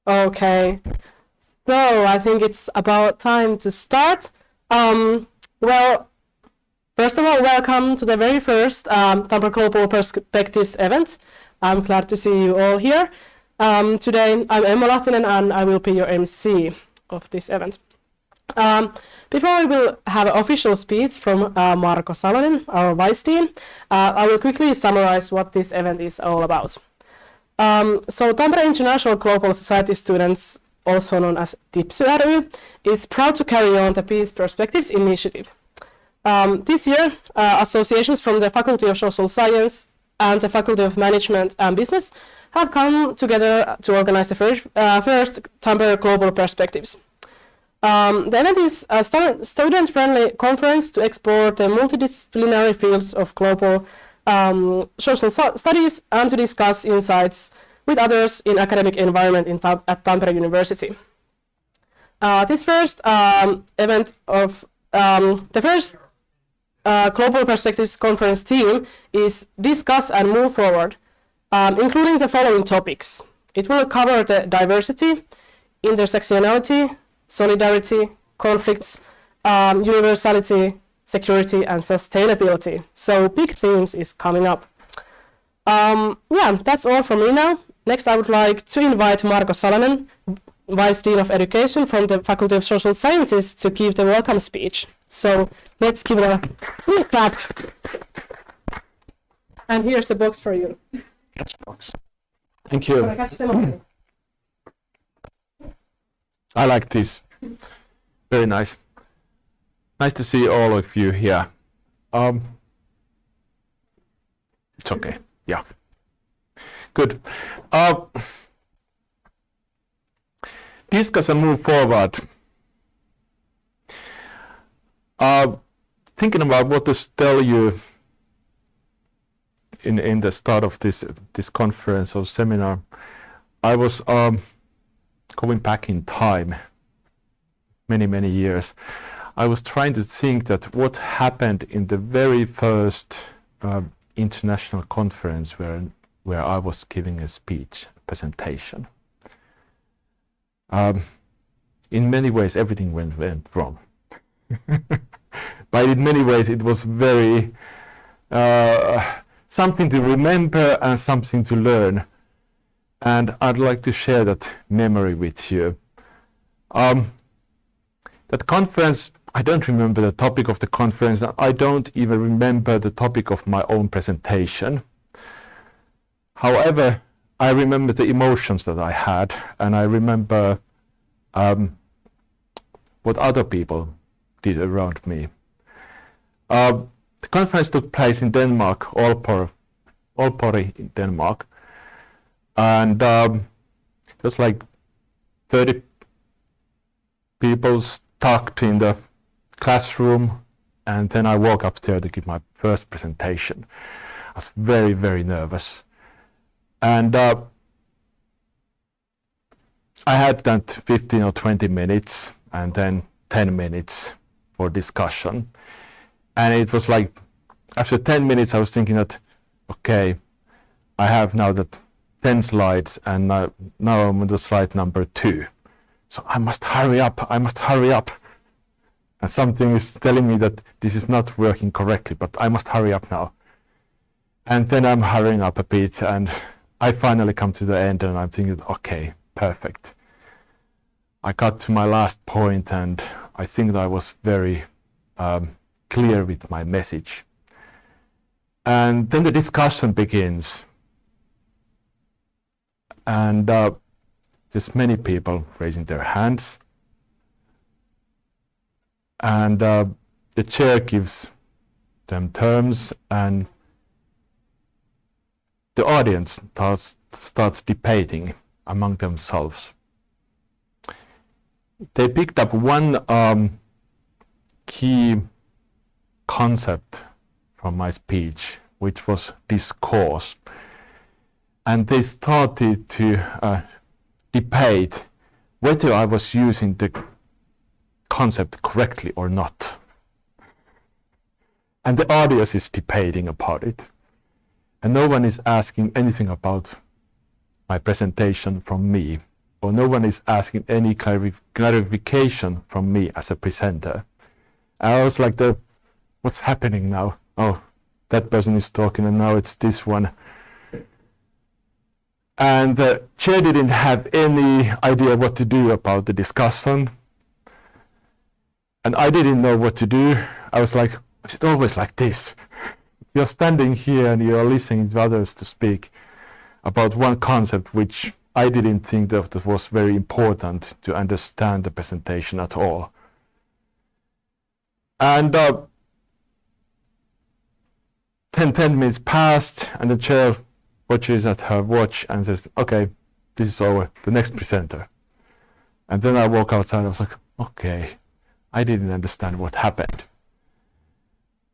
Okay, so I think it's about time to start. Well, first of all, welcome to the very first Tampere Global Perspectives event. I'm glad to see you all here. Today, I'm Emma Lahtinen and I will be your MC of this event. Before we will have an official speech from Marko Salonen, our Vice Dean, I will quickly summarize what this event is all about. So Tampere International Global Society Students, also known as TIPSY ry, is proud to carry on the Peace Perspectives initiative. This year, associations from the Faculty of Social Science and the Faculty of Management and Business have come together to organize the first Tampere Global Perspectives. The event is a student-friendly conference to explore the multidisciplinary fields of global social studies and to discuss insights with others in academic environment at Tampere University. This first event of the first Global Perspectives Conference theme is Discuss and Move Forward, including the following topics. It will cover the diversity, intersectionality, solidarity, conflicts, universality, security, and sustainability. So big themes is coming up. Yeah, that's all from me now. Next, I would like to invite Marko Salonen, Vice Dean of Education from the Faculty of Social Sciences, to give the welcome speech. So let's give it a little clap. And here's the box for you. Box. Thank you. I like this. Very nice. Nice to see all of you here. It's okay. Yeah. Good. Discuss and move forward. Thinking about what to tell you in the start of this conference or seminar, I was going back in time many years. I was trying to think that what happened in the very first international conference where I was giving a presentation. In many ways, everything went wrong. But in many ways, it was very something to remember and something to learn. And I'd like to share that memory with you. That conference, I don't remember the topic of the conference. I don't even remember the topic of my own presentation. However, I remember the emotions that I had, and I remember what other people did around me. The conference took place in Denmark, Aalborg in Denmark, and it was like 30 people stuck in the classroom, and then I walked up there to give my first presentation. I was very nervous, and I had that 15 or 20 minutes and then 10 minutes for discussion. And it was like, after 10 minutes I was thinking that, okay, I have now that 10 slides and now I'm on the slide number 2. So I must hurry up. And something is telling me that this is not working correctly, but I must hurry up now. And then I'm hurrying up a bit, and I finally come to the end, and I'm thinking, okay, perfect. I got to my last point, and I think that I was very clear with my message. And then the discussion begins. And there's many people raising their hands. And the chair gives them terms, and the audience starts debating among themselves. They picked up one key concept from my speech, which was discourse. And they started to debate whether I was using the concept correctly or not. And the audience is debating about it. And no one is asking anything about my presentation from me. or no one is asking any clarification from me as a presenter. I was like, what's happening now? Oh, that person is talking and now it's this one. And the chair didn't have any idea what to do about the discussion. And I didn't know what to do. I was like, is it always like this? You're standing here and you're listening to others to speak about one concept which I didn't think that was very important to understand the presentation at all. And 10 minutes passed and the chair watches at her watch and says, okay, this is over, the next presenter. And then I walk outside, I was like, okay, I didn't understand what happened.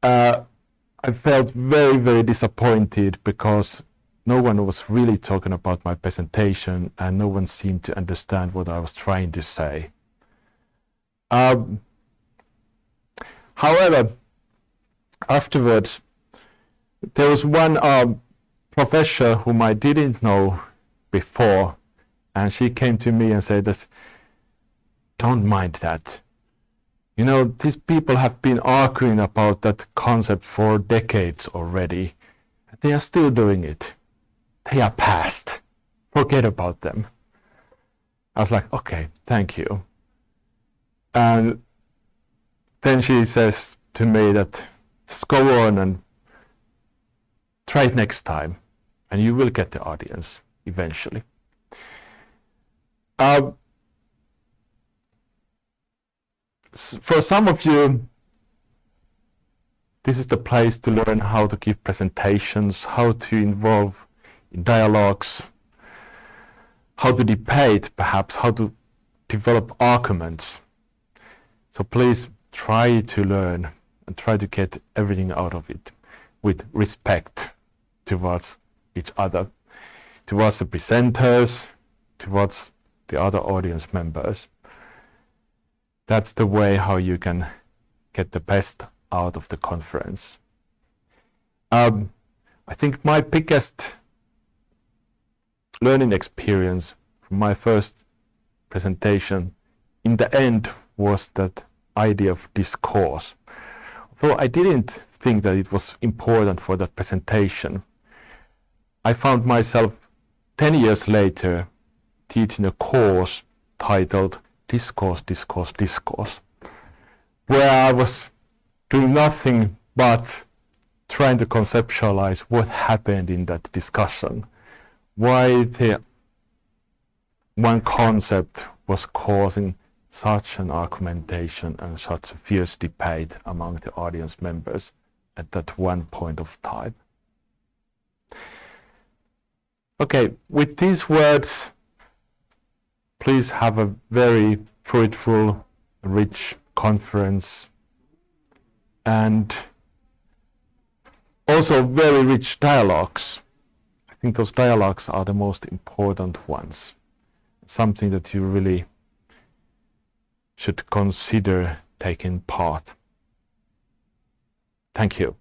I felt very, very disappointed because no one was really talking about my presentation and no one seemed to understand what I was trying to say. However, afterwards, there was one professor whom I didn't know before, and she came to me and said that, don't mind that. You know, these people have been arguing about that concept for decades already. They are still doing it. They are past. Forget about them. I was like, okay, thank you. And then she says to me that, just go on and try it next time, and you will get the audience eventually. For some of you, this is the place to learn how to give presentations, how to involve in dialogues, how to debate, perhaps, how to develop arguments. So please try to learn and try to get everything out of it with respect towards each other, towards the presenters, towards the other audience members. That's the way how you can get the best out of the conference. I think my biggest learning experience from my first presentation in the end was that idea of discourse. Although I didn't think that it was important for that presentation, I found myself 10 years later teaching a course titled Discourse, Discourse, Discourse, where I was doing nothing but trying to conceptualize what happened in that discussion, why the one concept was causing such an argumentation and such a fierce debate among the audience members at that one point of time. Okay, with these words, please have a very fruitful, rich conference and also very rich dialogues. I think those dialogues are the most important ones. Something that you really should consider taking part. Thank you.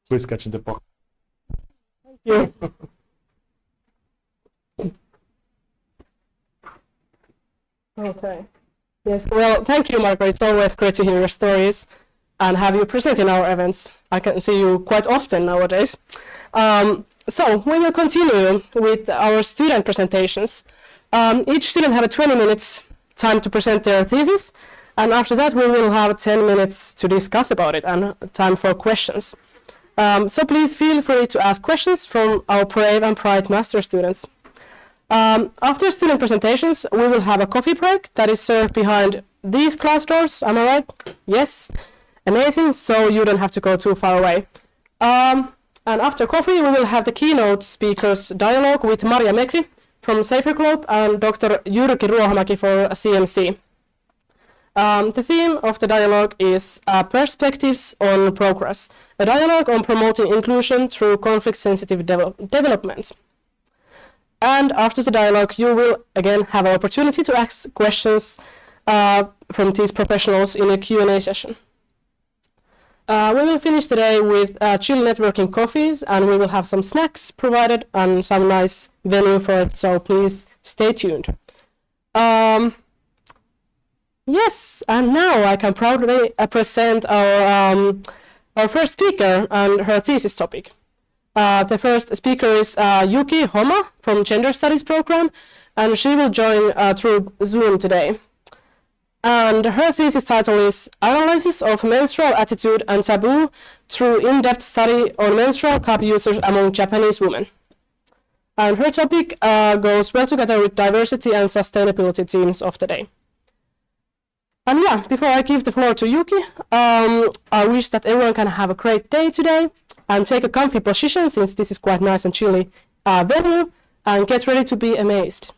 Please catch in the box. Thank you. Okay. Yes, well, thank you, Marco. It's always great to hear your stories and have you present in our events. I can see you quite often nowadays. So we will continue with our student presentations. Each student have a 20 minutes time to present their thesis, and after that we will have 10 minutes to discuss about it and time for questions. So please feel free to ask questions from our brave and bright master students. After student presentations, we will have a coffee break that is served behind these class doors. Am I right? Yes. Amazing. So you don't have to go too far away. And after coffee, we will have the keynote speakers dialogue with Mekri from SaferGlobe and Dr. Jyrki Ruohomäki for CMC. The theme of the dialogue is Perspectives on Progress, a dialogue on promoting inclusion through conflict-sensitive development. And after the dialogue, you will again have an opportunity to ask questions from these professionals in a Q&A session. We will finish today with chill networking coffees, and we will have some snacks provided and some nice venue for it, so please stay tuned. Yes, and now I can proudly present our first speaker and her thesis topic. The first speaker is Yuki Homma from Gender Studies program, and she will join through Zoom today. And her thesis title is Analysis of Menstrual Attitude and Taboo through in-depth study on menstrual cup users among Japanese women. And her topic goes well together with diversity and sustainability themes of the day. And yeah, before I give the floor to Yuki, I wish that everyone can have a great day today and take a comfy position, since this is quite nice and chilly venue, and get ready to be amazed.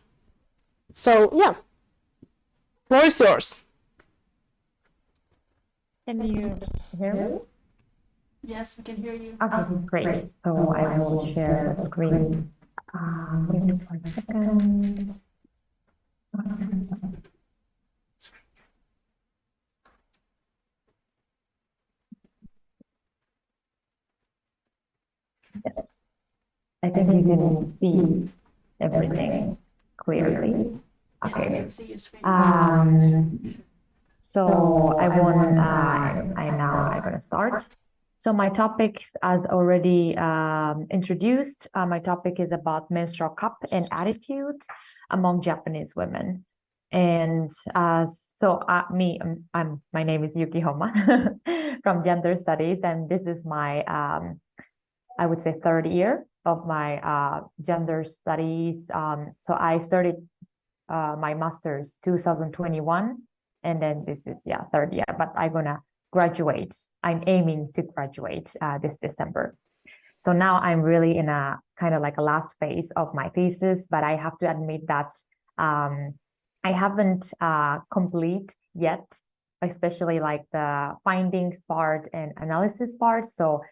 So yeah, floor is yours. Can you hear me? Yes, we can hear you. Okay, great. So I will share the screen. Wait for a second. Yes, I think you can see everything clearly. Okay. So I'm gonna start. So my topic, as already introduced, my topic is about menstrual cup and attitude among Japanese women. And my name is Yuki Homma from Gender Studies, and this is my I would say third year of my gender studies. So I started my master's 2021, and then this is third year, but I'm gonna graduate. I'm aiming to graduate this December. So now I'm really in a kind of like a last phase of my thesis, but I have to admit that I haven't complete yet, especially like the findings part and analysis part. So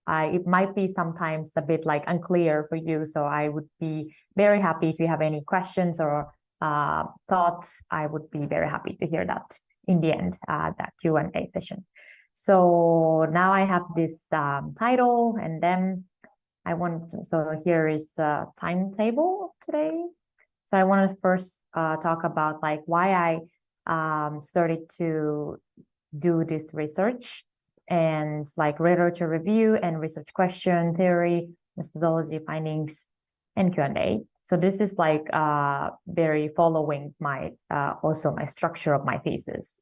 it might be sometimes a bit like unclear for you. So I would be very happy if you have any questions or thoughts. I would be very happy to hear that in the end, that Q&A session. So now I have this title, and then so here is the timetable today. So I want to first talk about like why I started to do this research, and like literature review and research question, theory, methodology, findings, and Q&A. So this is like very following my also my structure of my thesis.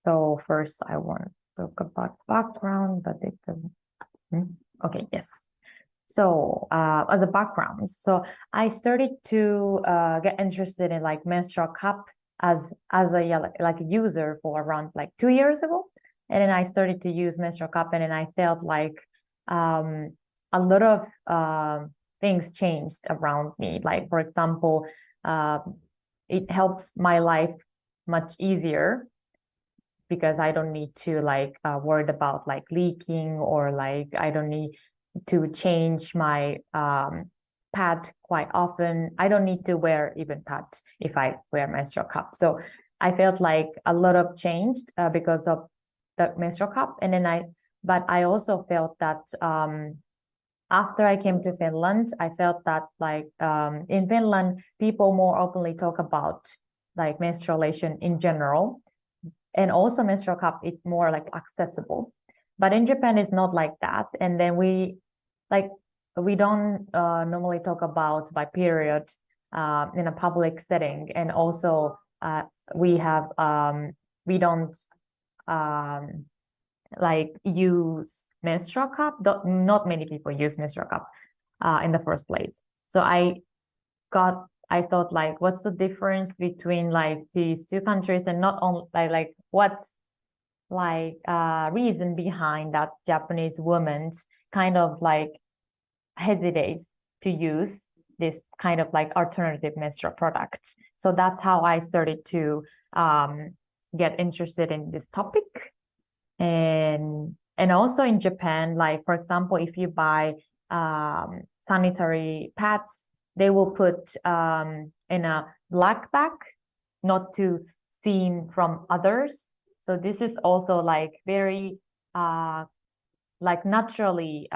So first I want to talk about background, but it doesn't. Okay, yes. So as a background, so I started to get interested in like menstrual cup as a user for around like 2 years ago. And then I started to use menstrual cup, and then I felt like a lot of things changed around me. Like, for example, it helps my life much easier because I don't need to like worried about like leaking, or like I don't need to change my pad quite often. I don't need to wear even pad if I wear menstrual cup. So I felt like a lot of changed because of the menstrual cup. And then but I also felt that after I came to Finland, I felt that like in Finland, people more openly talk about like menstruation in general, and also menstrual cup is more like accessible. But in Japan, it's not like that. And then we don't normally talk about by period in a public setting, and also we don't like use menstrual cup. Not many people use menstrual cup in the first place. So I thought like, what's the difference between like these two countries, and not only like what's like reason behind that Japanese women kind of like hesitates to use this kind of like alternative menstrual products. So that's how I started to get interested in this topic. And also in Japan, like for example, if you buy sanitary pads, they will put in a black bag, not to seen from others. So this is also like very like naturally,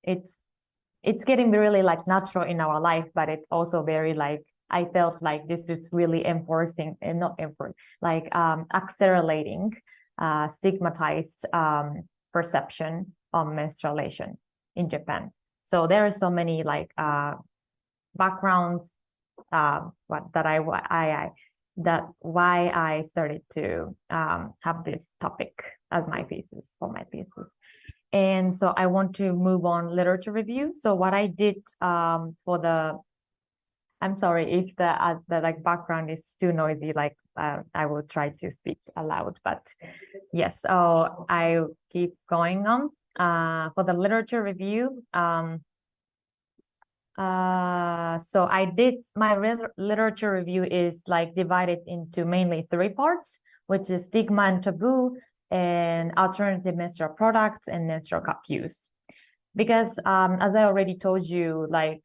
it's getting really like natural in our life, but it's also very like, I felt like this is really enforcing and not enforcing, like accelerating stigmatized perception of menstruation in Japan. So there are so many like backgrounds why I started to have this topic as my thesis for my thesis. And so I want to move on literature review. So what I did for the, I'm sorry if the like background is too noisy, like I will try to speak aloud, but yes, so I keep going on for the literature review. So I did my literature review is like divided into mainly 3 parts, which is stigma and taboo, and alternative menstrual products, and menstrual cup use. Because as I already told you, like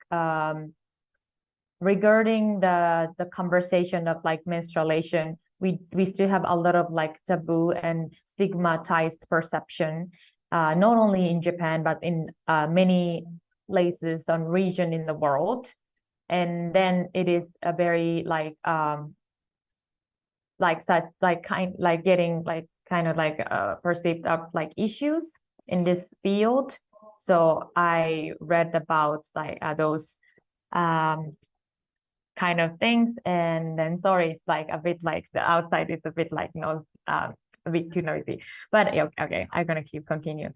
regarding the conversation of like menstruation, we still have a lot of like taboo and stigmatized perception, not only in Japan but in many places and region in the world. And then it is a very like such like getting like kind of like perceived of like issues in this field. So I read about like those kind of things. And then sorry, it's like a bit like the outside is a bit like a bit too noisy, but okay, I'm gonna continue.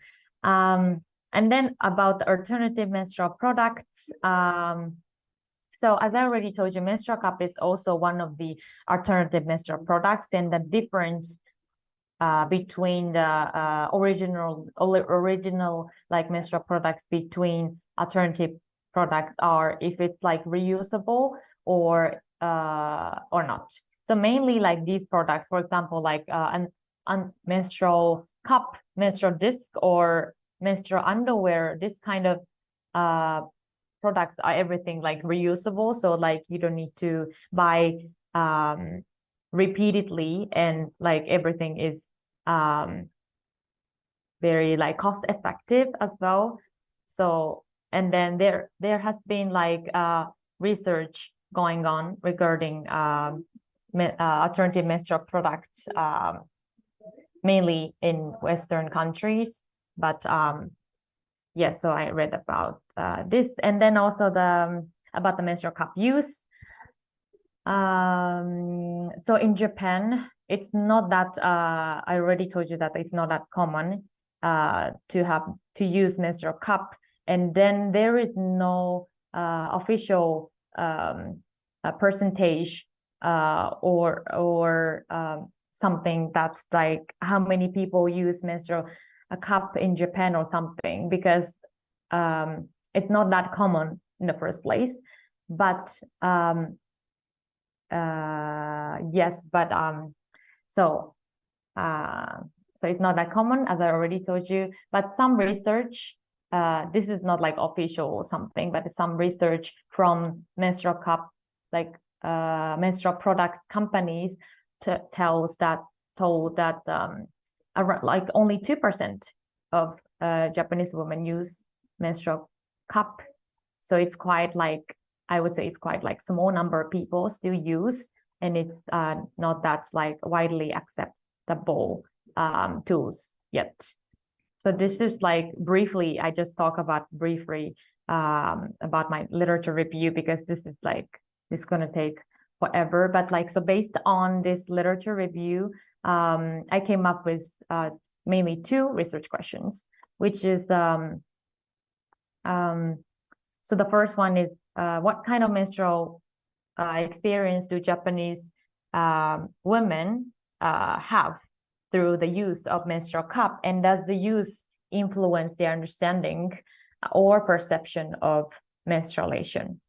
And then about the alternative menstrual products. So as I already told you, menstrual cup is also one of the alternative menstrual products, and the difference between the original like menstrual products between alternative products are if it's like reusable or not. So mainly like these products, for example, like an menstrual cup, menstrual disc, or menstrual underwear, this kind of products are everything like reusable. So like you don't need to buy repeatedly, and like everything is very like cost effective as well. So, and then there has been like research going on regarding alternative menstrual products, mainly in Western countries. But yes, so I read about this, and then also about the menstrual cup use. So in Japan, it's not that I already told you that it's not that common to use menstrual cup, and then there is no official percentage or something that's like how many people use menstrual cup in Japan or something, because it's not that common in the first place. But yes, but so it's not that common, as I already told you. But some research, this is not like official or something, but some research from menstrual cup, like menstrual products companies, told that around, like only 2% of Japanese women use menstrual cup. So it's quite like, I would say it's quite like small number of people still use, and it's not that like widely acceptable tools yet. So this is like briefly, I just talk about briefly about my literature review, because this is like, it's gonna take forever. But like, so based on this literature review, I came up with mainly 2 research questions, which is so the first one is what kind of menstrual experience do Japanese women have through the use of menstrual cup, and does the use influence their understanding or perception of menstruation?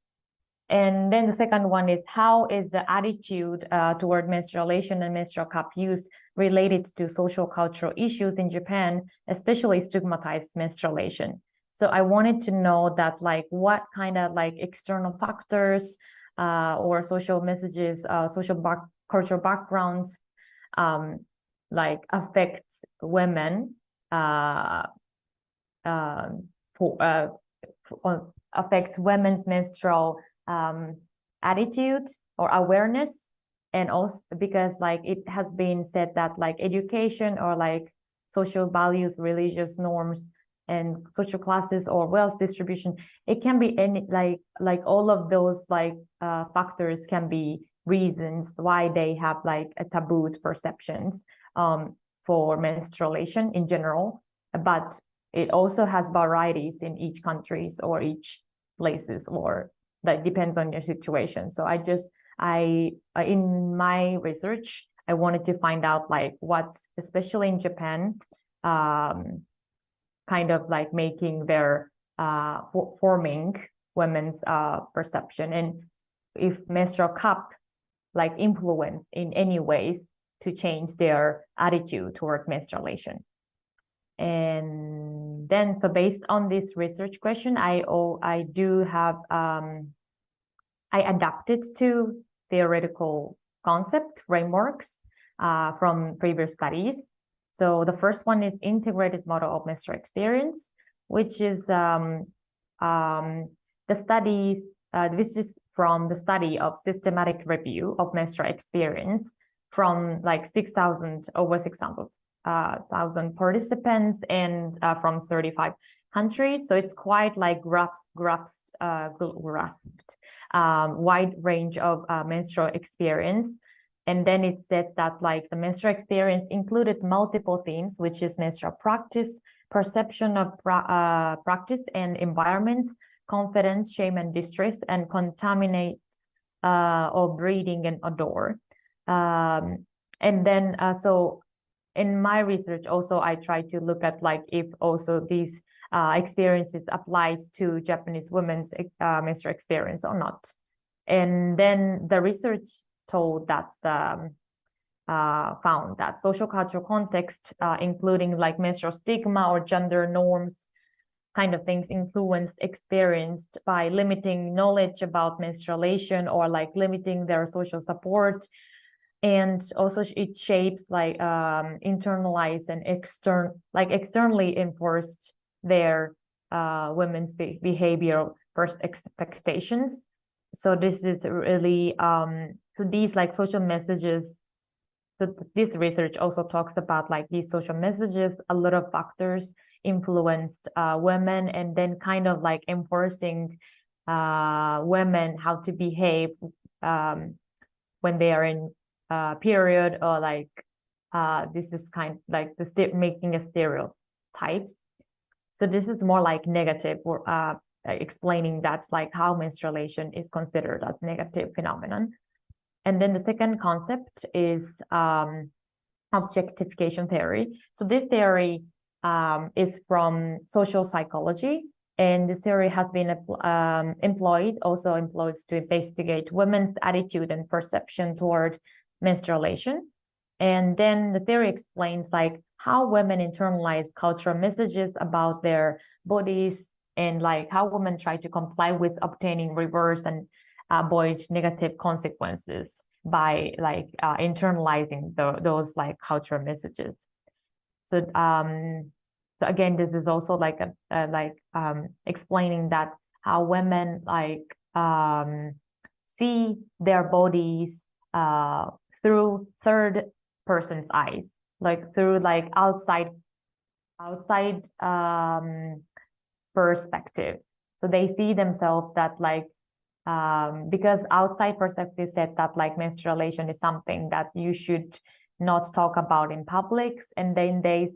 And then the second one is, how is the attitude toward menstruation and menstrual cup use related to social cultural issues in Japan, especially stigmatized menstruation? So I wanted to know that, like, what kind of like external factors or social messages, cultural backgrounds like affects women affects women's menstrual attitude or awareness, and also because like it has been said that like education or like social values, religious norms, and social classes or wealth distribution, it can be any like all of those like factors can be reasons why they have like a taboo perceptions for menstruation in general, but it also has varieties in each countries or each places, or that depends on your situation. So I in my research, I wanted to find out like what, especially in Japan, kind of like making their forming women's perception, and if menstrual cup like influence in any ways to change their attitude toward menstruation. And then, so based on this research question, I do have I adapted to theoretical concept frameworks from previous studies. So the first one is integrated model of menstrual experience, which is the studies. This is from the study of systematic review of menstrual experience from like 6,000 participants and from 35 countries. So it's quite like grasped wide range of menstrual experience. And then it said that like the menstrual experience included multiple themes, which is menstrual practice, perception of practice and environments, confidence, shame and distress, and contaminate or breathing and odor. And then so in my research also, I try to look at like if also these experiences applies to Japanese women's menstrual experience or not. And then the research told that found that social cultural context, including like menstrual stigma or gender norms, kind of things influenced experienced by limiting knowledge about menstruation or like limiting their social support. And also it shapes like internalized and externally enforced their women's behavioral first expectations. So this is really so these like social messages. So this research also talks about like these social messages, a lot of factors influenced women, and then kind of like enforcing women how to behave when they are in period, or like this is kind of like making a stereotypes. So this is more like negative, or explaining that's like how menstruation is considered as negative phenomenon. And then the second concept is objectification theory. So this theory is from social psychology, and this theory has been employed to investigate women's attitude and perception toward menstruation. And then the theory explains like how women internalize cultural messages about their bodies, and like how women try to comply with obtaining reverse and avoid negative consequences by like internalizing those like cultural messages. So so again, this is also like explaining that how women like see their bodies through third person's eyes, like through like outside perspective. So they see themselves that like because outside perspective said that like menstruation is something that you should not talk about in public, and then they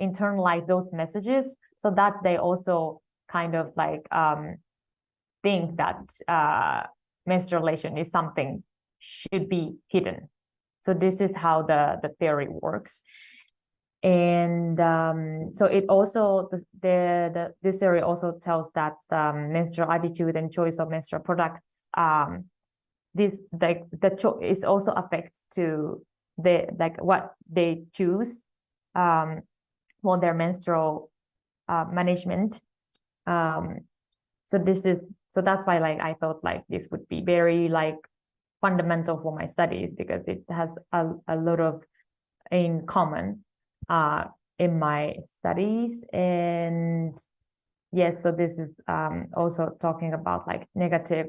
internalize those messages, so that they also kind of like think that menstruation is something should be hidden. So this is how the theory works. And so it also this theory also tells that menstrual attitude and choice of menstrual products, this like the choice also affects to the like what they choose for their menstrual management. So that's why like I felt like this would be very like fundamental for my studies, because it has a lot of in common in my studies. And yes, so this is also talking about like negative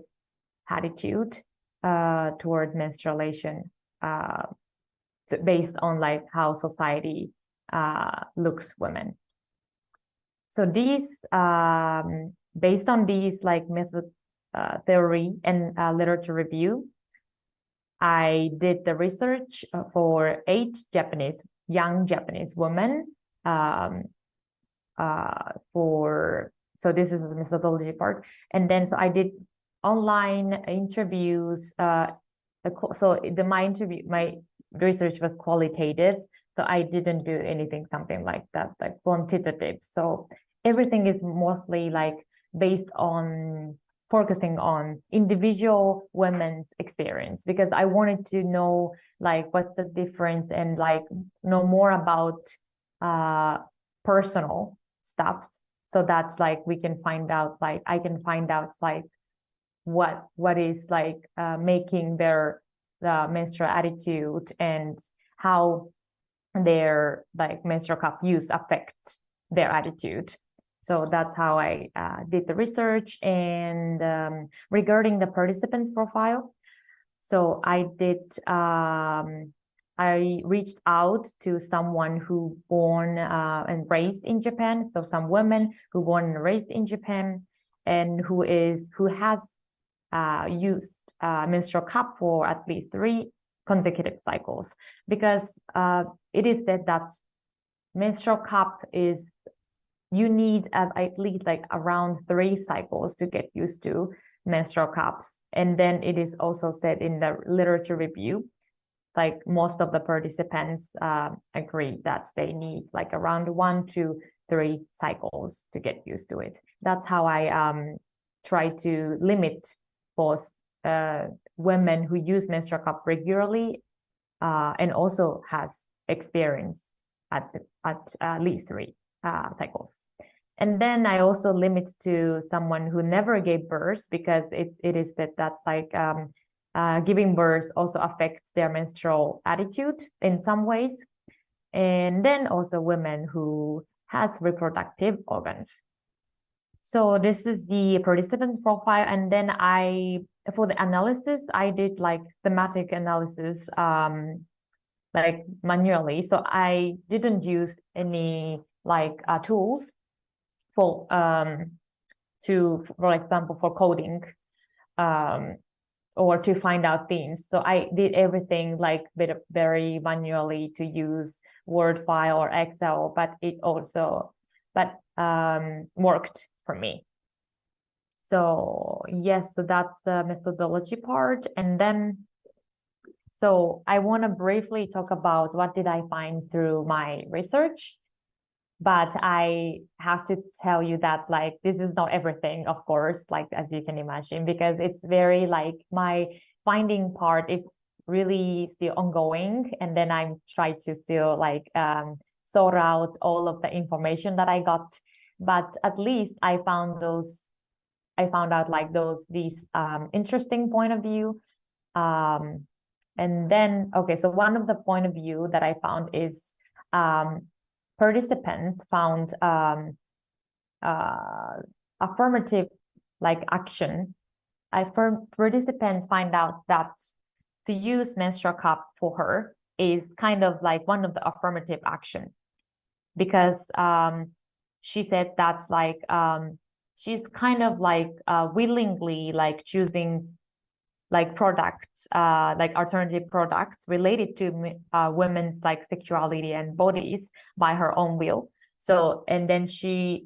attitude toward menstruation based on like how society looks women. So these based on these like method theory and literature review, I did the research for 8 young Japanese women so this is the methodology part. And then so I did online interviews. My research was qualitative, so I didn't do anything something like that, like quantitative. So everything is mostly like based on focusing on individual women's experience, because I wanted to know like what's the difference and like know more about personal stuffs. So that's like we can find out, like I can find out like what is like making their menstrual attitude and how their like menstrual cup use affects their attitude. So that's how I did the research. And regarding the participants profile, so I reached out to someone who born and raised in Japan. So some women who born and raised in Japan and who has used menstrual cup for at least 3 consecutive cycles, because it is said that menstrual cup is you need at least like around 3 cycles to get used to menstrual cups. And then it is also said in the literature review, like most of the participants agree that they need like around 1 to 3 cycles to get used to it. That's how I try to limit for women who use menstrual cup regularly and also has experience at least 3 cycles. And then I also limit to someone who never gave birth, because it is that like giving birth also affects their menstrual attitude in some ways. And then also women who has reproductive organs. So this is the participants profile. And then for the analysis, I did like thematic analysis like manually. So I didn't use any like tools for example, for coding or to find out themes. So I did everything like very manually to use Word file or Excel, but it also worked for me. So yes, so that's the methodology part. And then so I want to briefly talk about what did I find through my research. But I have to tell you that like this is not everything, of course, like as you can imagine, because it's very like my finding part is really still ongoing. And then I'm trying to still like sort out all of the information that I got. But at least I found out like these interesting point of view. And then, okay, so one of the point of view that I found is participants found affirmative like action. Participants find out that to use menstrual cup for her is kind of like one of the affirmative action, because she said that's like she's kind of like willingly like choosing like products, like alternative products related to women's like sexuality and bodies by her own will. So, and then she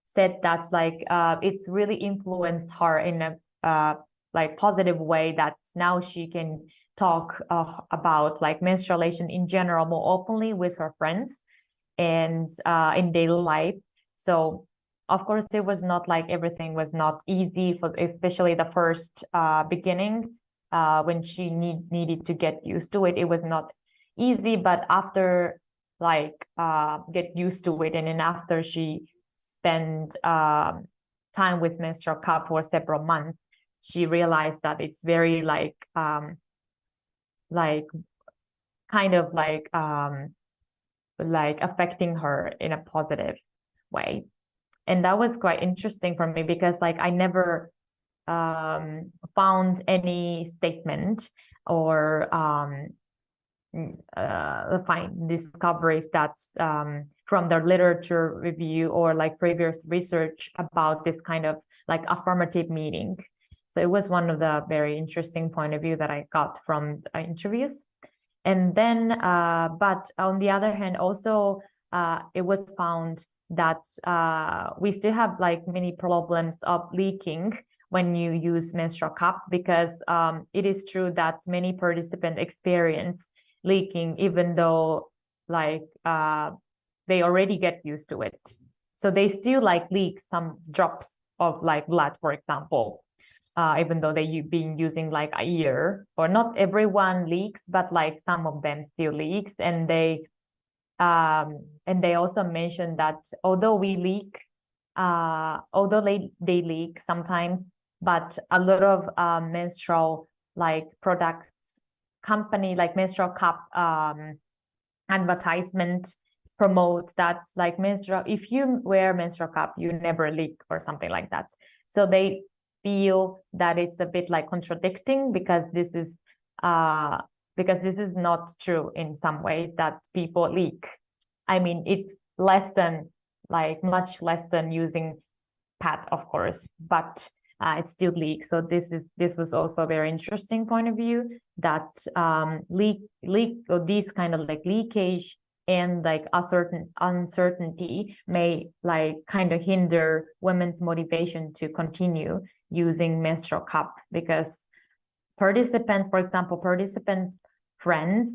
said that's like it's really influenced her in a like positive way, that now she can talk about like menstruation in general more openly with her friends and in daily life. So of course, it was not like everything was not easy, for especially the first beginning when she needed to get used to it. It was not easy, but after like get used to it, and then after she spent time with menstrual cup for several months, she realized that it's very like kind of like like affecting her in a positive way. And that was quite interesting for me because like I never found any statement or find discoveries that's from the literature review or like previous research about this kind of like affirmative meaning. So it was one of the very interesting point of view that I got from interviews. And then, but on the other hand, also it was found that we still have like many problems of leaking when you use menstrual cup, because it is true that many participants experience leaking even though like they already get used to it. So they still like leak some drops of like blood, for example, even though they've been using like a year. Or not everyone leaks, but like some of them still leaks. And they also mentioned that although we leak, although they leak sometimes, but a lot of menstrual like products company like menstrual cup advertisement promote that like menstrual, if you wear menstrual cup you never leak or something like that. So they feel that it's a bit like contradicting, because this is not true in some ways that people leak. I mean, it's less than like much less than using pad, of course, but it still leaks. So this was also a very interesting point of view, that leak or this kind of like leakage and like a certain uncertainty may like kind of hinder women's motivation to continue using menstrual cup, because participants, for example, friends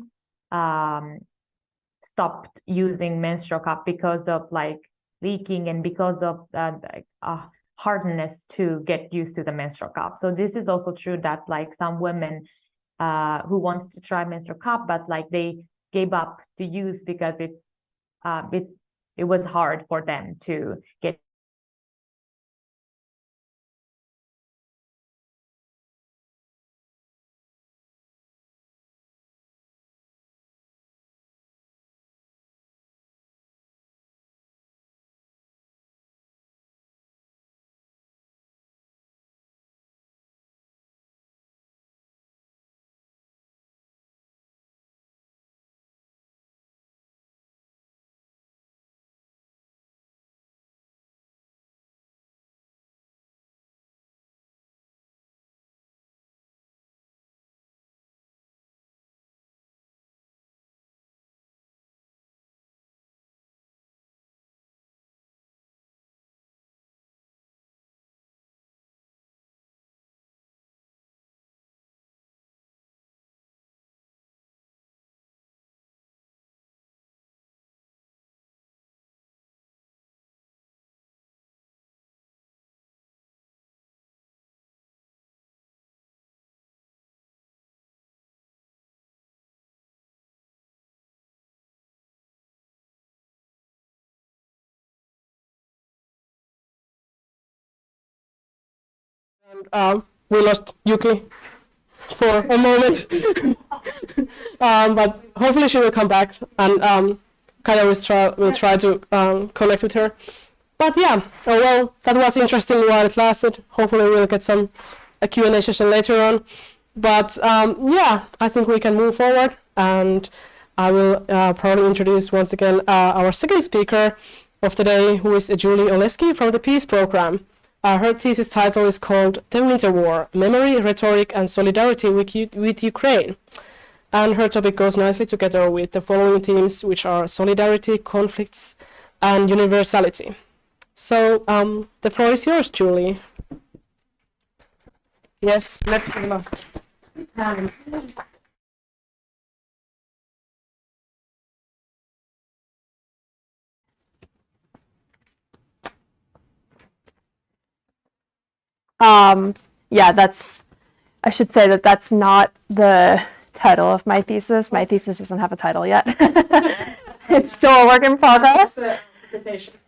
stopped using menstrual cup because of like leaking and because of hardness to get used to the menstrual cup. So this is also true that like some women who wants to try menstrual cup, but like they gave up to use because it was hard for them to get. And we lost Yuki for a moment. But hopefully she will come back, and kind of will try to connect with her. But yeah, oh well, that was interesting while it lasted. Hopefully we'll get some a Q&A session later on. But yeah, I think we can move forward, and I will probably introduce once again our second speaker of today, who is Julie Olesky from the Peace Program. Her thesis title is called The Winter War, Memory, Rhetoric and Solidarity with Ukraine. And her topic goes nicely together with the following themes, which are solidarity, conflicts, and universality. So the floor is yours, Julie. Yes, let's give it up. Yeah, I should say that that's not the title of my thesis. My thesis doesn't have a title yet. It's still a work in progress.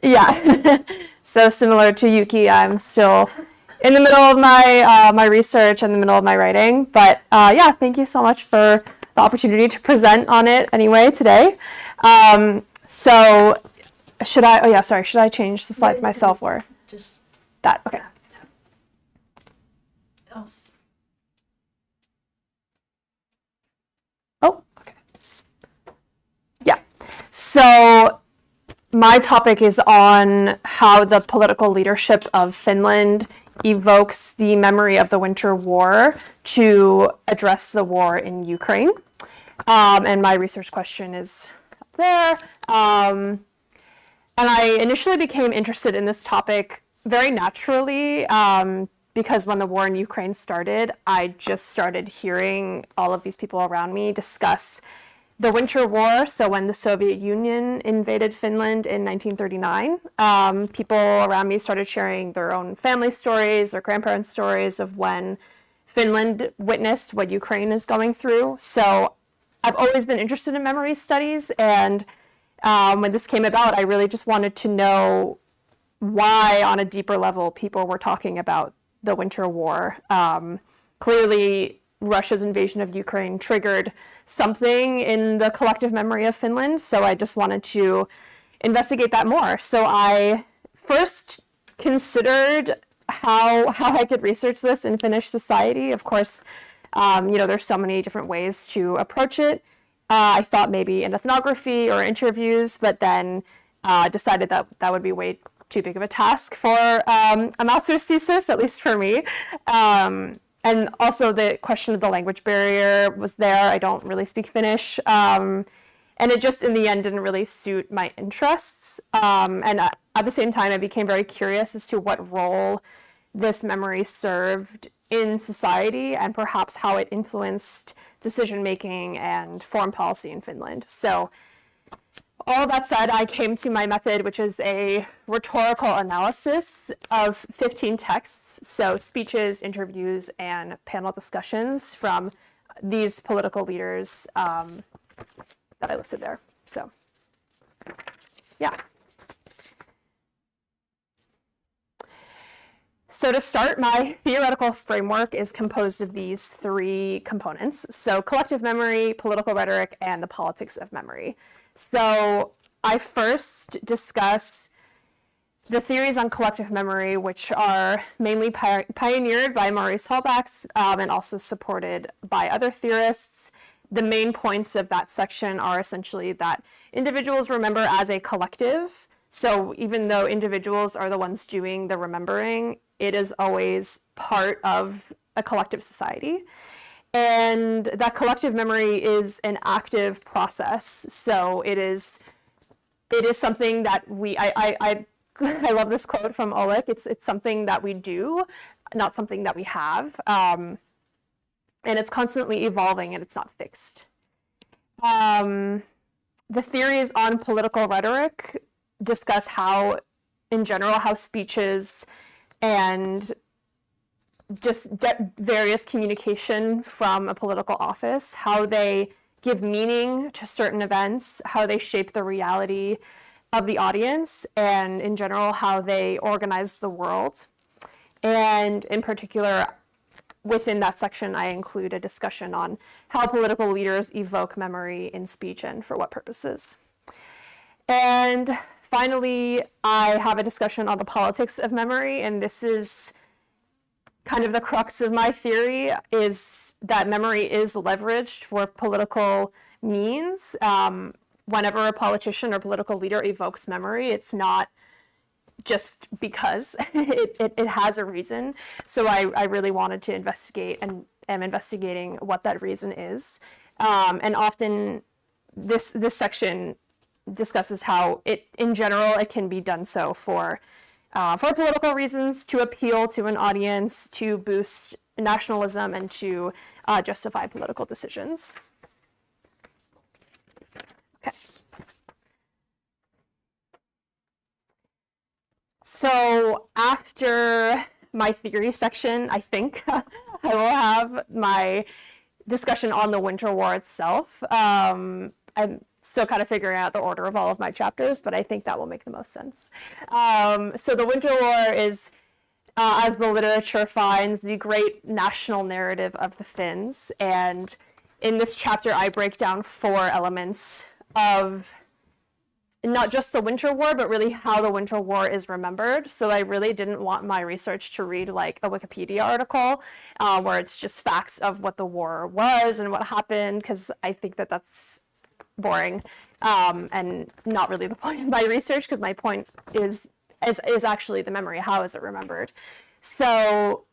Yeah. So similar to Yuki, I'm still in the middle of my research and the middle of my writing. But yeah, thank you so much for the opportunity to present on it anyway today. So should I change the slides myself or Just that? Okay. Oh, okay. Yeah. So my topic is on how the political leadership of Finland evokes the memory of the Winter War to address the war in Ukraine. And my research question is up there. And I initially became interested in this topic very naturally because when the war in Ukraine started, I just started hearing all of these people around me discuss the Winter War. So when the Soviet Union invaded Finland in 1939, people around me started sharing their own family stories or grandparents' stories of when Finland witnessed what Ukraine is going through. So I've always been interested in memory studies, and when this came about, I really just wanted to know why, on a deeper level, people were talking about the Winter War. Clearly, Russia's invasion of Ukraine triggered something in the collective memory of Finland, so I just wanted to investigate that more. So I first considered how I could research this in Finnish society. Of course, there's so many different ways to approach it. I thought maybe an ethnography or interviews, but then decided that that would be way too big of a task for a master's thesis, at least for me. And also the question of the language barrier was there. I don't really speak Finnish. And it just, in the end, didn't really suit my interests. And at the same time, I became very curious as to what role this memory served in society and perhaps how it influenced decision-making and foreign policy in Finland. So all of that said, I came to my method, which is a rhetorical analysis of 15 texts, so speeches, interviews, and panel discussions from these political leaders that I listed there. So, yeah. So to start, my theoretical framework is composed of these three components. So collective memory, political rhetoric, and the politics of memory. So I first discuss the theories on collective memory, which are mainly pioneered by Maurice Halbachs and also supported by other theorists. The main points of that section are essentially that individuals remember as a collective. So even though individuals are the ones doing the remembering, it is always part of a collective society. And that collective memory is an active process. So it is something that I love this quote from Oleg. It's something that we do, not something that we have. And it's constantly evolving and it's not fixed. The theories on political rhetoric discuss how, in general, how speeches and just various communication from a political office, how they give meaning to certain events, how they shape the reality of the audience, and in general, how they organize the world. And in particular, within that section, I include a discussion on how political leaders evoke memory in speech and for what purposes. And finally, I have a discussion on the politics of memory, and this is kind of the crux of my theory, is that memory is leveraged for political means. Whenever a politician or political leader evokes memory, it's not just because it has a reason. So I really wanted to investigate and am investigating what that reason is. And often this section discusses how in general, it can be done so for political reasons, to appeal to an audience, to boost nationalism, and to justify political decisions. Okay. So after my theory section, I think I will have my discussion on the Winter War itself. I'm still kind of figuring out the order of all of my chapters, but I think that will make the most sense. So the Winter War is, as the literature finds, the great national narrative of the Finns. And in this chapter, I break down 4 elements of not just the Winter War, but really how the Winter War is remembered. So I really didn't want my research to read like a Wikipedia article where it's just facts of what the war was and what happened, because I think that that's boring and not really the point of my research, because my point is actually the memory. How is it remembered? So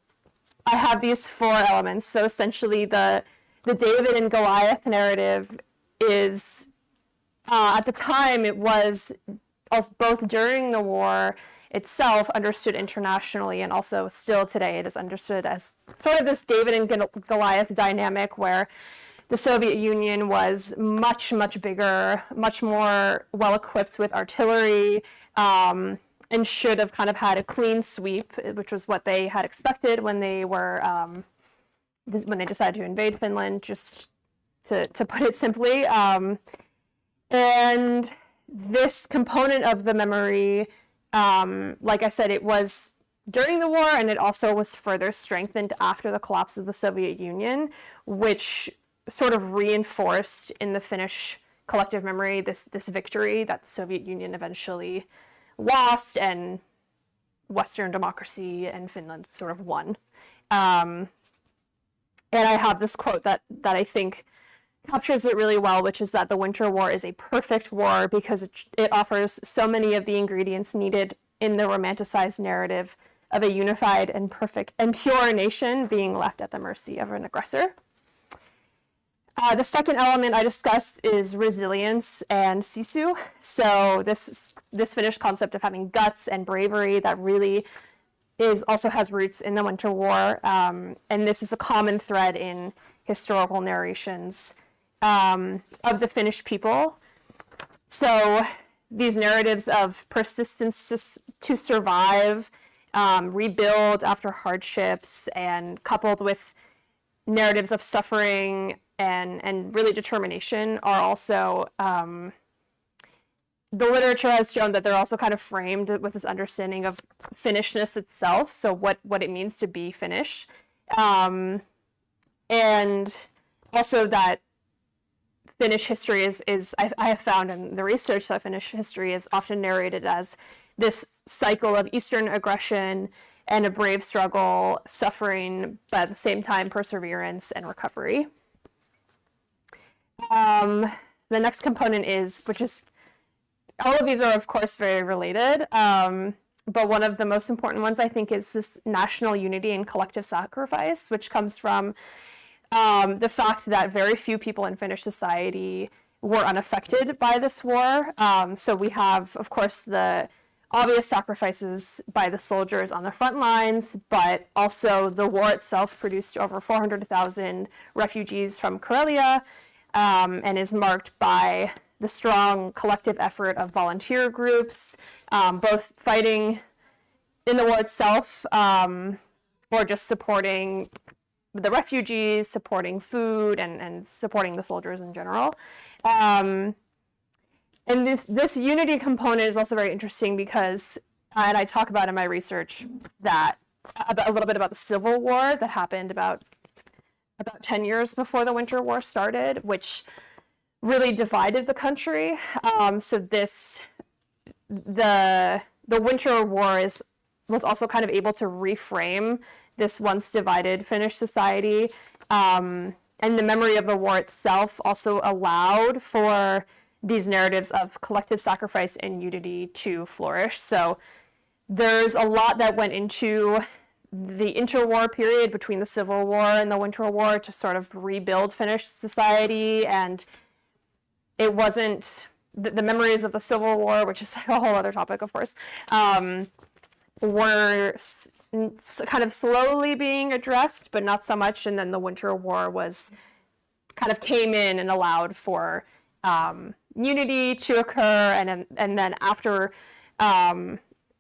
I have these 4 elements. So essentially the David and Goliath narrative is, at the time, it was also both during the war itself understood internationally, and also still today it is understood as sort of this David and Goliath dynamic, where the Soviet Union was much, much bigger, much more well-equipped with artillery, and should have kind of had a clean sweep, which was what they had expected when they were when they decided to invade Finland, just to put it simply. And this component of the memory, like I said, it was during the war, and it also was further strengthened after the collapse of the Soviet Union, which sort of reinforced in the Finnish collective memory this victory that the Soviet Union eventually lost, and Western democracy and Finland sort of won. And I have this quote that I think captures it really well, which is that the Winter War is a perfect war because it offers so many of the ingredients needed in the romanticized narrative of a unified and perfect and pure nation being left at the mercy of an aggressor. The second element I discussed is resilience and sisu. So this Finnish concept of having guts and bravery that really also has roots in the Winter War, and this is a common thread in historical narrations of the Finnish people. So these narratives of persistence to survive, rebuild after hardships, and coupled with narratives of suffering and really determination are also, the literature has shown that they're also kind of framed with this understanding of Finnishness itself, so what it means to be Finnish. And also that Finnish history is I have found in the research that Finnish history is often narrated as this cycle of Eastern aggression and a brave struggle, suffering, but at the same time perseverance and recovery. The next component which is, all of these are of course very related, but one of the most important ones I think is this national unity and collective sacrifice, which comes from the fact that very few people in Finnish society were unaffected by this war. So we have, of course, the obvious sacrifices by the soldiers on the front lines, but also the war itself produced over 400,000 refugees from Karelia, and is marked by the strong collective effort of volunteer groups, both fighting in the war itself, or just supporting the refugees, supporting food, and supporting the soldiers in general. And this unity component is also very interesting because, and I talk about in my research, that a little bit about the Civil War that happened about 10 years before the Winter War started, which really divided the country. So the Winter War was also kind of able to reframe this once divided Finnish society. And the memory of the war itself also allowed for these narratives of collective sacrifice and unity to flourish. So there's a lot that went into the interwar period between the Civil War and the Winter War to sort of rebuild Finnish society. And it wasn't the memories of the Civil War, which is a whole other topic, of course, were kind of slowly being addressed, but not so much. And then the Winter War came in and allowed for unity to occur. And then after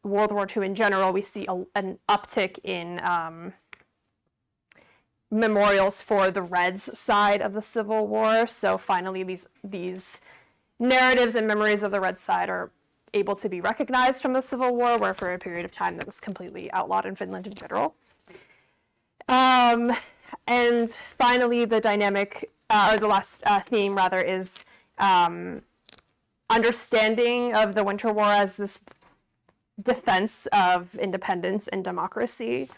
World War II in general, we see an uptick in memorials for the Reds side of the Civil War. So finally, these narratives and memories of the Red side are able to be recognized from the Civil War, where for a period of time that was completely outlawed in Finland in general. And finally, the dynamic, or the last theme rather, is understanding of the Winter War as this defense of independence and democracy.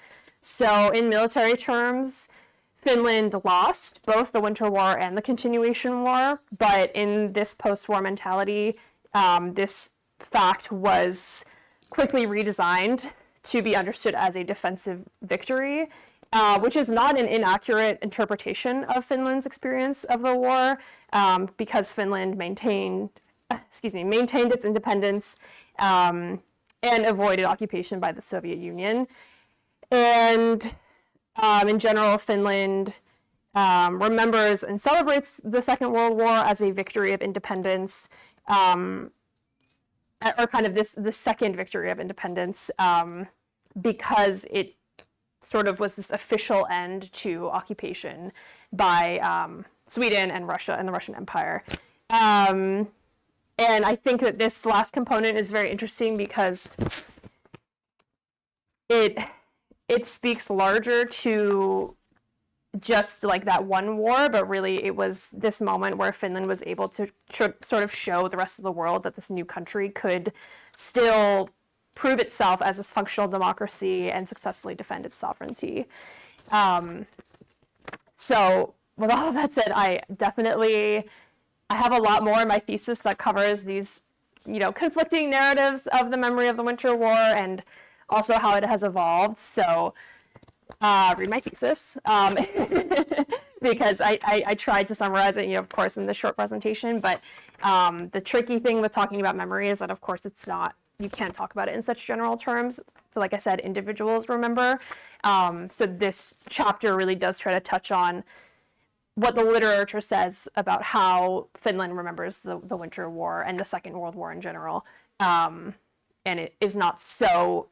So in military terms, Finland lost both the Winter War and the Continuation War, but in this post-war mentality, this fact was quickly redesigned to be understood as a defensive victory, which is not an inaccurate interpretation of Finland's experience of the war, because Finland maintained its independence and avoided occupation by the Soviet Union. And in general, Finland remembers and celebrates the Second World War as a victory of independence, or kind of the second victory of independence, because it sort of was this official end to occupation by Sweden and Russia and the Russian Empire. And I think that this last component is very interesting because it speaks larger to just like that one war, but really it was this moment where Finland was able to sort of show the rest of the world that this new country could still prove itself as a functional democracy and successfully defend its sovereignty. So with all of that said, I have a lot more in my thesis that covers these, conflicting narratives of the memory of the Winter War and also how it has evolved. So read my thesis, because I tried to summarize it, of course, in this short presentation. But the tricky thing with talking about memory is that, of course, you can't talk about it in such general terms. So like I said, individuals remember. So this chapter really does try to touch on what the literature says about how Finland remembers the Winter War and the Second World War in general. And it is not so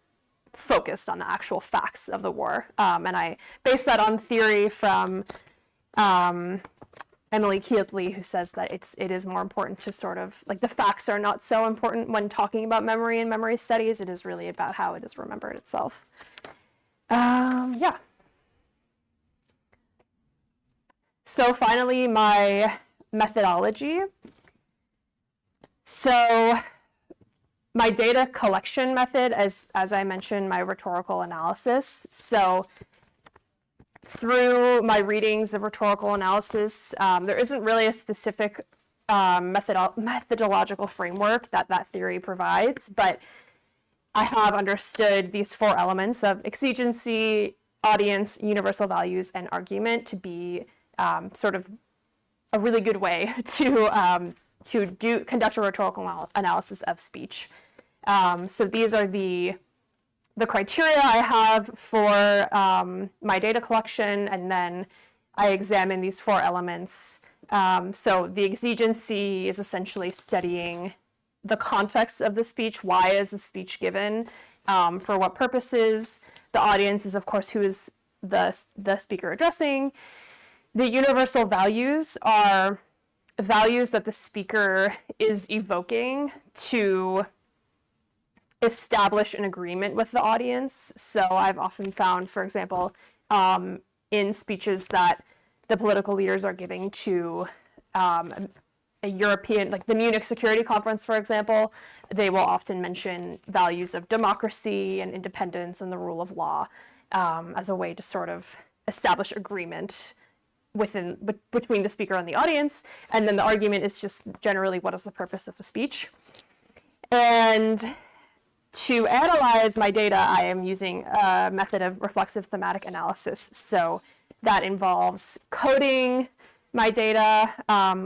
focused on the actual facts of the war. And I base that on theory from Emily Keathley, who says that it is more important to sort of, like, the facts are not so important when talking about memory and memory studies. It is really about how it is remembered itself. Yeah. So finally, my methodology. So my data collection method, as I mentioned, my rhetorical analysis. So through my readings of rhetorical analysis, there isn't really a specific methodological framework that theory provides, but I have understood these four elements of exigency, audience, universal values, and argument to be sort of a really good way to conduct a rhetorical analysis of speech. So these are the criteria I have for my data collection, and then I examine these four elements. So the exigency is essentially studying the context of the speech. Why is the speech given? For what purposes? The audience is, of course, who is the speaker addressing. The universal values are values that the speaker is evoking to establish an agreement with the audience. So I've often found, for example, in speeches that the political leaders are giving to a European, like the Munich Security Conference, for example, they will often mention values of democracy and independence and the rule of law as a way to sort of establish agreement between the speaker and the audience. And then the argument is just generally, what is the purpose of the speech? And to analyze my data, I am using a method of reflexive thematic analysis. So that involves coding my data,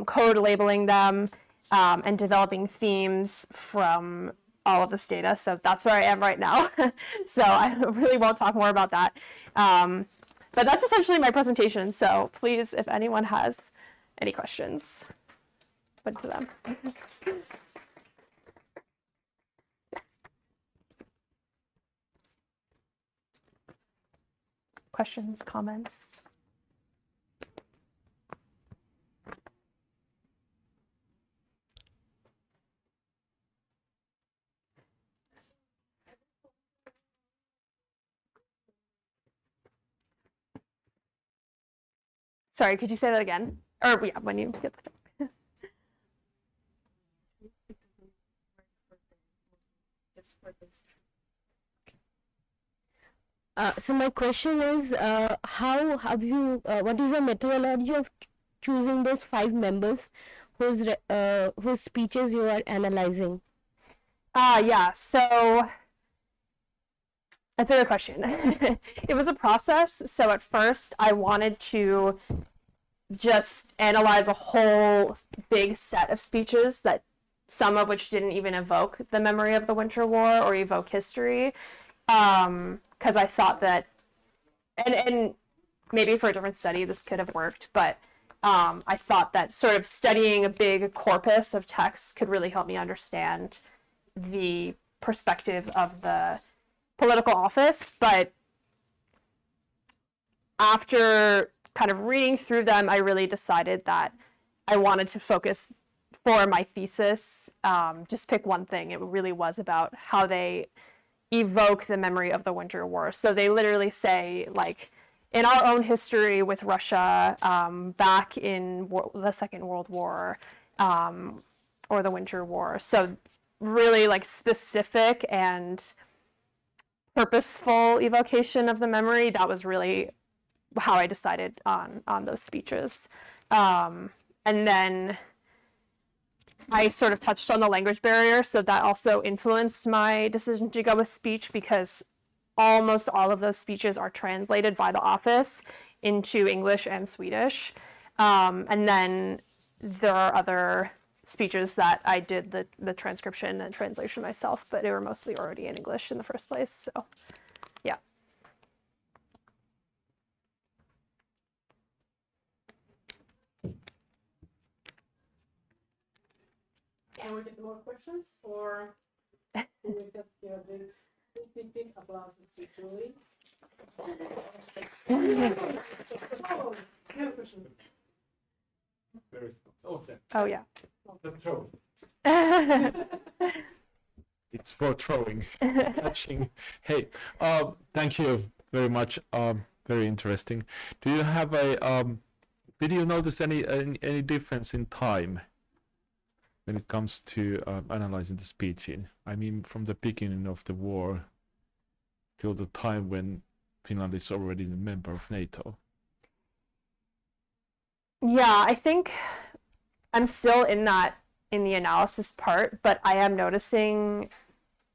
code labeling them, and developing themes from all of this data. So that's where I am right now. So I really won't talk more about that. But that's essentially my presentation. So please, if anyone has any questions, put to them. Questions, comments? Sorry, could you say that again? Or yeah, when you get the So my question is, how have you? What is the methodology of choosing those 5 members whose speeches you are analyzing? Yeah, so that's a good question. It was a process. So at first, I wanted to just analyze a whole big set of speeches that some of which didn't even evoke the memory of the Winter War or evoke history. Because I thought that, and maybe for a different study this could have worked, but I thought that sort of studying a big corpus of texts could really help me understand the perspective of the political office. But after kind of reading through them, I really decided that I wanted to focus for my thesis, just pick one thing. It really was about how they evoke the memory of the Winter War. So they literally say, like, in our own history with Russia, back in the Second World War, or the Winter War. So really like specific and purposeful evocation of the memory. That was really how I decided on those speeches. And then I sort of touched on the language barrier, so that also influenced my decision to go with speech, because almost all of those speeches are translated by the office into English and Swedish. And then there are other speeches that I did the transcription and translation myself, but they were mostly already in English in the first place, so yeah. Can we get more questions, or can we just give a big applause to Julie? Oh, you have a question. Oh yeah. The throw. It's for throwing, catching. Hey, thank you very much. Very interesting. Do you have a? Did you notice any difference in time when it comes to analyzing the speech? I mean, from the beginning of the war till the time when Finland is already a member of NATO. Yeah, I think I'm still in the analysis part, but I am noticing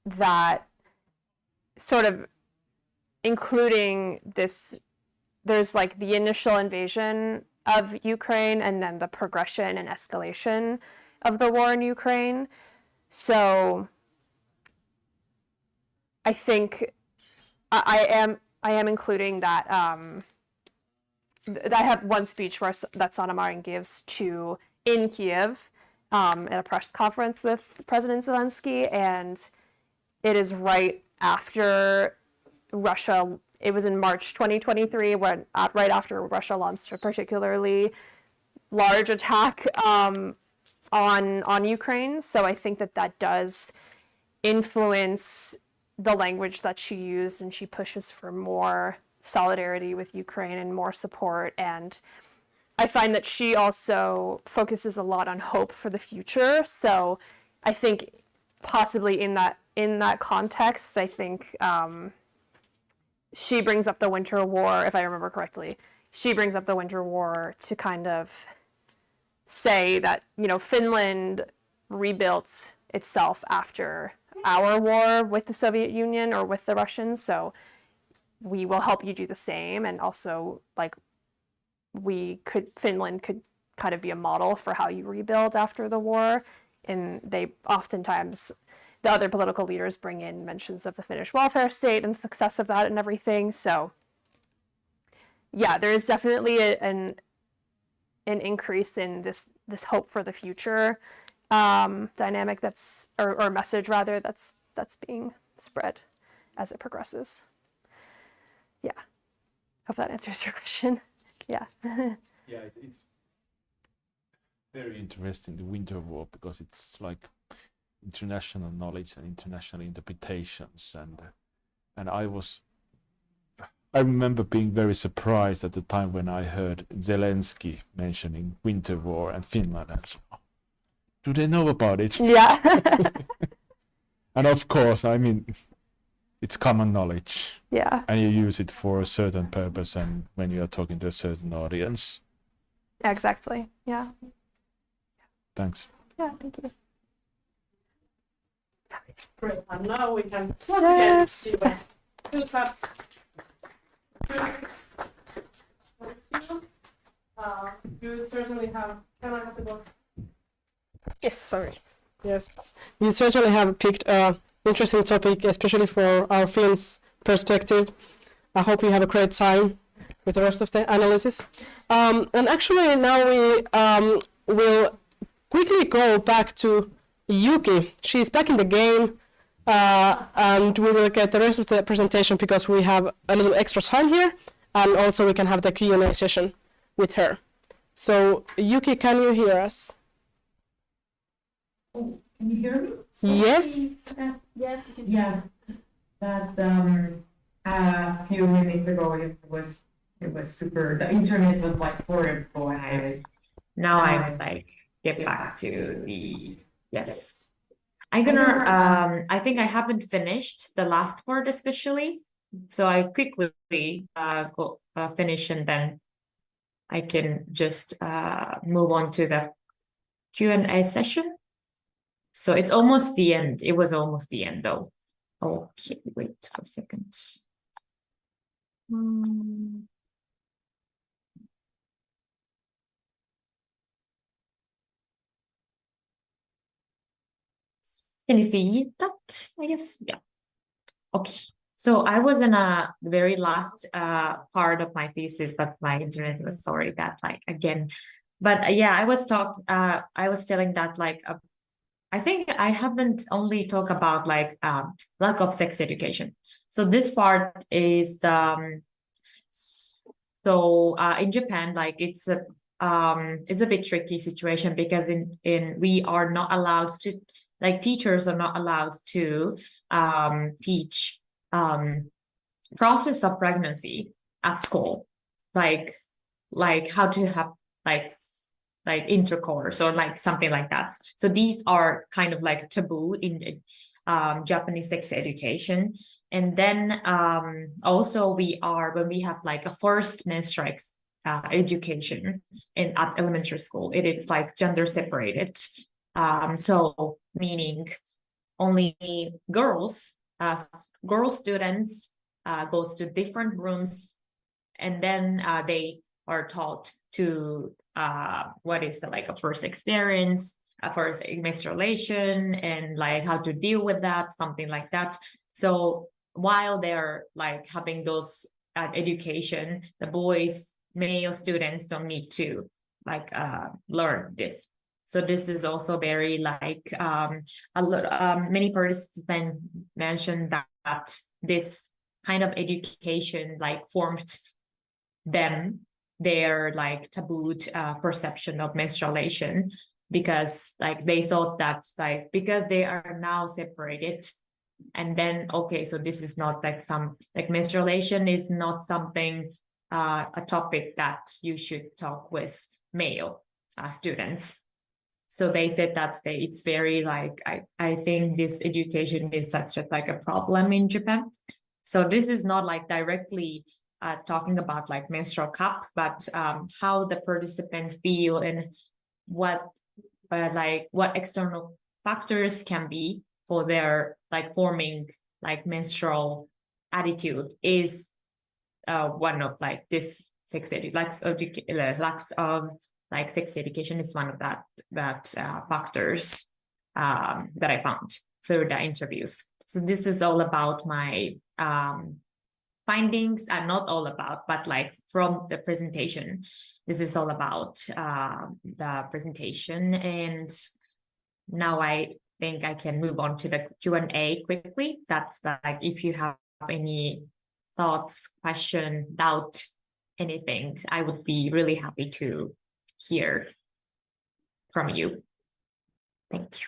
that sort of including this, there's like the initial invasion of Ukraine and then the progression and escalation of the war in Ukraine. So I think I am including that. I have one speech that Sanna Marin gives in Kiev at a press conference with President Zelensky, and it is right after Russia. It was in March 2023, when right after Russia launched a particularly large attack on Ukraine. So I think that does influence the language that she used, and she pushes for more solidarity with Ukraine and more support. And I find that she also focuses a lot on hope for the future. So I think possibly in that context, I think she brings up the Winter War, if I remember correctly. She brings up the Winter War to kind of say that, you know, Finland rebuilt itself after our war with the Soviet Union or with the Russians. So we will help you do the same, and also like Finland could kind of be a model for how you rebuild after the war. And they oftentimes, the other political leaders bring in mentions of the Finnish welfare state and the success of that and everything. So yeah, there is definitely an increase in this hope for the future dynamic or message rather that's being spread as it progresses. Yeah, hope that answers your question. Yeah. Yeah, it's very interesting, the Winter War, because it's like international knowledge and international interpretations, and I remember being very surprised at the time when I heard Zelensky mentioning Winter War and Finland. I was like, oh, do they know about it? Yeah. And of course, I mean, it's common knowledge, Yeah. and you use it for a certain purpose, and when you are talking to a certain audience. Exactly. Yeah. Thanks. Yeah. Thank you. Great. And now we can Yes. again do that. You certainly have. Can I have the book? Yes, sorry. Yes, you certainly have picked an interesting topic, especially for our Finns perspective. I hope you have a great time with the rest of the analysis. And actually now we will quickly go back to Yuki. She's back in the game, and we will get the rest of the presentation because we have a little extra time here, and also we can have the Q&A session with her. So Yuki, can you hear us? Oh, can you hear me? Yes. Yes. Yeah. That a few minutes ago it was super. The internet was like horrible, and now I'm like get back to the yes. I'm gonna I think I haven't finished the last part especially, so I quickly go finish and then I can just move on to the Q&A session. So it's almost the end. It was almost the end though. Okay, wait for a second. Can you see that? I guess, yeah. Okay. So I was in a very last part of my thesis, but my internet was sorry that like again. But yeah, I was telling that like I think I haven't only talked about like lack of sex education. So this part is the in Japan, like it's a bit tricky situation because in we are not allowed to, like teachers are not allowed to teach process of pregnancy at school, like how to have like intercourse or like something like that. So these are kind of like taboo in Japanese sex education. And then also when we have like a first menstrual education at elementary school, it is like gender separated. So meaning only girls students goes to different rooms, and then they are taught to what is the like a first experience, a first menstruation, and like how to deal with that, something like that. So while they're like having those education, the male students don't need to like learn this. So this is also very like many participants mentioned that this kind of education like formed their like tabooed perception of menstruation, because like they thought that like because they are now separated, and then okay, so this is not like some like menstruation is not something a topic that you should talk with male students. So they said that it's very like I think this education is such like a problem in Japan. So this is not like directly talking about like menstrual cup, but how the participants feel and what external factors can be for their like forming like menstrual attitude is one of like this lacks of like sex education is one of that factors that I found through the interviews. So this is all about my findings, and not all about, but like from the presentation. This is all about the presentation, and now I think I can move on to the Q&A quickly. That's like if you have any thoughts, question, doubt, anything, I would be really happy to hear from you. Thank you.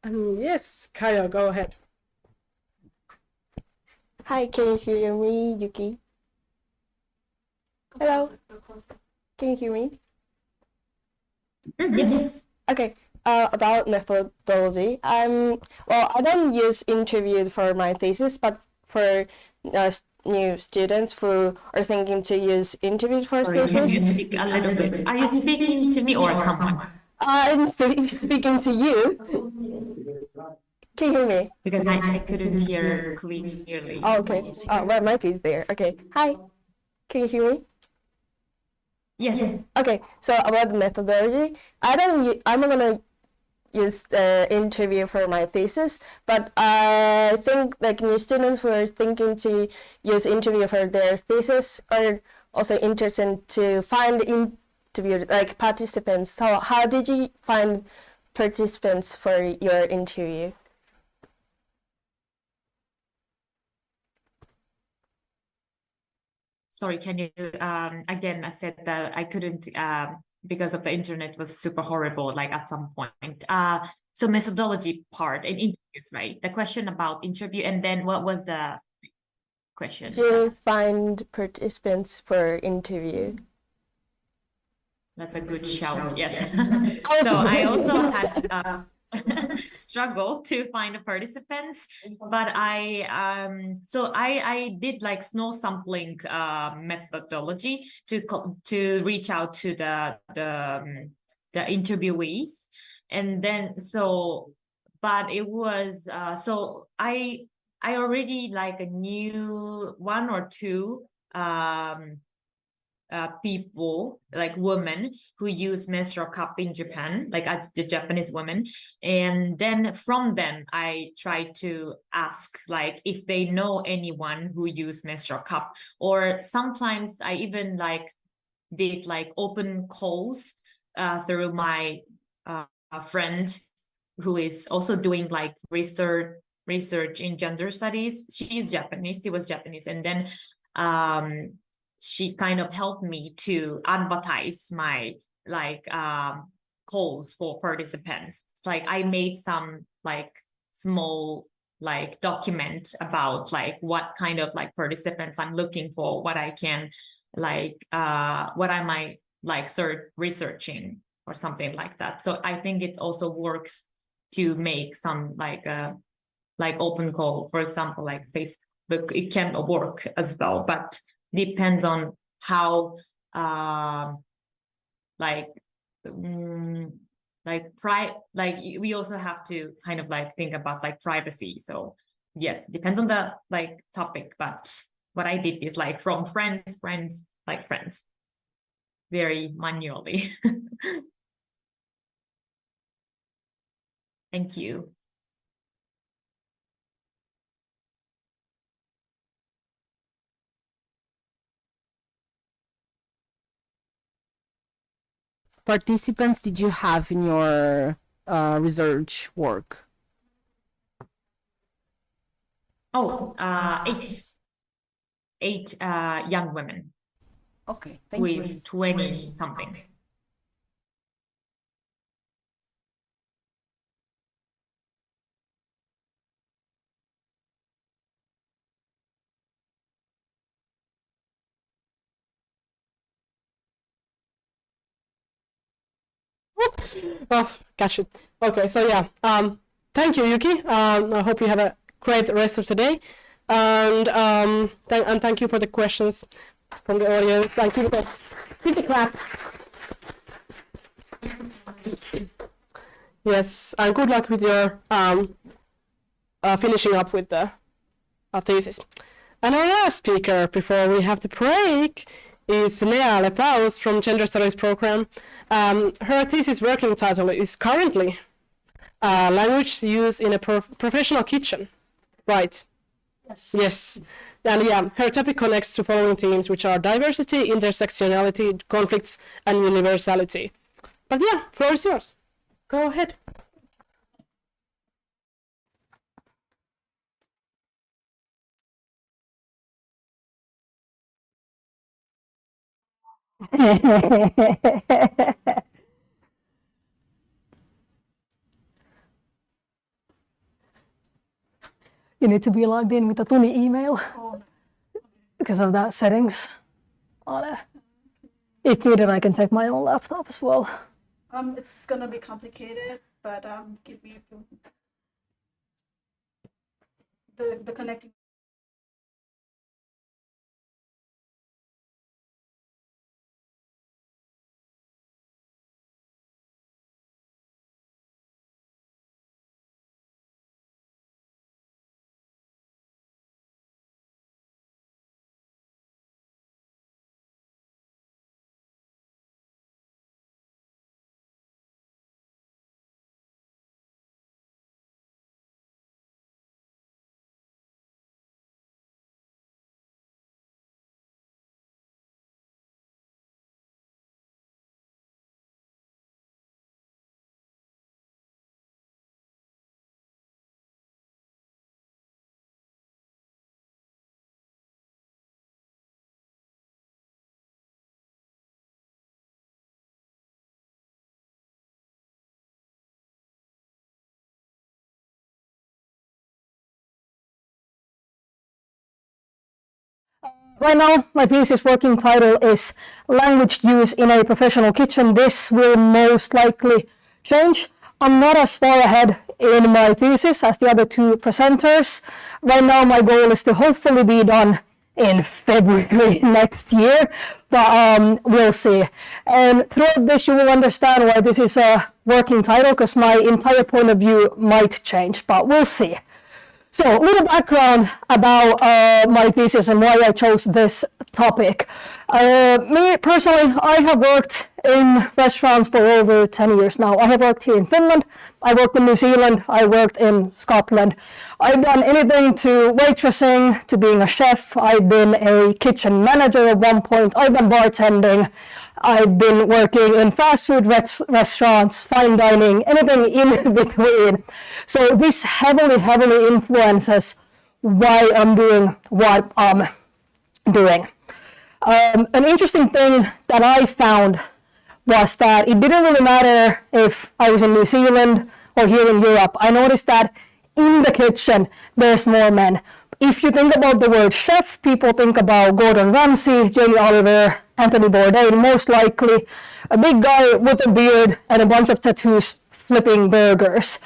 Yes, Kaya, go ahead. Hi, can you hear me, Yuki? Hello, can you hear me? Yes. Okay, about methodology. Well, I don't use interview for my thesis, but for new students who are thinking to use interview for Sorry, can thesis. you speak a little bit? Are you speaking to me or someone? I'm speaking to you. Can you hear me? Because I couldn't hear clearly. Oh, okay. Well, my mic is there. Okay. Hi. Can you hear me? Yes. Okay. So about the methodology, I'm not gonna use the interview for my thesis, but I think like new students who are thinking to use interview for their thesis are also interested to find interview like participants. So how did you find participants for your interview? Sorry, can you again? I said that I couldn't because of the internet was super horrible. Like at some point. So methodology part in interviews, right? The question about interview, and then what was the question? Did you find participants for interview? That's a good shout. Yes. So I also had struggle to find the participants, but I did like snow sampling methodology to reach out to the interviewees, and then but it was I already like a new one or two people, like women who use menstrual cup in Japan, like the Japanese women. And then from them, I tried to ask like if they know anyone who use menstrual cup, or sometimes I even like did like open calls through my friend who is also doing like research in gender studies. She was Japanese, and then she kind of helped me to advertise my like calls for participants. Like I made some like small like document about like what kind of like participants I'm looking for, what I can like what I might like researching or something like that. So I think it also works to make some like open call, for example, like Facebook. It can work as well, but depends on how like we also have to kind of like think about like privacy. So yes, depends on the like topic, but what I did is like from friends very manually. Thank you. Participants did you have in your research work? Eight young women. Okay, who is 20 something. Oh, got it. Okay, so yeah. Thank you, Yuki. I hope you have a great rest of today, and thank you for the questions from the audience. And keep the clap. Yes, and good luck with your finishing up with the thesis. And our last speaker before we have the break is Lepaus from Gender Studies program. Her thesis working title is currently language used in a professional kitchen. Right. Yes. And yeah, her topic connects to following themes, which are diversity, intersectionality, conflicts, and universality. But yeah, floor is yours. Go ahead. you need to be logged in with a Tuni email because of that settings on it. If needed, I can take my own laptop as well. It's gonna be complicated, but give me the connecting. Right now, my thesis working title is Language Use in a Professional Kitchen. This will most likely change. I'm not as far ahead in my thesis as the other two presenters. Right now, my goal is to hopefully be done in February next year, but we'll see. And throughout this, you will understand why this is a working title, because my entire point of view might change, but we'll see. So, a little background about my thesis and why I chose this topic. Me personally, I have worked in restaurants for over 10 years now. I have worked here in Finland, I worked in New Zealand, I worked in Scotland. I've done anything to waitressing, to being a chef. I've been a kitchen manager at one point, I've done bartending. I've been working in fast food restaurants, fine dining, anything in between. So this heavily influences why I'm doing what I'm doing. An interesting thing that I found was that it didn't really matter if I was in New Zealand or here in Europe. I noticed that in the kitchen, there's more men. If you think about the word chef, people think about Gordon Ramsay, Jamie Oliver, Anthony Bourdain, most likely a big guy with a beard and a bunch of tattoos flipping burgers.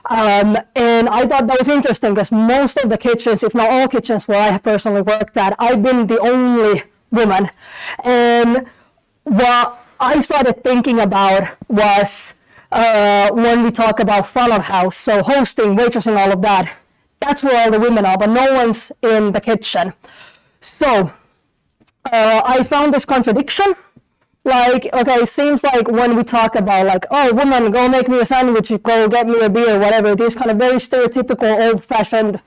And I thought that was interesting because most of the kitchens, if not all kitchens where I have personally worked at, I've been the only woman. And what I started thinking about was when we talk about front of house, so hosting, waitressing, all of that, that's where all the women are, but no one's in the kitchen. So I found this contradiction. Like, okay, it seems like when we talk about like, oh, woman, go make me a sandwich, go get me a beer, whatever, these kind of very stereotypical old-fashioned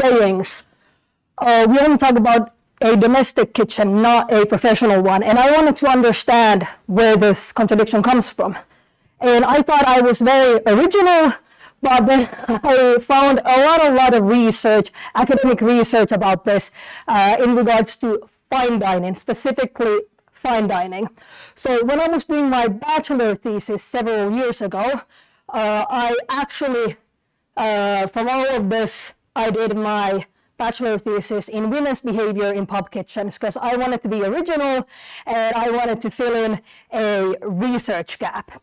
sayings. We only talk about a domestic kitchen, not a professional one. And I wanted to understand where this contradiction comes from. And I thought I was very original, but then I found a lot of research, academic research about this in regards to fine dining, specifically fine dining. So when I was doing my bachelor thesis several years ago, I actually, from all of this, I did my bachelor thesis in women's behavior in pub kitchens because I wanted to be original and I wanted to fill in a research gap.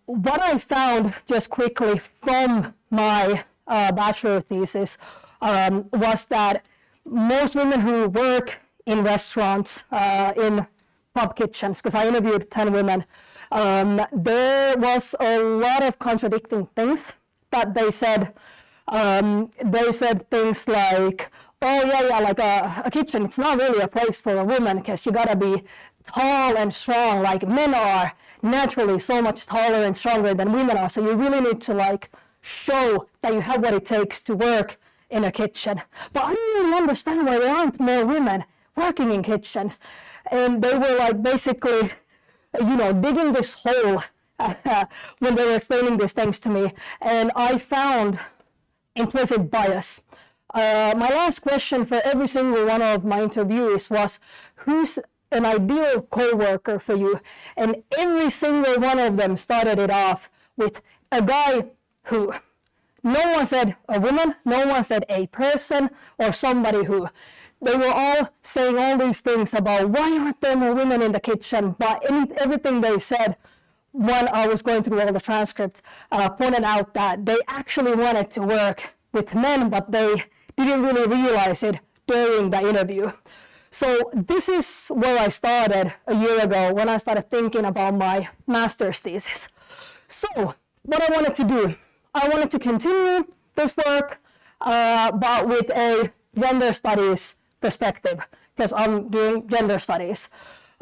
What I found just quickly from my bachelor thesis was that most women who work in restaurants, in pub kitchens, because I interviewed 10 women, there was a lot of contradicting things that they said. They said things like, oh yeah, like a kitchen, it's not really a place for a woman because you gotta be tall and strong, like men are naturally so much taller and stronger than women are, so you really need to like show that you have what it takes to work in a kitchen. But I didn't really understand why there aren't more women working in kitchens. And they were like basically, you know, digging this hole when they were explaining these things to me. And I found implicit bias. My last question for every single one of my interviewees was, who's an ideal co-worker for you? And every single one of them started it off with a guy who No one said a woman, no one said a person or somebody who. They were all saying all these things about why aren't there more women in the kitchen, but everything they said when I was going through all the transcripts pointed out that they actually wanted to work with men, but they didn't really realize it during the interview. So this is where I started a year ago when I started thinking about my master's thesis. So what I wanted to do, I wanted to continue this work, but with a gender studies perspective, because I'm doing gender studies.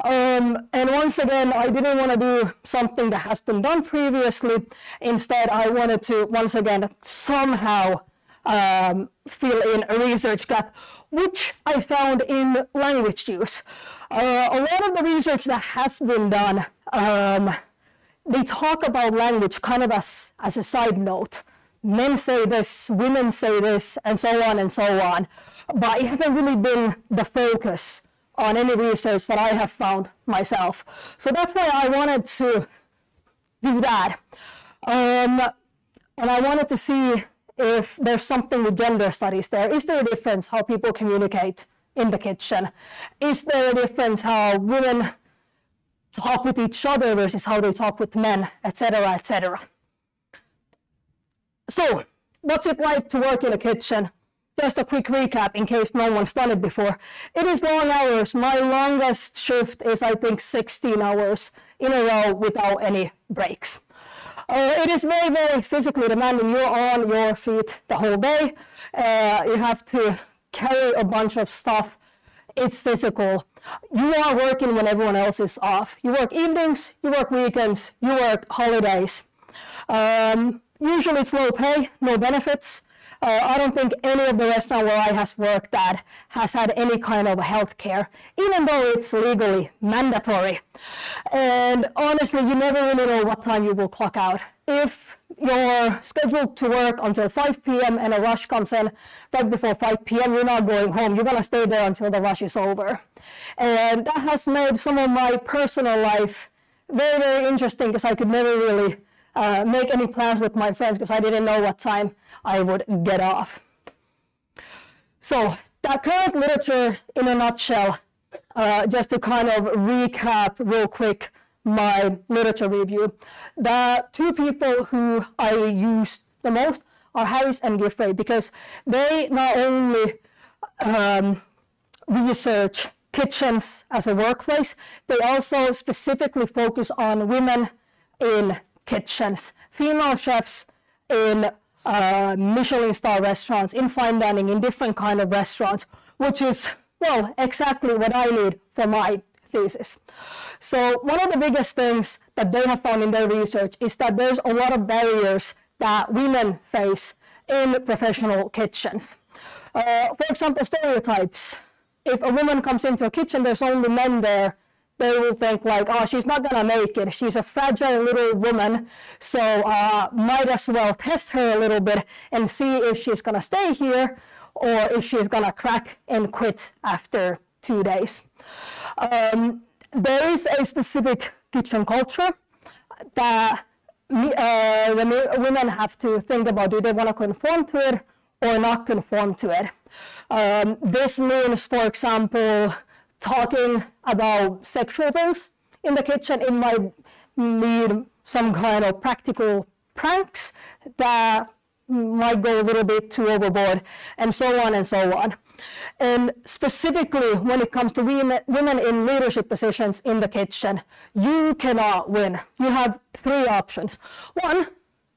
And once again, I didn't want to do something that has been done previously. Instead, I wanted to, once again, somehow fill in a research gap, which I found in language use. A lot of the research that has been done, they talk about language kind of as a side note. Men say this, women say this, and so on and so on. But it hasn't really been the focus on any research that I have found myself. So that's why I wanted to do that. And I wanted to see if there's something with gender studies there. Is there a difference how people communicate in the kitchen? Is there a difference how women talk with each other versus how they talk with men, etc., etc.? So, what's it like to work in a kitchen? Just a quick recap in case no one's done it before. It is long hours. My longest shift is, I think, 16 hours in a row without any breaks. It is very, very physically demanding. You're on your feet the whole day. You have to carry a bunch of stuff. It's physical. You are working when everyone else is off. You work evenings, you work weekends, you work holidays. Usually it's low pay, no benefits. I don't think any of the restaurants where I have worked at has had any kind of health care, even though it's legally mandatory. And honestly, you never really know what time you will clock out. If you're scheduled to work until 5 p.m. and a rush comes in right before 5 p.m., you're not going home. You're gonna stay there until the rush is over. And that has made some of my personal life very, very interesting because I could never really make any plans with my friends because I didn't know what time I would get off. So that current literature in a nutshell, just to kind of recap real quick my literature review. The two people who I use the most are Harris and Giffey because they not only research kitchens as a workplace, they also specifically focus on women in kitchens, female chefs in Michelin star restaurants, in fine dining, in different kind of restaurants, which is, well, exactly what I need for my thesis. So one of the biggest things that they have found in their research is that there's a lot of barriers that women face in professional kitchens. For example, stereotypes. If a woman comes into a kitchen, there's only men there, they will think like, oh, she's not gonna make it. She's a fragile little woman, so might as well test her a little bit and see if she's gonna stay here or if she's gonna crack and quit after 2 days. There is a specific kitchen culture that the women have to think about. Do they want to conform to it or not conform to it? This means, for example, talking about sexual things in the kitchen. It might need some kind of practical pranks that might go a little bit too overboard, and so on and so on. And specifically when it comes to women in leadership positions in the kitchen, you cannot win. You have three options. One,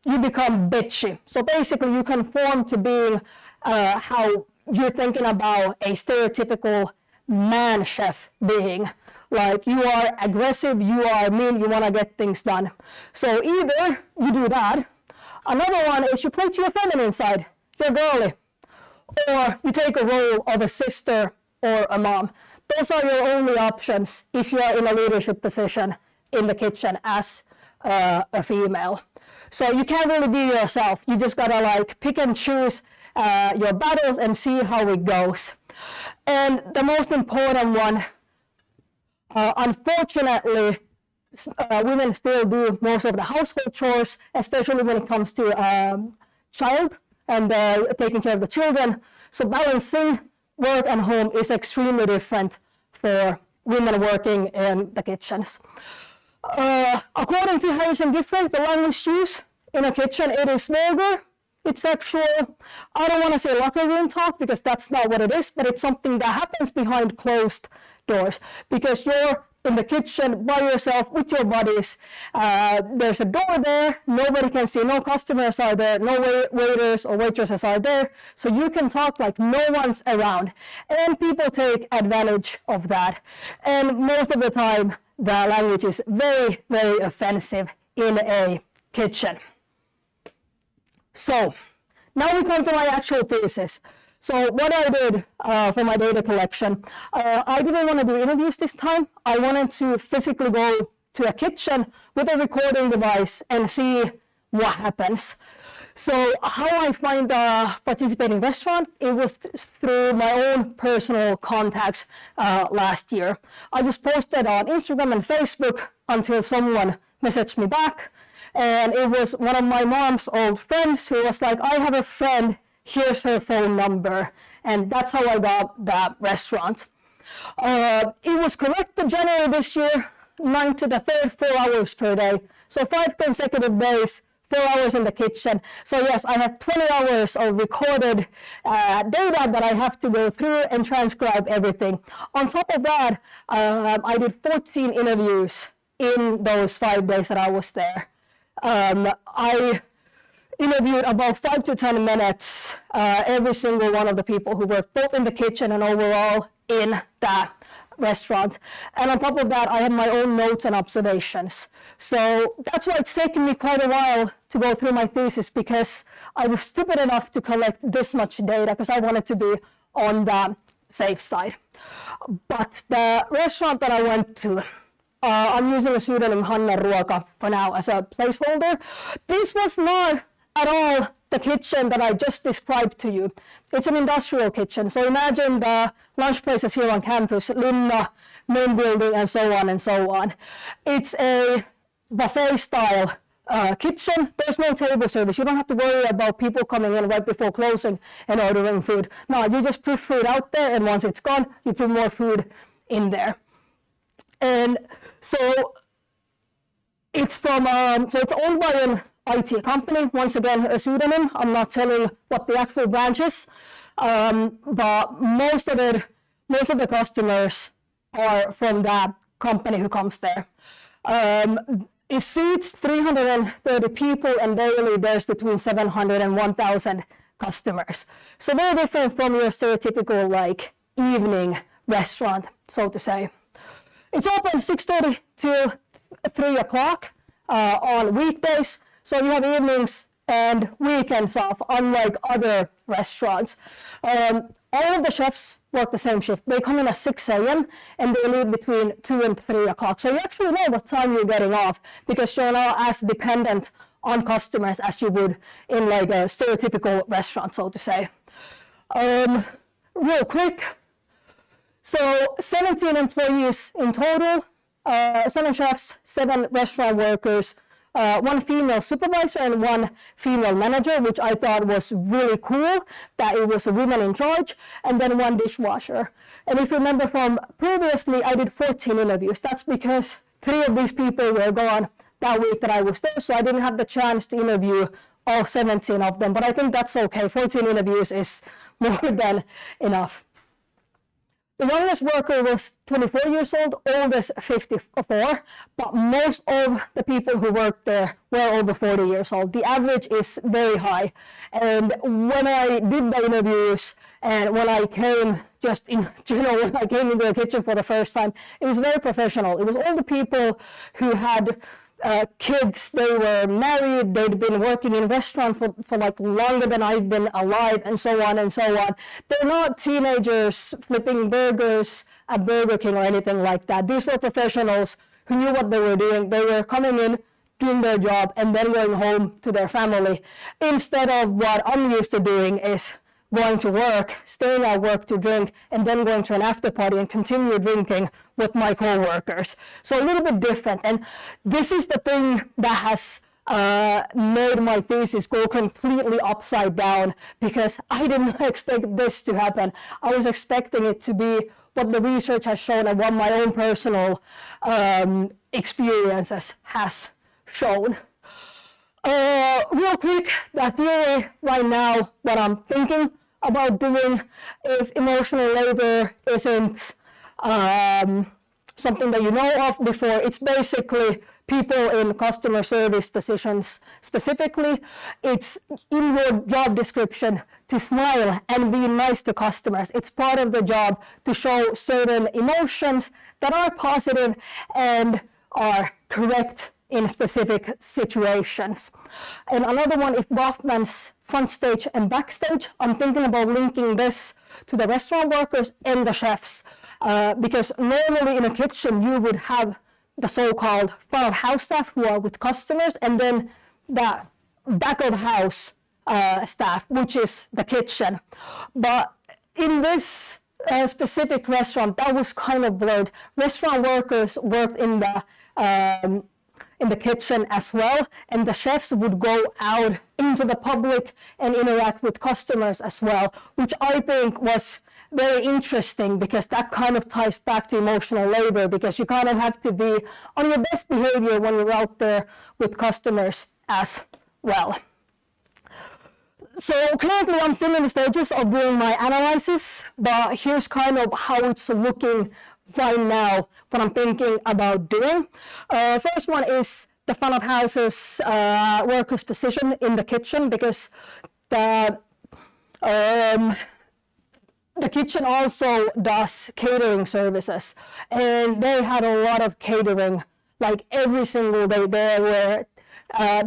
you become bitchy. So basically you conform to being how you're thinking about a stereotypical man chef being. Like, you are aggressive, you are mean, you want to get things done. So either you do that. Another one is you play to your feminine side, you're girly. Or you take a role of a sister or a mom. Those are your only options if you are in a leadership position in the kitchen as a female. So you can't really be yourself. You just gotta like pick and choose your battles and see how it goes. And the most important one, unfortunately, women still do most of the household chores, especially when it comes to child and taking care of the children. So balancing work and home is extremely different for women working in the kitchens. According to Harrison Gifford, the language used in a kitchen, it is vulgar, it's sexual. I don't want to say locker room talk because that's not what it is, but it's something that happens behind closed doors because you're in the kitchen by yourself with your buddies. There's a door there, nobody can see, no customers are there, no waiters or waitresses are there, so you can talk like no one's around. And people take advantage of that. And most of the time, the language is very, very offensive in a kitchen. So now we come to my actual thesis. So what I did for my data collection, I didn't want to do interviews this time. I wanted to physically go to a kitchen with a recording device and see what happens. So how I find a participating restaurant, it was through my own personal contacts last year. I just posted on Instagram and Facebook until someone messaged me back. And it was one of my mom's old friends who was like, I have a friend, here's her phone number. And that's how I got that restaurant. It was collected January this year, 9 to the 3rd, 4 hours per day. So 5 consecutive days, 4 hours in the kitchen. So yes, I have 20 hours of recorded data that I have to go through and transcribe everything. On top of that, I did 14 interviews in those 5 days that I was there. I interviewed about 5 to 10 minutes every single one of the people who worked both in the kitchen and overall in that restaurant. And on top of that, I had my own notes and observations. So that's why it's taken me quite a while to go through my thesis, because I was stupid enough to collect this much data because I wanted to be on the safe side. But the restaurant that I went to, I'm using a pseudonym Hanna Ruoka for now as a placeholder. This was not at all the kitchen that I just described to you. It's an industrial kitchen. So imagine the lunch places here on campus, Linna, main building, and so on and so on. It's a buffet style kitchen. There's no table service. You don't have to worry about people coming in right before closing and ordering food. No, you just put food out there, and once it's gone, you put more food in there. And so it's from, so it's owned by an IT company. Once again, a pseudonym. I'm not telling what the actual branch is, but most of the customers are from that company who comes there. It seats 330 people, and daily there's between 700 and 1,000 customers. So very different from your stereotypical like evening restaurant, so to say. It's open 6:30 till 3 o'clock on weekdays. So you have evenings and weekends off, unlike other restaurants. All of the chefs work the same shift. They come in at 6 a.m. and they leave between 2 and 3 o'clock. So you actually know what time you're getting off, because you're not as dependent on customers as you would in like a stereotypical restaurant, so to say. Real quick. So 17 employees in total, 7 chefs, 7 restaurant workers, 1 female supervisor and 1 female manager, which I thought was really cool that it was a woman in charge, and then 1 dishwasher. And if you remember from previously, I did 14 interviews. That's because 3 of these people were gone that week that I was there, so I didn't have the chance to interview all 17 of them, but I think that's okay. 14 interviews is more than enough. The youngest worker was 24 years old, oldest 54, but most of the people who worked there were over 40 years old. The average is very high. And when I did the interviews and when I came just in general, when I came into the kitchen for the first time, it was very professional. It was all the people who had kids, they were married, they'd been working in restaurants for like longer than I've been alive, and so on and so on. They're not teenagers flipping burgers at Burger King or anything like that. These were professionals who knew what they were doing. They were coming in, doing their job, and then going home to their family, instead of what I'm used to doing is going to work, staying at work to drink, and then going to an after party and continue drinking with my co-workers. So a little bit different. And this is the thing that has made my thesis go completely upside down because I didn't expect this to happen. I was expecting it to be what the research has shown and what my own personal experiences has shown. Real quick, the theory right now, what I'm thinking about doing if emotional labor isn't something that you know of before, it's basically people in customer service positions specifically. It's in your job description to smile and be nice to customers. It's part of the job to show certain emotions that are positive and are correct in specific situations. And another one, if Bachman's front stage and backstage, I'm thinking about linking this to the restaurant workers and the chefs, because normally in a kitchen you would have the so-called front of house staff who are with customers, and then the back of house staff, which is the kitchen. But in this specific restaurant, that was kind of blurred. Restaurant workers worked in the kitchen as well, and the chefs would go out into the public and interact with customers as well, which I think was very interesting because that kind of ties back to emotional labor, because you kind of have to be on your best behavior when you're out there with customers as well. So currently I'm still in the stages of doing my analysis, but here's kind of how it's looking right now, what I'm thinking about doing. First one is the front of house's workers' position in the kitchen, because the kitchen also does catering services, and they had a lot of catering, like every single day there were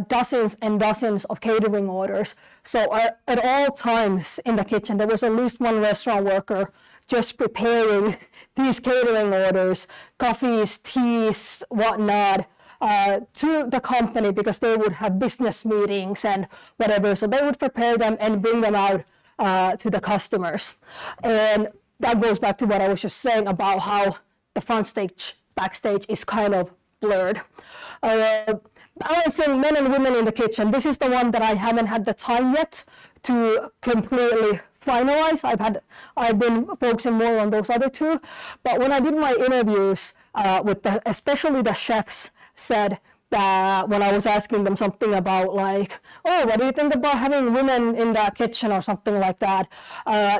dozens and dozens of catering orders. So at all times in the kitchen, there was at least one restaurant worker just preparing these catering orders, coffees, teas, whatnot, to the company, because they would have business meetings and whatever. So they would prepare them and bring them out to the customers. And that goes back to what I was just saying about how the front stage, backstage is kind of blurred. Balancing men and women in the kitchen. This is the one that I haven't had the time yet to completely finalize. I've been focusing more on those other two. But when I did my interviews with especially the chefs, said that when I was asking them something about like, oh, what do you think about having women in the kitchen or something like that?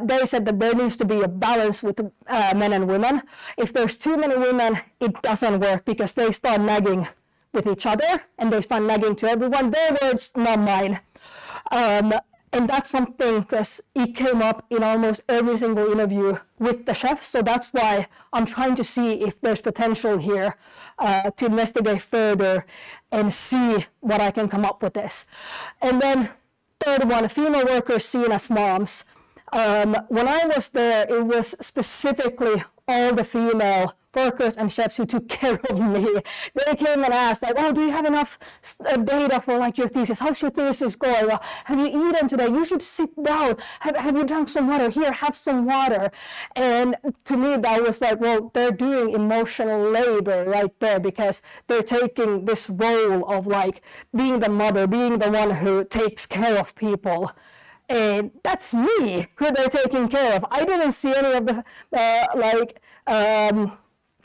They said that there needs to be a balance with men and women. If there's too many women, it doesn't work because they start nagging with each other and they start nagging to everyone. Their words, not mine. And that's something, because it came up in almost every single interview with the chefs. So that's why I'm trying to see if there's potential here to investigate further and see what I can come up with this. And then third one, female workers seen as moms. When I was there, it was specifically all the female workers and chefs who took care of me. They came and asked, like, oh, do you have enough data for like your thesis? How's your thesis going? Have you eaten today? You should sit down. Have you drunk some water? Here, have some water. And to me, that was like, well, they're doing emotional labor right there, because they're taking this role of like being the mother, being the one who takes care of people. And that's me who they're taking care of. I didn't see any of the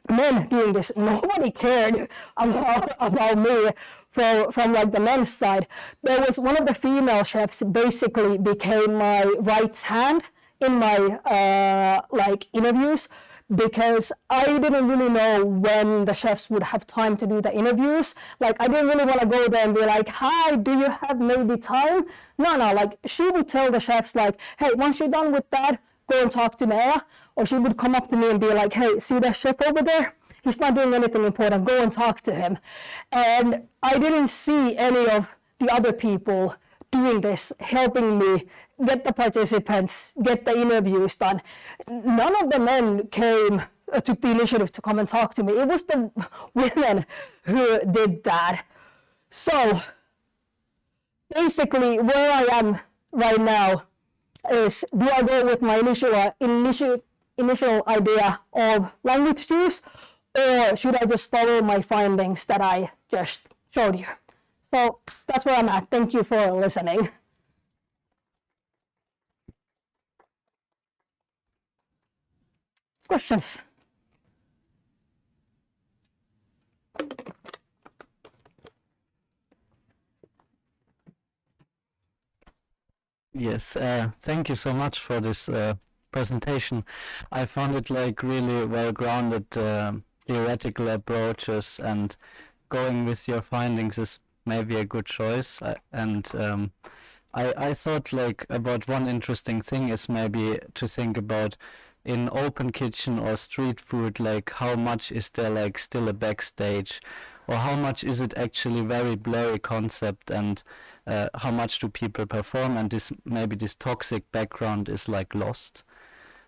men doing this. Nobody cared about me from like the men's side. There was one of the female chefs basically became my right hand in my like interviews, because I didn't really know when the chefs would have time to do the interviews. Like, I didn't really want to go there and be like, hi, do you have maybe time? No, like she would tell the chefs like, hey, once you're done with that, go and talk to Mea. Or she would come up to me and be like, hey, see that chef over there? He's not doing anything important, go and talk to him. And I didn't see any of the other people doing this, helping me get the participants, get the interviews done. None of the men took the initiative to come and talk to me. It was the women who did that. So basically where I am right now is, do I go with my initial idea of language use, or should I just follow my findings that I just showed you? So that's where I'm at. Thank you for listening. Questions? Yes, thank you so much for this presentation. I found it like really well-grounded theoretical approaches, and going with your findings is maybe a good choice. I thought like about one interesting thing is maybe to think about in open kitchen or street food, like how much is there like still a backstage, or how much is it actually very blurry concept, and how much do people perform, and this maybe this toxic background is like lost.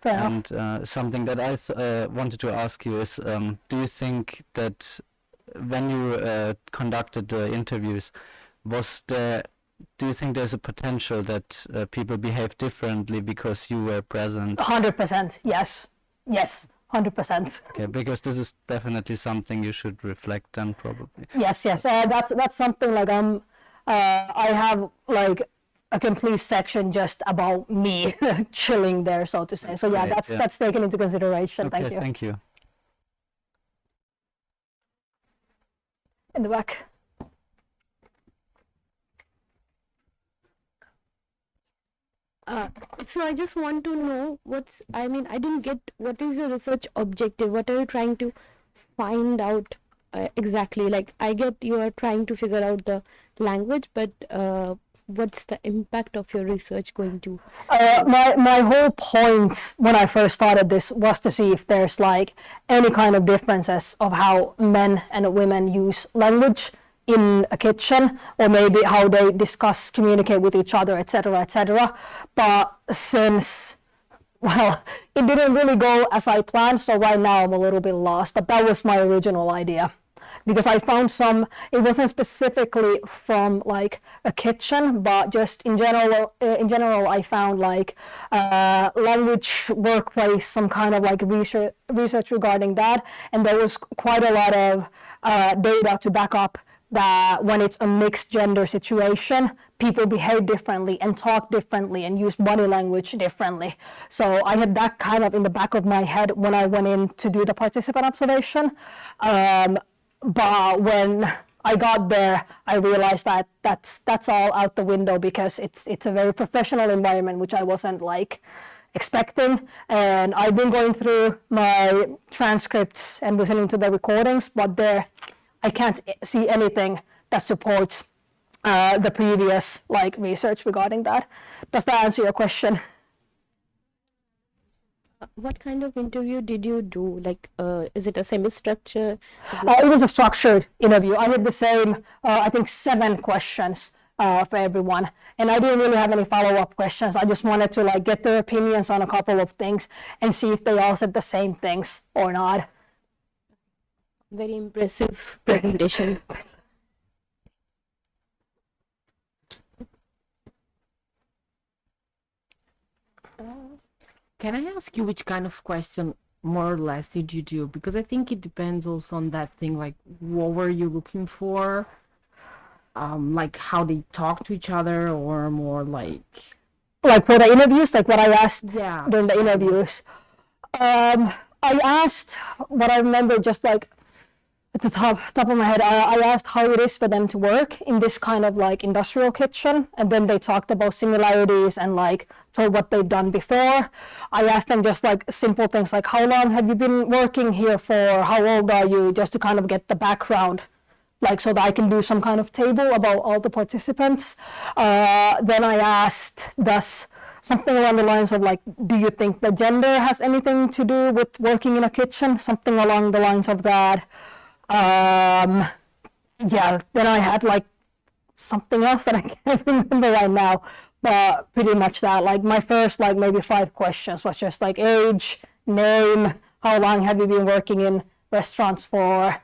Fair enough. And something that I wanted to ask you is, do you think that when you conducted the interviews, do you think there's a potential that people behave differently because you were present? 100%, yes. Yes, 100%. Okay, because this is definitely something you should reflect on, probably. Yes, yes. That's something like I have like a complete section just about me chilling there, so to say. So yeah, Right, that's taken into consideration. Okay, Thank you. thank you. In the back. So I just want to know I didn't get what is your research objective? What are you trying to find out exactly? Like, I get you are trying to figure out the language, but what's the impact of your research going to? My whole point when I first started this was to see if there's like any kind of differences of how men and women use language in a kitchen, or maybe how they discuss, communicate with each other, etc., etc. But since, well, it didn't really go as I planned, so right now I'm a little bit lost. But that was my original idea, because I found it wasn't specifically from like a kitchen, but just in general I found like language, workplace, some kind of like research regarding that, and there was quite a lot of data to back up that when it's a mixed gender situation, people behave differently and talk differently and use body language differently. So I had that kind of in the back of my head when I went in to do the participant observation. But when I got there, I realized that that's all out the window, because it's a very professional environment, which I wasn't like expecting. And I've been going through my transcripts and listening to the recordings, but I can't see anything that supports the previous like research regarding that. Does that answer your question? What kind of interview did you do? Like, is it a semi-structure? It was a structured interview. I did the same, I think 7 questions for everyone. And I didn't really have any follow-up questions. I just wanted to like get their opinions on a couple of things and see if they all said the same things or not. Very impressive presentation. Can I ask you which kind of question more or less did you do? Because I think it depends also on that thing, like what were you looking for? Like how they talk to each other, or more like for the interviews, like what I asked Yeah. during the interviews. I asked what I remember, just like at the top of my head, I asked how it is for them to work in this kind of like industrial kitchen, and then they talked about similarities and like told what they've done before. I asked them just like simple things like, how long have you been working here for? How old are you? Just to kind of get the background, like so that I can do some kind of table about all the participants. Then I asked, something along the lines of like, do you think the gender has anything to do with working in a kitchen? Something along the lines of that. Yeah, then I had like something else that I can't remember right now, but pretty much that, like my first like maybe 5 questions was just like age, name, how long have you been working in restaurants for,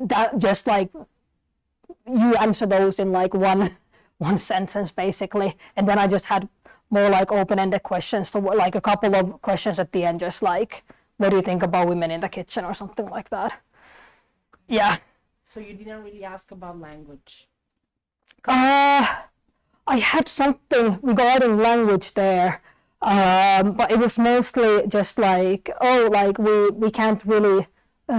that, just like you answer those in like one sentence basically. And then I just had more like open-ended questions, so like a couple of questions at the end, just like, what do you think about women in the kitchen or something like that. Yeah. So you didn't really ask about language? I had something regarding language there, but it was mostly just like, oh, like we can't really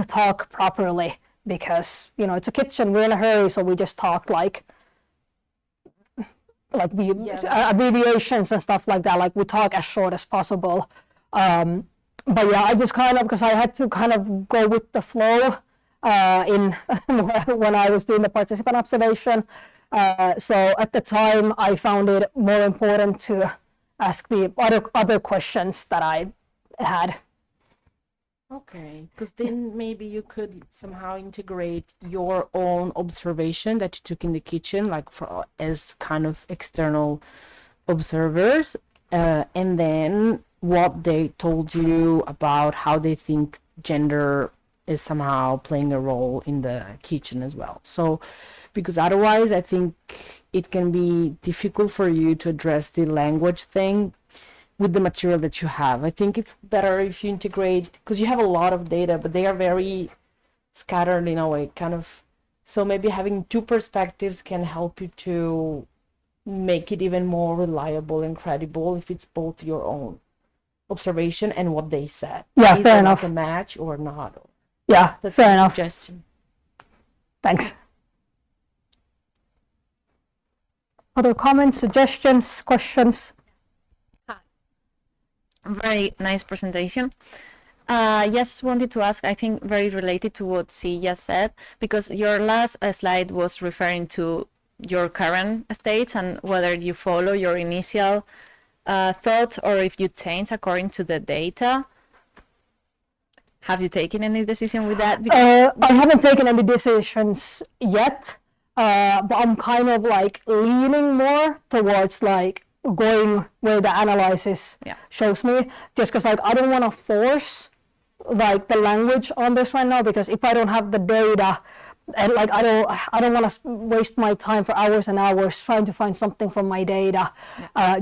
talk properly because, you know, it's a kitchen, we're in a hurry, so we just talk like the abbreviations and stuff like that, like we talk as short as possible. But yeah, I just kind of, because I had to kind of go with the flow in when I was doing the participant observation. So at the time, I found it more important to ask the other questions that I had. Okay, because then maybe you could somehow integrate your own observation that you took in the kitchen, like as kind of external observers, and then what they told you about how they think gender is somehow playing a role in the kitchen as well. So, because otherwise, I think it can be difficult for you to address the language thing with the material that you have. I think it's better if you integrate, because you have a lot of data, but they are very scattered in a way, kind of. So maybe having two perspectives can help you to make it even more reliable and credible if it's both your own observation and what they said. Yeah, Is fair there enough. like a match or not? Yeah, That's fair my enough. suggestion. Thanks. Other comments, suggestions, questions? Very nice presentation. Just wanted to ask, I think very related to what C just said, because your last slide was referring to your current states and whether you follow your initial thought or if you change according to the data. Have you taken any decision with that? I haven't taken any decisions yet, but I'm kind of like leaning more towards like going where the analysis shows me, just because like I don't want to force like the language on this right now, because if I don't have the data, and like I don't want to waste my time for hours and hours trying to find something from my data,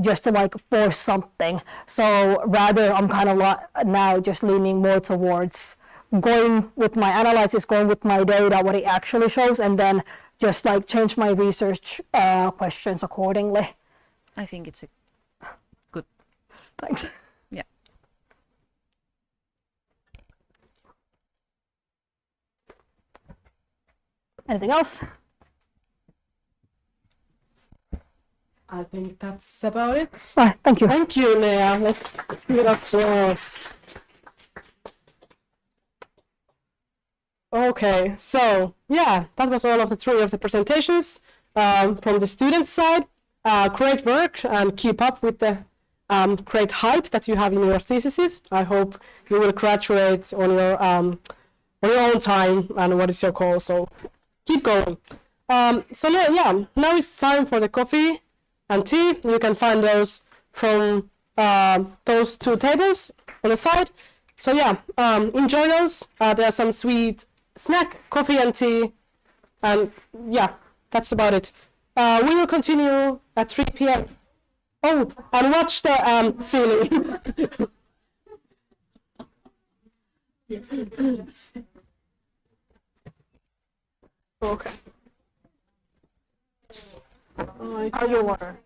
just to like force something. So rather, I'm kind of now just leaning more towards going with my analysis, going with my data, what it actually shows, and then just like change my research questions accordingly. I think it's a good. Thanks. Yeah. Anything else? I think that's about it. Right, thank you. Thank you, Lea. Let's give it up to us. Okay, so yeah, that was all of the three of the presentations from the student side. Great work and keep up with the great hype that you have in your theses. I hope you will graduate on your own time and what is your goal. So keep going. So yeah, now it's time for the coffee and tea. You can find those from those two tables on the side. So yeah, enjoy those. There are some sweet snack, coffee and tea, and yeah, that's about it. We will continue at 3 p.m. Oh, and watch the ceiling. Okay. Are you water?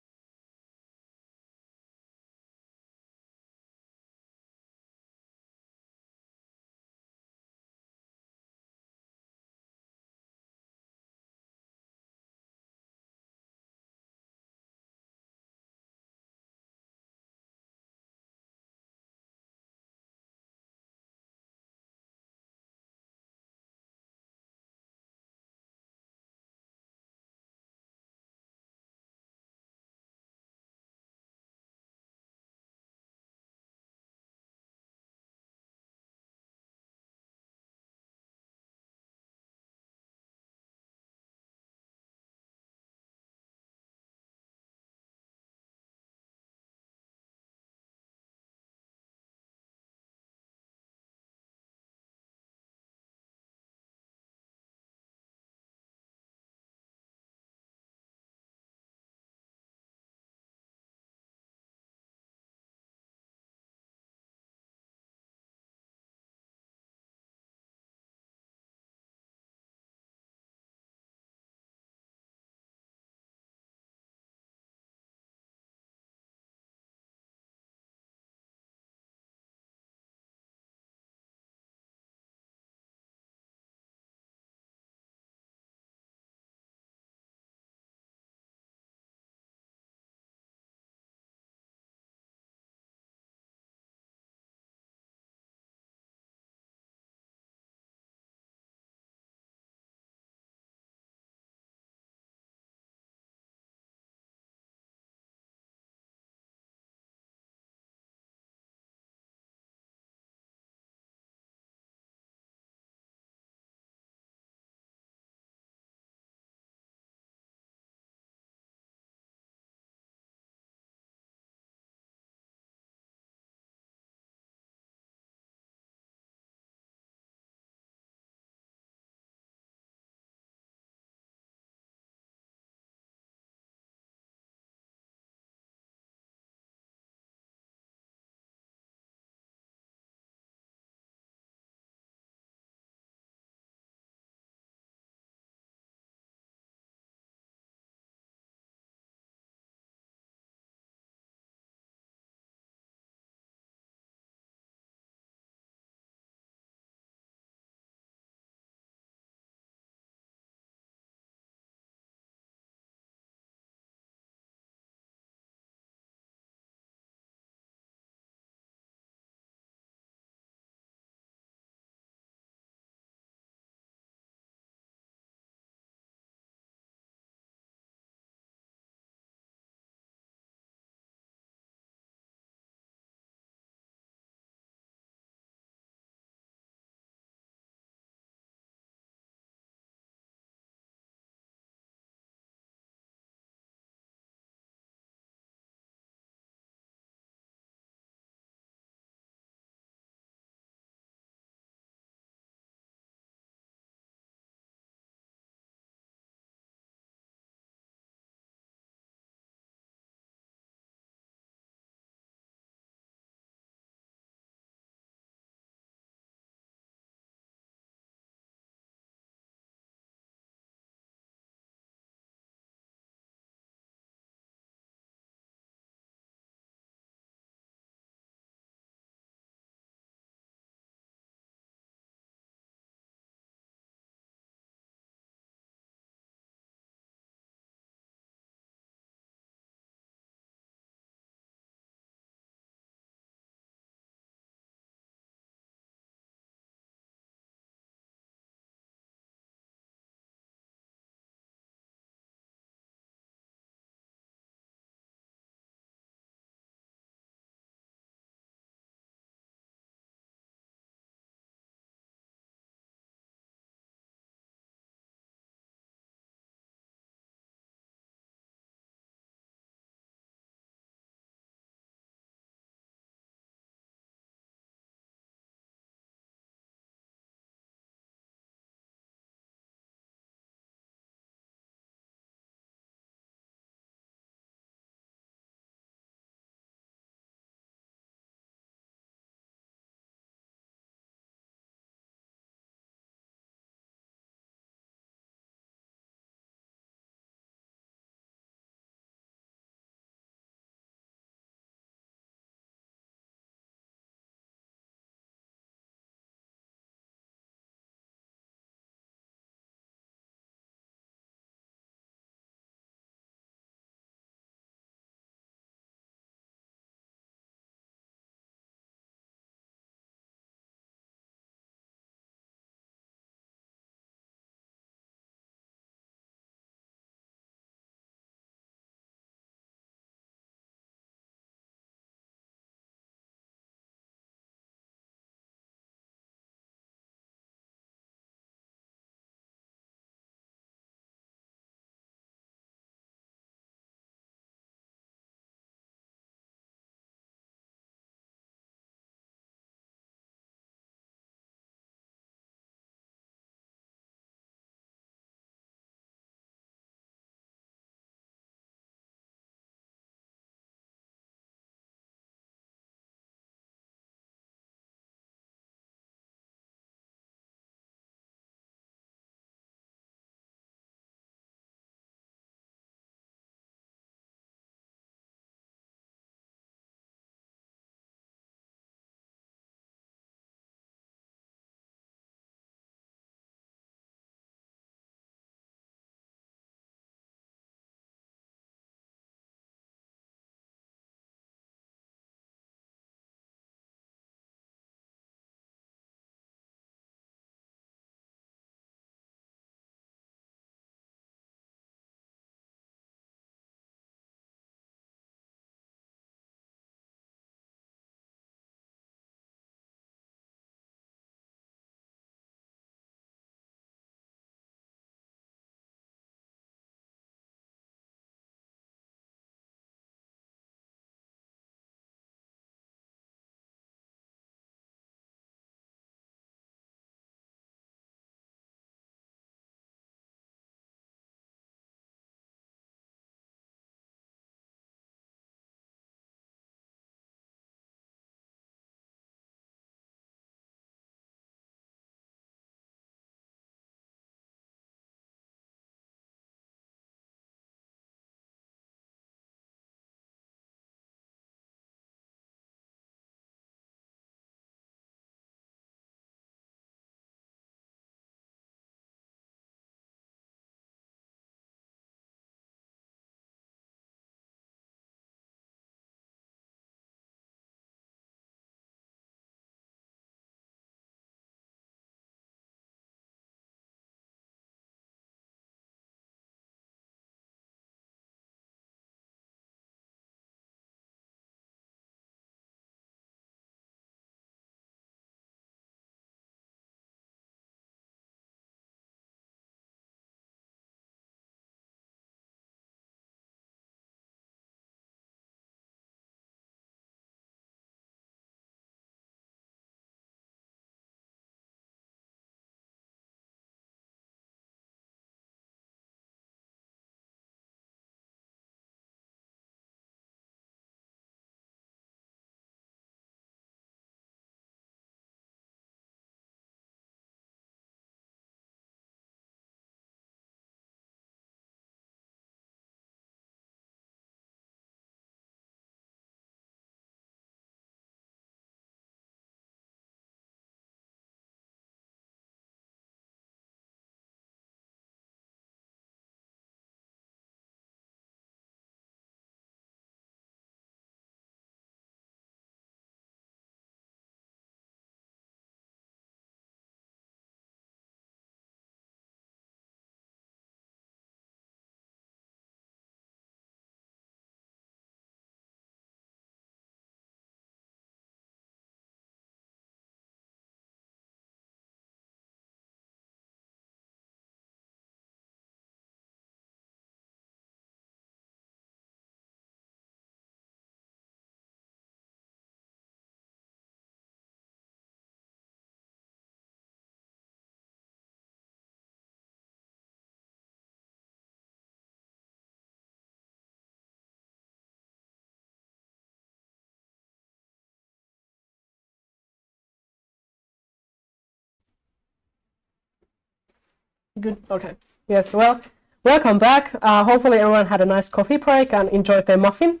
Good. Okay. Yes. Well, welcome back. Hopefully everyone had a nice coffee break and enjoyed their muffin.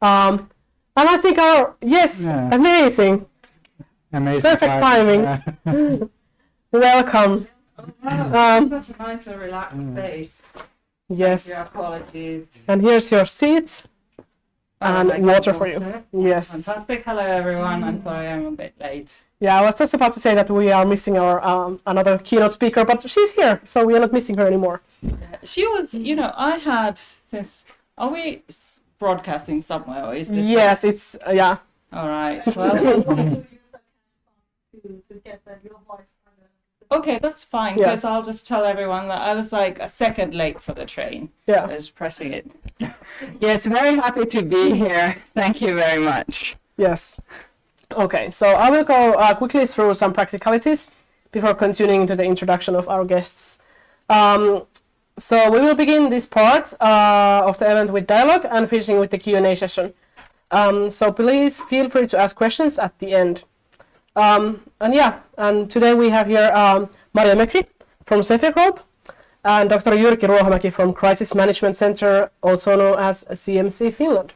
And I think amazing. Amazing. Perfect timing. Welcome. Such a nice and relaxed space. Yes. Your apologies. And here's your seats and water for you. Yes. Fantastic. Hello, everyone. I'm sorry I'm a bit late. Yeah, I was just about to say that we are missing our another keynote speaker, but she's here, so we are not missing her anymore. She was, I had are we broadcasting somewhere? Or is this yes, it's, yeah. All right. Well, okay, that's fine, because I'll just tell everyone that I was like a second late for the train. Yeah. I was pressing it. Yes, very happy to be here. Thank you very much. Yes. Okay, so I will go quickly through some practicalities before continuing to the introduction of our guests. So we will begin this part of the event with dialogue and finishing with the Q&A session. So please feel free to ask questions at the end. And today we have here Maria Mekri from SaferGlobe and Dr. Jyrki Ruohomäki from Crisis Management Center, also known as CMC Finland.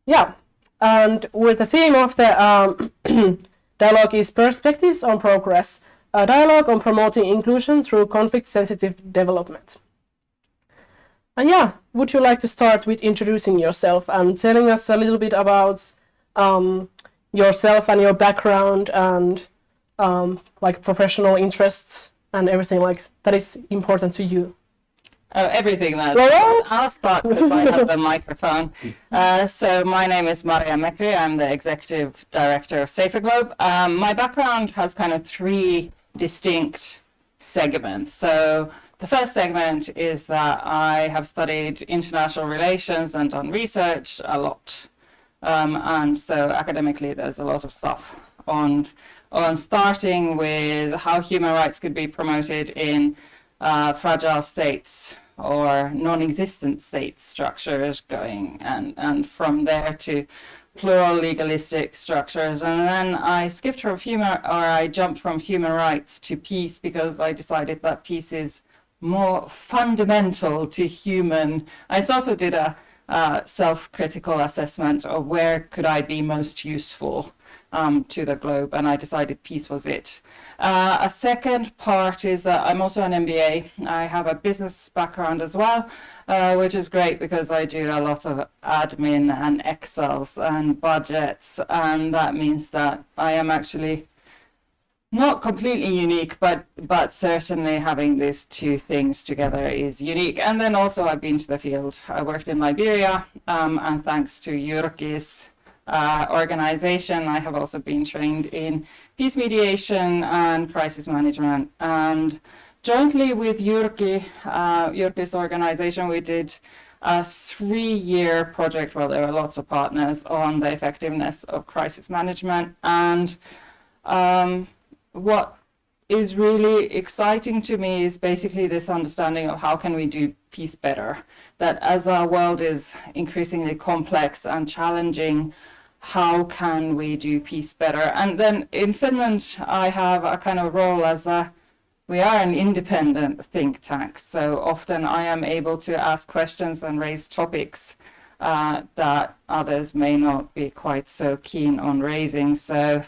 Yeah. And with the theme of the dialogue is Perspectives on Progress, a dialogue on promoting inclusion through conflict-sensitive development. And would you like to start with introducing yourself and telling us a little bit about yourself and your background and like professional interests and everything like that is important to you? Oh, everything that. I'll start because I have the microphone. So my name is Maria Mekri. I'm the executive director of SaferGlobe. My background has kind of three distinct segments. So the first segment is that I have studied international relations and done research a lot. And so academically, there's a lot of stuff on starting with how human rights could be promoted in fragile states or non-existent state structures going and from there to plural legalistic structures. And then I jumped from human rights to peace because I decided that peace is more fundamental to human. I also did a self-critical assessment of where could I be most useful to the globe, and I decided peace was it. A second part is that I'm also an MBA. I have a business background as well, which is great because I do a lot of admin and Excels and budgets, and that means that I am actually not completely unique, but certainly having these two things together is unique. And then also I've been to the field. I worked in Liberia, and thanks to Jyrki's organization, I have also been trained in peace mediation and crisis management. And jointly with Jyrki's organization, we did a 3-year project where there were lots of partners on the effectiveness of crisis management. And what is really exciting to me is basically this understanding of how can we do peace better, that as our world is increasingly complex and challenging, how can we do peace better? And then in Finland, I have a kind of role as we are an independent think tank. So often I am able to ask questions and raise topics that others may not be quite so keen on raising. So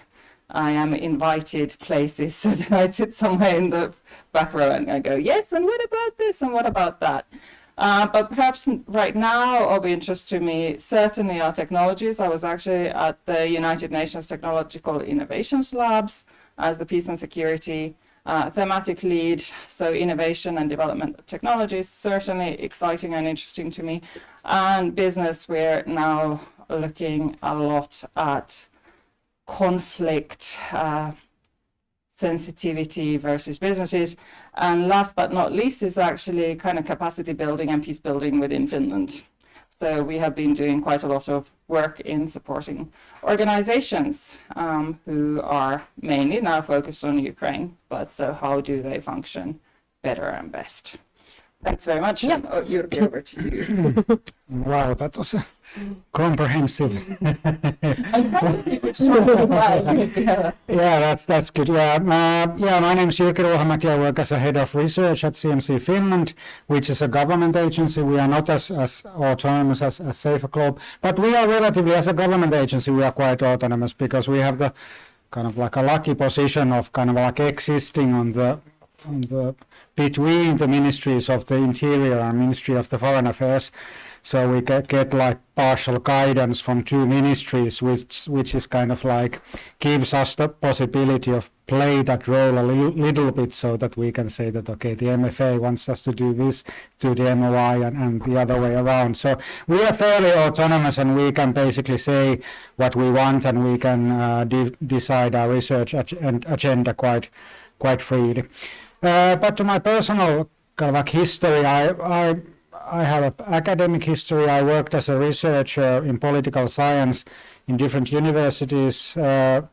I am invited places so that I sit somewhere in the back row and I go, yes, and what about this and what about that? But perhaps right now of interest to me, certainly are technologies. I was actually at the United Nations Technological Innovations Labs as the Peace and Security thematic lead. So innovation and development of technologies, certainly exciting and interesting to me. And business, we're now looking a lot at conflict sensitivity versus businesses. And last but not least is actually kind of capacity building and peace building within Finland. So we have been doing quite a lot of work in supporting organizations who are mainly now focused on Ukraine, but so how do they function better and best? Thanks very much. Yeah. Jyrki, over to you. Wow, that was comprehensive. Yeah, that's good. Yeah, my name is Julie Olesky. I work as a head of research at CMC Finland, which is a government agency. We are not as autonomous as SaferGlobe, but we are relatively, as a government agency, we are quite autonomous because we have the kind of like a lucky position of kind of like existing on the between the ministries of the Interior and Ministry of the Foreign Affairs. So we get like partial guidance from two ministries, which is kind of like gives us the possibility of play that role a little bit, so that we can say that okay, the MFA wants us to do this to the MOI and the other way around. So we are fairly autonomous, and we can basically say what we want, and we can decide our research agenda quite freely. But to my personal kind of like history, I have an academic history. I worked as a researcher in political science in different universities.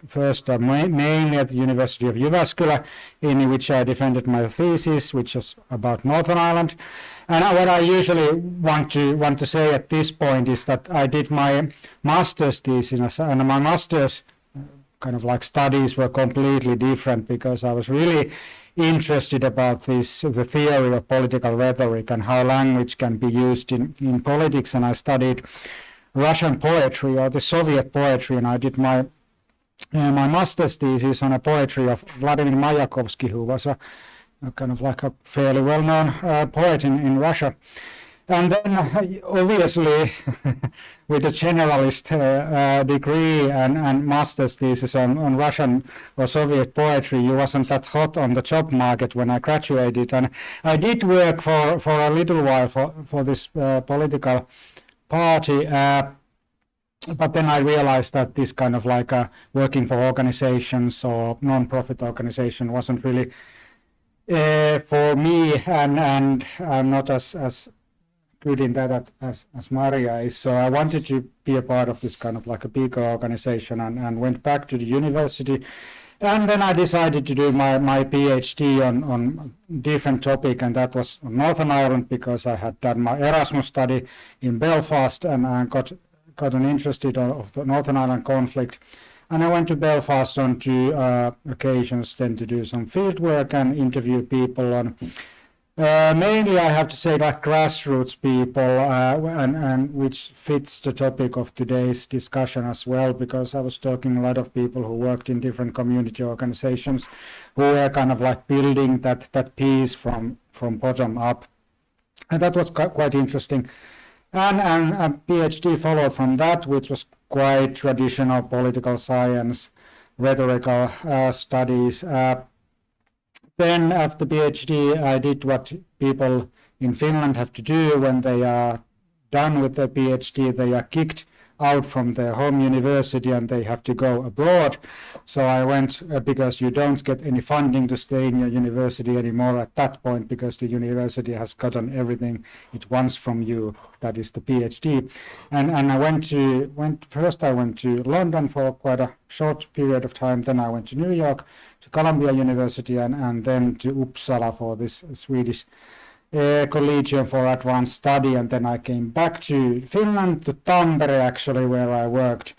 First, mainly at the University of Jyväskylä, in which I defended my thesis, which was about Northern Ireland. And what I usually want to say at this point is that I did my master's thesis, and my master's kind of like studies were completely different, because I was really interested about the theory of political rhetoric and how language can be used in politics. And I studied Russian poetry, or the Soviet poetry, and I did my master's thesis on a poetry of Vladimir Mayakovsky, who was a kind of like a fairly well-known poet in Russia. And then obviously with a generalist degree and master's thesis on Russian or Soviet poetry, you wasn't that hot on the job market when I graduated. And I did work for a little while for this political party, but then I realized that this kind of like working for organizations or non-profit organization wasn't really for me, and I'm not as good in that as Maria is. So I wanted to be a part of this kind of like a bigger organization, and went back to the university. And then I decided to do my PhD on different topic, and that was on Northern Ireland, because I had done my Erasmus study in Belfast, and I gotten interested of the Northern Ireland conflict. And I went to Belfast on two occasions then to do some field work and interview people on mainly, I have to say, like grassroots people, and which fits the topic of today's discussion as well, because I was talking a lot of people who worked in different community organizations who were kind of like building that piece from bottom up, and that was quite interesting. And a PhD followed from that, which was quite traditional political science, rhetorical studies. Then after PhD, I did what people in Finland have to do when they are done with their PhD. They are kicked out from their home university and they have to go abroad. So I went because you don't get any funding to stay in your university anymore at that point, because the university has gotten everything it wants from you. That is the PhD. And I went to London for quite a short period of time. Then I went to New York, to Columbia University, and then to Uppsala for this Swedish Collegium for Advanced Study. And then I came back to Finland, to Tampere actually, where I worked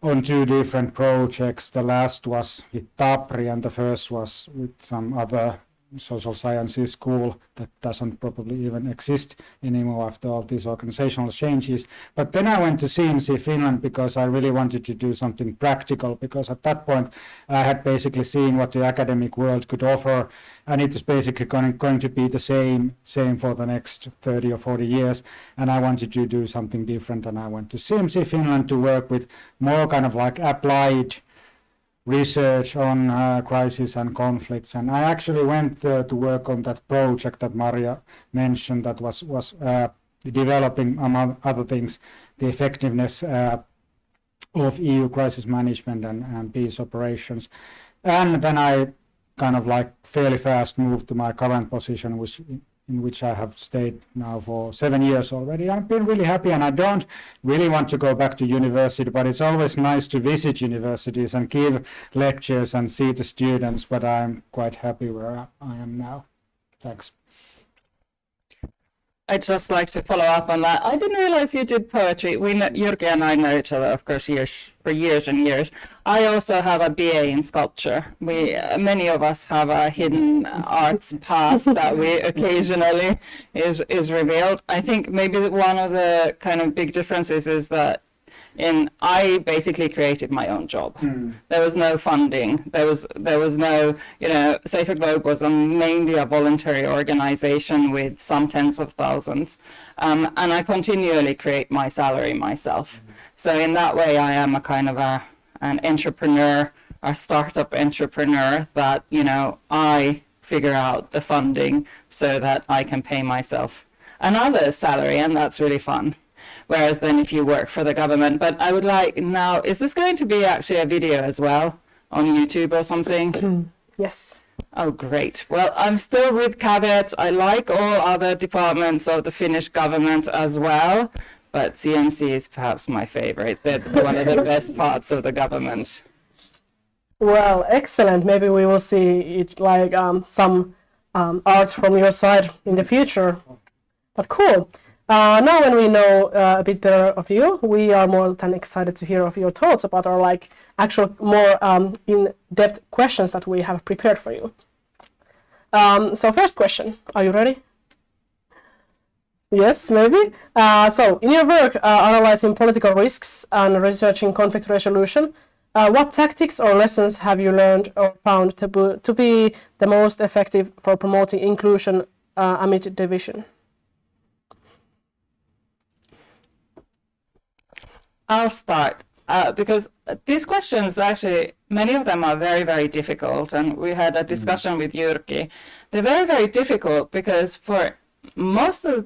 on two different projects. The last was with Taboo, and the first was with some other social sciences school that doesn't probably even exist anymore after all these organizational changes. But then I went to CMC Finland because I really wanted to do something practical, because at that point I had basically seen what the academic world could offer, and it was basically going to be the same for the next 30 or 40 years, and I wanted to do something different. And I went to CMC Finland to work with more kind of like applied research on crisis and conflicts. And I actually went there to work on that project that Maria mentioned, that was developing, among other things, the effectiveness of EU crisis management and peace operations. And then I kind of like fairly fast moved to my current position, in which I have stayed now for 7 years already. I've been really happy, and I don't really want to go back to university, but it's always nice to visit universities and give lectures and see the students, but I'm quite happy where I am now. Thanks. I'd just like to follow up on that. I didn't realize you did poetry. We know, Jyrki and I know each other, of course, for years and years. I also have a BA in sculpture. Many of us have a hidden arts past that we occasionally is revealed. I think maybe one of the kind of big differences is that I basically created my own job. There was no funding. There was no, SaferGlobe was mainly a voluntary organization with some tens of thousands. And I continually create my salary myself. So in that way, I am a kind of an entrepreneur, a startup entrepreneur that, I figure out the funding so that I can pay myself another salary, and that's really fun. Whereas then if you work for the government, but I would like now, is this going to be actually a video as well on YouTube or something? Yes. Oh, great. Well, I'm still with caveats. I like all other departments of the Finnish government as well, but CMC is perhaps my favorite. They're one of the best parts of the government. Well, excellent. Maybe we will see it like some art from your side in the future. But cool. Now when we know a bit better of you, we are more than excited to hear of your thoughts about our actual more in-depth questions that we have prepared for you. So first question, are you ready? Yes, maybe. So in your work analyzing political risks and researching conflict resolution, what tactics or lessons have you learned or found to be the most effective for promoting inclusion amid division? I'll start because these questions actually, many of them are very, very difficult, and we had a discussion with Jyrki. They're very, very difficult because for most of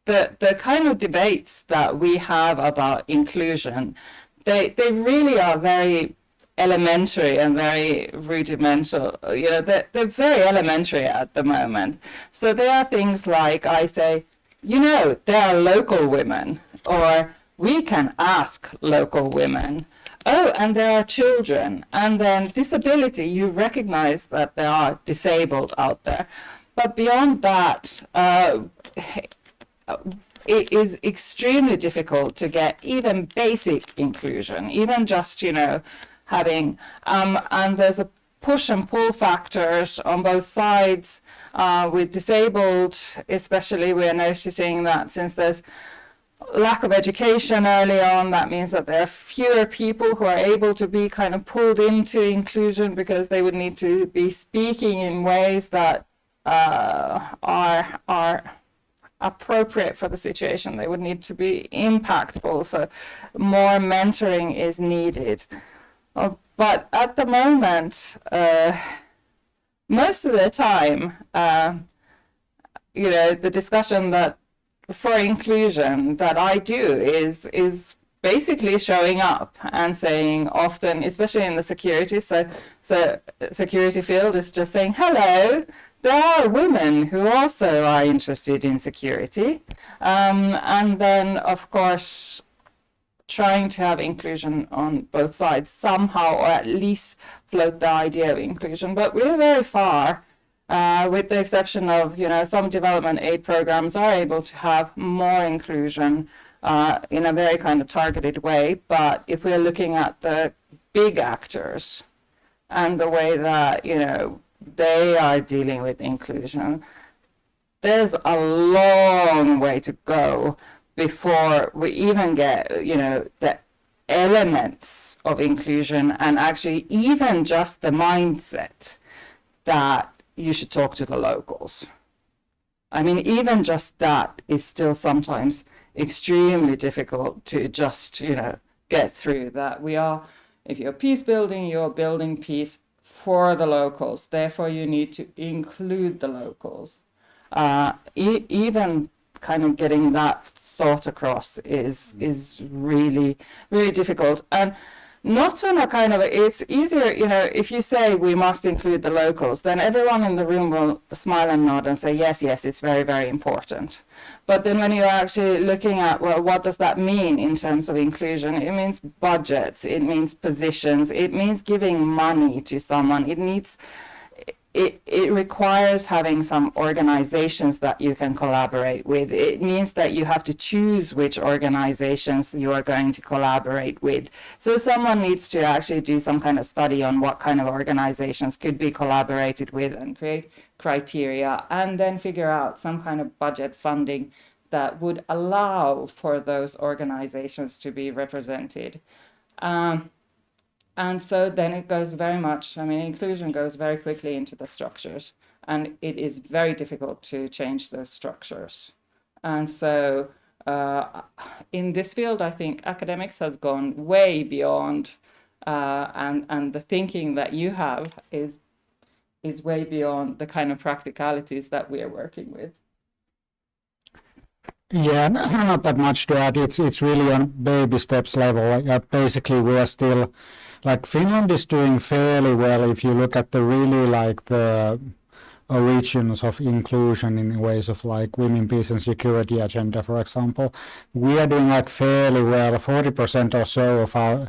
the kind of debates that we have about inclusion, they really are very elementary and very rudimental. They're very elementary at the moment. So there are things like I say, there are local women, or we can ask local women. Oh, and there are children. And then disability, you recognize that there are disabled out there. But beyond that, it is extremely difficult to get even basic inclusion, even just, having, and there's a push and pull factors on both sides. With disabled, especially, we're noticing that since there's lack of education early on, that means that there are fewer people who are able to be kind of pulled into inclusion because they would need to be speaking in ways that are appropriate for the situation. They would need to be impactful, so more mentoring is needed. But at the moment, most of the time, the discussion that for inclusion that I do is basically showing up and saying often, especially in the security, so security field is just saying, hello, there are women who also are interested in security. And then, of course, trying to have inclusion on both sides somehow, or at least float the idea of inclusion. But we're very far. With the exception of, some development aid programs are able to have more inclusion in a very kind of targeted way. But if we're looking at the big actors and the way that, they are dealing with inclusion, there's a long way to go before we even get, the elements of inclusion and actually even just the mindset that you should talk to the locals. I mean, even just that is still sometimes extremely difficult to just, get through that. If you're peace building, you're building peace for the locals. Therefore, you need to include the locals. Even kind of getting that thought across is really, really difficult. And not on a kind of, it's easier, if you say we must include the locals, then everyone in the room will smile and nod and say, yes, it's very, very important. But then when you're actually looking at, well, what does that mean in terms of inclusion? It means budgets, it means positions, it means giving money to someone, it it requires having some organizations that you can collaborate with. It means that you have to choose which organizations you are going to collaborate with. So someone needs to actually do some kind of study on what kind of organizations could be collaborated with and create criteria, and then figure out some kind of budget funding that would allow for those organizations to be represented. And so then it goes very much, I mean, inclusion goes very quickly into the structures, and it is very difficult to change those structures. And so in this field, I think academics has gone way beyond, and the thinking that you have is way beyond the kind of practicalities that we are working with. Yeah, not that much to add. It's really on baby steps level. Basically, we are still, like, Finland is doing fairly well if you look at the really like the origins of inclusion in ways of like women, peace and security agenda, for example. We are doing like fairly well. 40% or so of our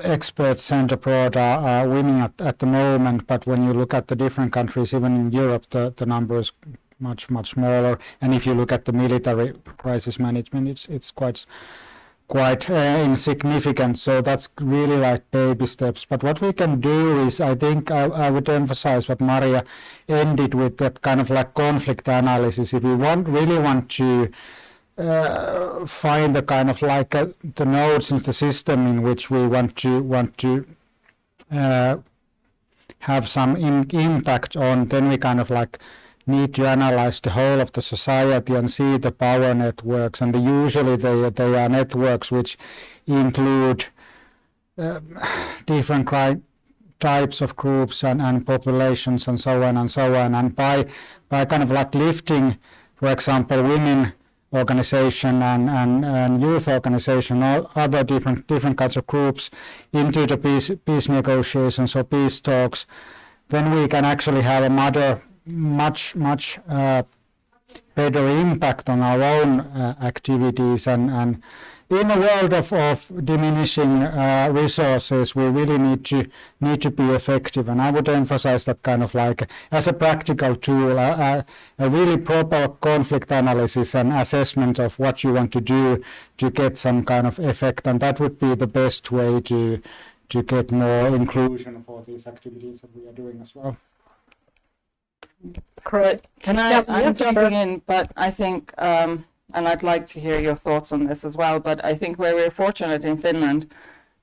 experts sent abroad are women at the moment, but when you look at the different countries, even in Europe, the number is much smaller. And if you look at the military crisis management, it's quite insignificant. So that's really like baby steps. But what we can do is, I think I would emphasize what Maria ended with, that kind of like conflict analysis. If we really want to find the kind of like the nodes in the system in which we want to have some impact on, then we kind of like need to analyze the whole of the society and see the power networks, and usually they are networks which include different types of groups and populations and so on and so on. And by kind of like lifting, for example, women organization and youth organization or other different kinds of groups into the peace negotiations or peace talks, then we can actually have a much better impact on our own activities. And in a world of diminishing resources, we really need to be effective. And I would emphasize that kind of like as a practical tool, a really proper conflict analysis and assessment of what you want to do to get some kind of effect. And that would be the best way to get more inclusion for these activities that we are doing as well. Correct. I'm jumping in, but I think, and I'd like to hear your thoughts on this as well, but I think where we're fortunate in Finland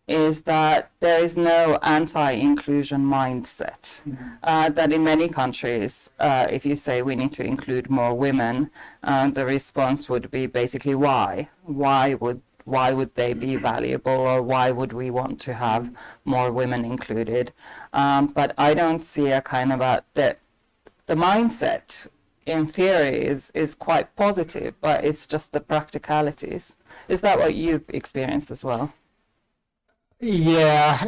is that there is no anti-inclusion mindset. That in many countries, if you say we need to include more women, the response would be basically why? Why would they be valuable, or why would we want to have more women included? But I don't see a kind of the mindset in theory is quite positive, but it's just the practicalities. Is that what you've experienced as well? Yeah,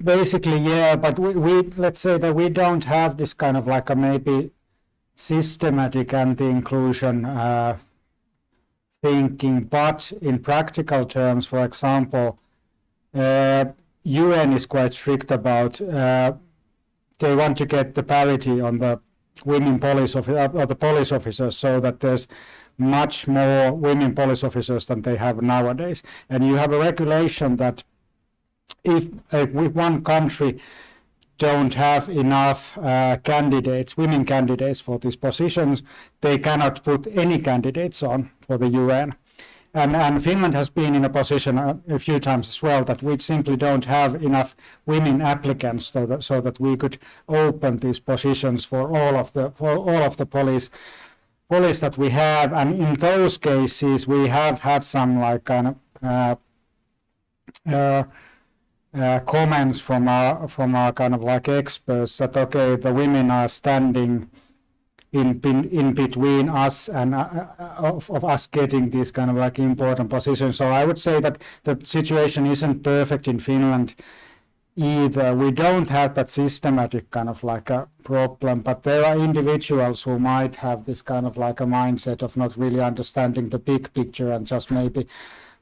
basically, yeah, but we let's say that we don't have this kind of like a maybe systematic anti-inclusion thinking, but in practical terms, for example, UN is quite strict about they want to get the parity on the women police or the police officers, so that there's much more women police officers than they have nowadays. And you have a regulation that if one country don't have enough women candidates for these positions, they cannot put any candidates on for the UN. And Finland has been in a position a few times as well that we simply don't have enough women applicants so that we could open these positions for all of the police that we have. And in those cases, we have had some like kind of comments from our kind of like experts that okay, the women are standing in between us and of us getting these kind of like important positions. So I would say that the situation isn't perfect in Finland either. We don't have that systematic kind of like a problem, but there are individuals who might have this kind of like a mindset of not really understanding the big picture and just maybe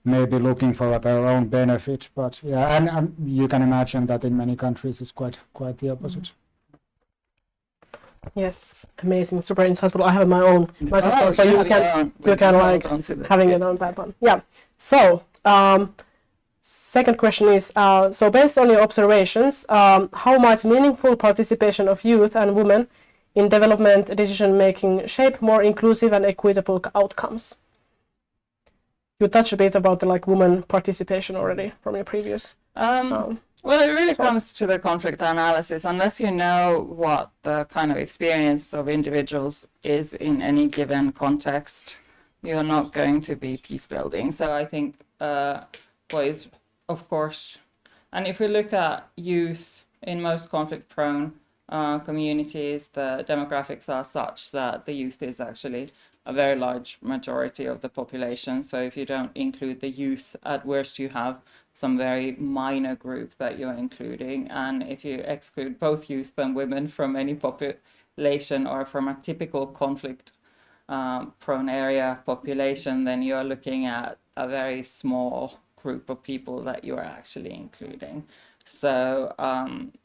looking for their own benefit. But yeah, and you can imagine that in many countries it's quite the opposite. Yes, amazing, super insightful. I have my own microphone, so you can like having it on that one. Yeah. So second question is, so based on your observations, how might meaningful participation of youth and women in development decision making shape more inclusive and equitable outcomes? You touched a bit about the like women participation already from your previous. Well, it really comes to the conflict analysis. Unless you know what the kind of experience of individuals is in any given context, you're not going to be peace building. So I think what is, of course, and if we look at youth in most conflict-prone communities, the demographics are such that the youth is actually a very large majority of the population. So if you don't include the youth, at worst you have some very minor group that you're including. And if you exclude both youth and women from any population or from a typical conflict prone area population, then you're looking at a very small group of people that you're actually including. So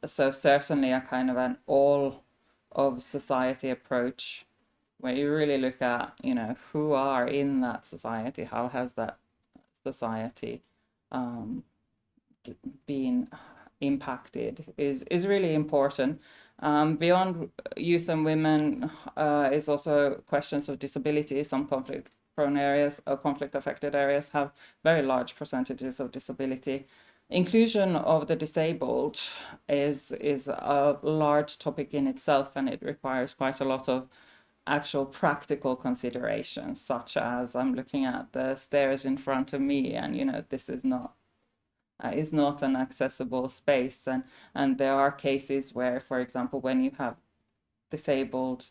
so certainly a kind of an all of society approach where you really look at, you know, who are in that society, how has that society been impacted is really important. Beyond youth and women is also questions of disability. Some conflict prone areas or conflict affected areas have very large percentages of disability. Inclusion of the disabled is a large topic in itself, and it requires quite a lot of actual practical considerations, such as I'm looking at the stairs in front of me, and you know, this is not an accessible space, and there are cases where, for example, when you have disabled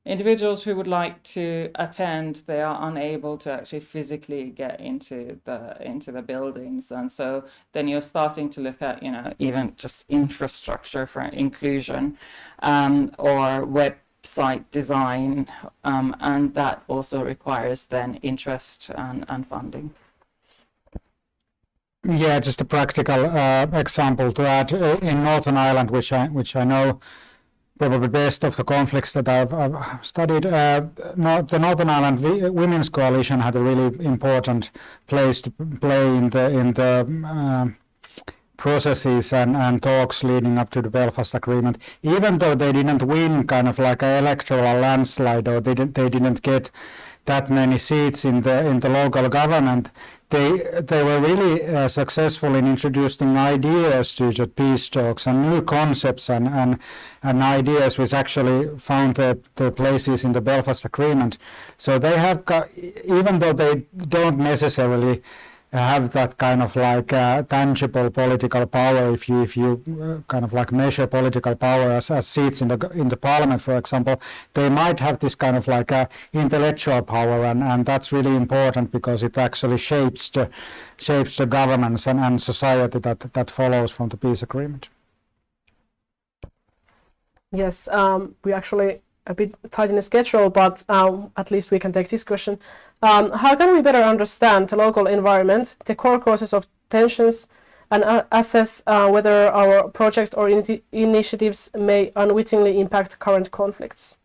individuals who would like to attend, they are unable to actually physically get into the buildings, and so then you're starting to look at, you know, even just infrastructure for inclusion, or website design, and that also requires then interest and funding. Yeah, just a practical example to add. In Northern Ireland, which I know probably best of the conflicts that I've studied, the Northern Ireland Women's Coalition had a really important place to play in the processes and talks leading up to the Belfast Agreement. Even though they didn't win kind of like an electoral landslide, or they didn't get that many seats in the local government, they were really successful in introducing ideas to the peace talks and new concepts and ideas which actually found their places in the Belfast Agreement. So they have even though they don't necessarily have that kind of like tangible political power, if you kind of like measure political power as seats in the parliament, for example, they might have this kind of like intellectual power, and that's really important because it actually shapes the governance and society that follows from the peace agreement. Yes, we actually a bit tight in the schedule, but at least we can take this question. How can we better understand the local environment, the core causes of tensions, and assess whether our projects or initiatives may unwittingly impact current conflicts?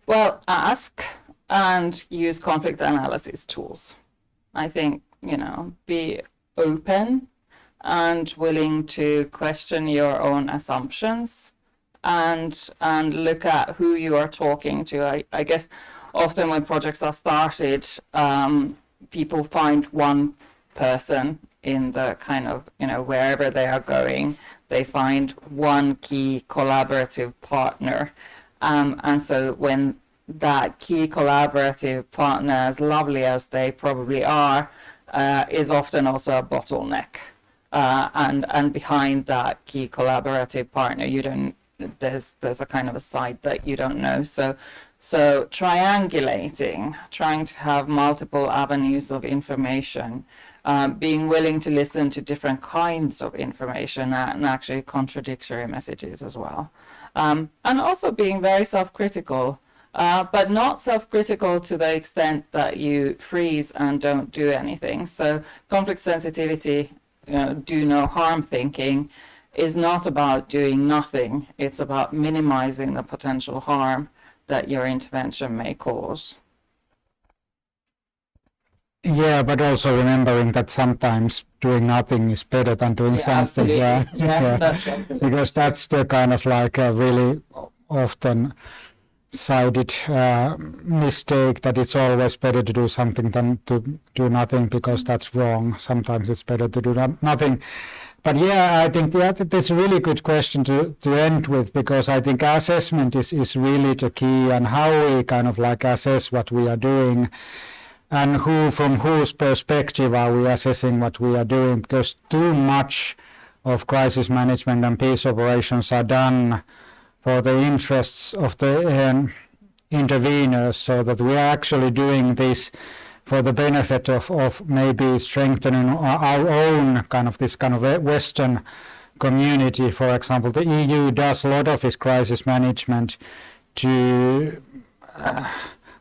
Well, ask and use conflict analysis tools. I think, you know, be open and willing to question your own assumptions, and look at who you are talking to. I guess often when projects are started, people find one person in the kind of, you know, wherever they are going, they find one key collaborative partner. And so when that key collaborative partner, as lovely as they probably are, is often also a bottleneck. And behind that key collaborative partner, there's a kind of a side that you don't know. So triangulating, trying to have multiple avenues of information, being willing to listen to different kinds of information and actually contradictory messages as well. And also being very self-critical, but not self-critical to the extent that you freeze and don't do anything. So conflict sensitivity, do no harm thinking, is not about doing nothing. It's about minimizing the potential harm that your intervention may cause. Yeah, but also remembering that sometimes doing nothing is better than doing something. Yeah, that's something. Because that's the kind of like a really often cited mistake, that it's always better to do something than to do nothing, because that's wrong. Sometimes it's better to do nothing. But yeah, I think that's a really good question to end with, because I think assessment is really the key, and how we kind of like assess what we are doing, and from whose perspective are we assessing what we are doing, because too much of crisis management and peace operations are done for the interests of the interveners, so that we are actually doing this for the benefit of maybe strengthening our own kind of this kind of Western community. For example, the EU does a lot of its crisis management to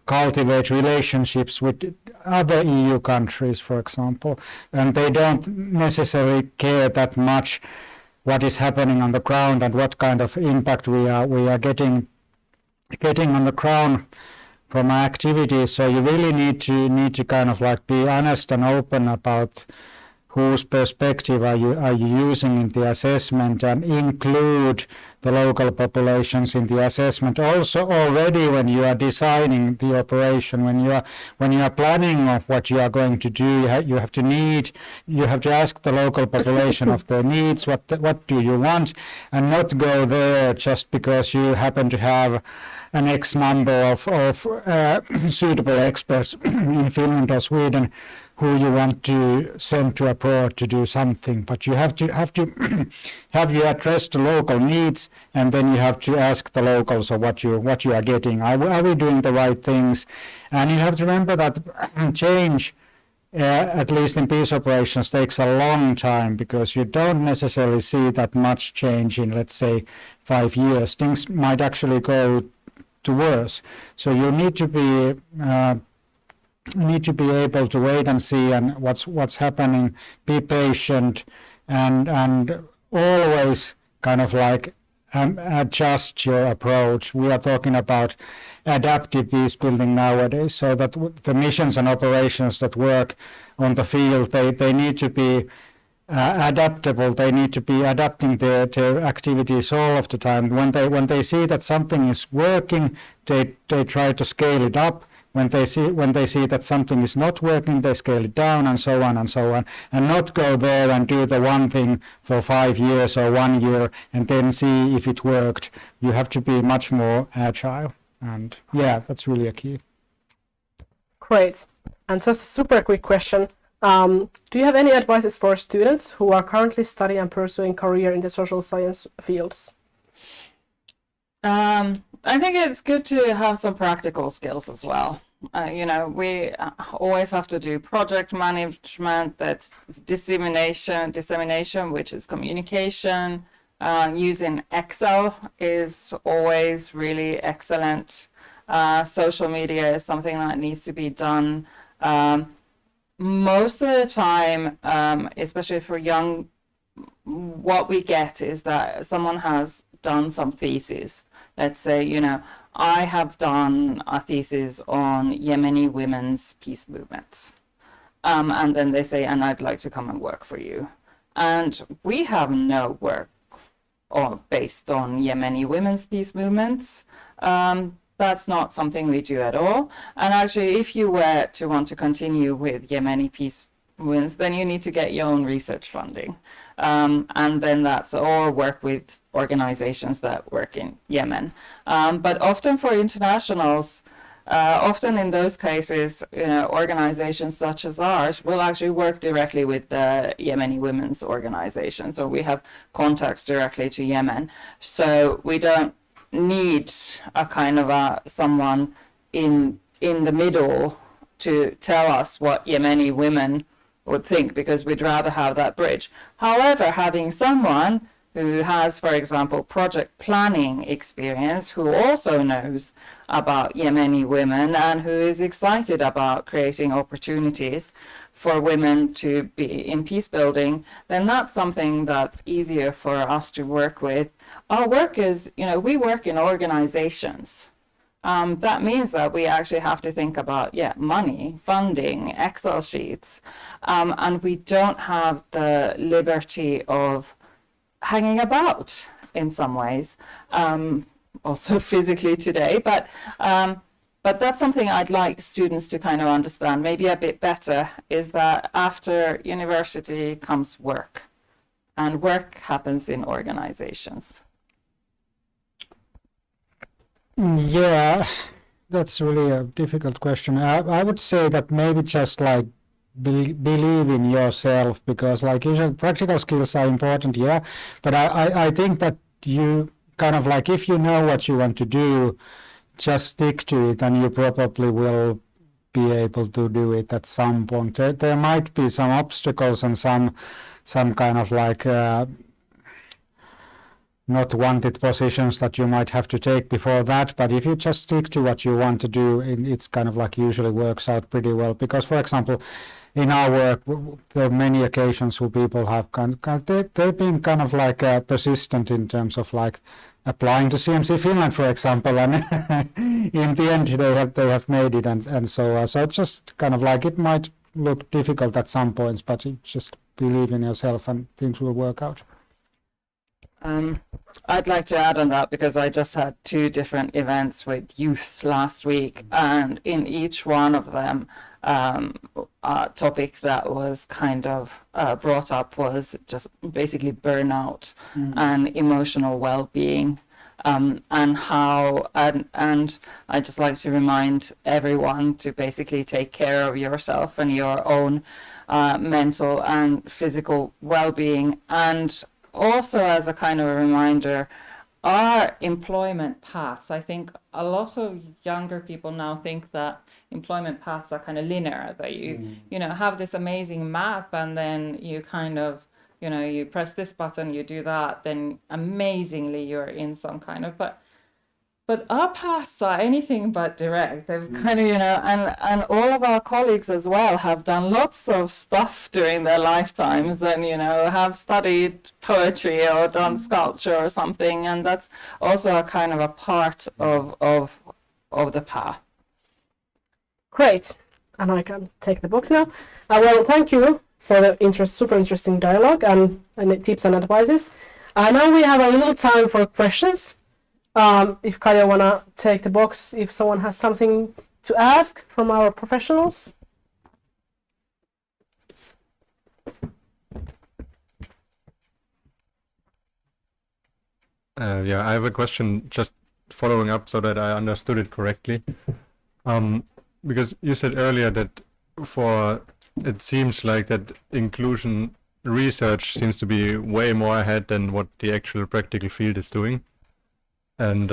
cultivate relationships with other EU countries, for example, and they don't necessarily care that much what is happening on the ground and what kind of impact we are getting on the ground from our activities. So you really need to kind of like be honest and open about whose perspective are you using in the assessment, and include the local populations in the assessment. Also, already when you are designing the operation, when you are planning of what you are going to do, you have to ask the local population of their needs, what do you want, and not go there just because you happen to have an X number of suitable experts in Finland or Sweden who you want to send to abroad to do something. But you have to address the local needs, and then you have to ask the locals of what you are getting. Are we doing the right things? And you have to remember that change, at least in peace operations, takes a long time, because you don't necessarily see that much change in, let's say, 5 years. Things might actually go to worse. So you need to be able to wait and see and what's happening, be patient, and always kind of like adjust your approach. We are talking about adaptive peace building nowadays, so that the missions and operations that work on the field, they need to be adaptable. They need to be adapting their activities all of the time. When they see that something is working, they try to scale it up. When they see that something is not working, they scale it down, and so on, and not go there and do the one thing for 5 years or 1 year and then see if it worked. You have to be much more agile, and yeah, that's really a key. Great. And just a super quick question. Do you have any advices for students who are currently studying and pursuing career in the social science fields? I think it's good to have some practical skills as well. We always have to do project management, that's dissemination, which is communication. Using Excel is always really excellent. Social media is something that needs to be done. Most of the time, especially for young, what we get is that someone has done some thesis. Let's say, I have done a thesis on Yemeni women's peace movements. And then they say, and I'd like to come and work for you. And we have no work based on Yemeni women's peace movements. That's not something we do at all. And actually, if you were to want to continue with Yemeni peace movements, then you need to get your own research funding. And then or work with organizations that work in Yemen. But often for internationals, often in those cases, organizations such as ours will actually work directly with the Yemeni women's organization. So we have contacts directly to Yemen. So we don't need a kind of someone in the middle to tell us what Yemeni women would think, because we'd rather have that bridge. However, having someone who has, for example, project planning experience, who also knows about Yemeni women and who is excited about creating opportunities for women to be in peace building, then that's something that's easier for us to work with. Our work is, we work in organizations. That means that we actually have to think about, money, funding, Excel sheets, and we don't have the liberty of hanging about in some ways, also physically today, but that's something I'd like students to kind of understand maybe a bit better, is that after university comes work, and work happens in organizations. Yeah, that's really a difficult question. I would say that maybe just like believe in yourself, because like usually practical skills are important, yeah, but I think that you kind of like, if you know what you want to do, just stick to it and you probably will be able to do it at some point. There might be some obstacles and some kind of like not wanted positions that you might have to take before that, but if you just stick to what you want to do, it's kind of like usually works out pretty well. Because, for example, in our work, there are many occasions where people have they've been kind of like persistent in terms of like applying to CMC Finland, for example, and in the end they have made it, and so it's just kind of like, it might look difficult at some points, but you just believe in yourself and things will work out. I'd like to add on that, because I just had 2 different events with youth last week, and in each one of them a topic that was kind of brought up was just basically burnout and emotional well-being, and I just like to remind everyone to basically take care of yourself and your own mental and physical well-being. And also, as a kind of a reminder, our employment paths, I think a lot of younger people now think that employment paths are kind of linear, that you have this amazing map, and then you kind of, you press this button, you do that, then amazingly you're in some kind of, but our paths are anything but direct. They've kind of, and all of our colleagues as well have done lots of stuff during their lifetimes, and, have studied poetry or done sculpture or something. And that's also a kind of a part of the path. Great. And I can take the box now. Well, thank you for the super interesting dialogue and tips and advices. Now we have a little time for questions. If Kaija wanna take the box, if someone has something to ask from our professionals. Yeah, I have a question, just following up so that I understood it correctly. Because you said earlier that it seems like that inclusion research seems to be way more ahead than what the actual practical field is doing. And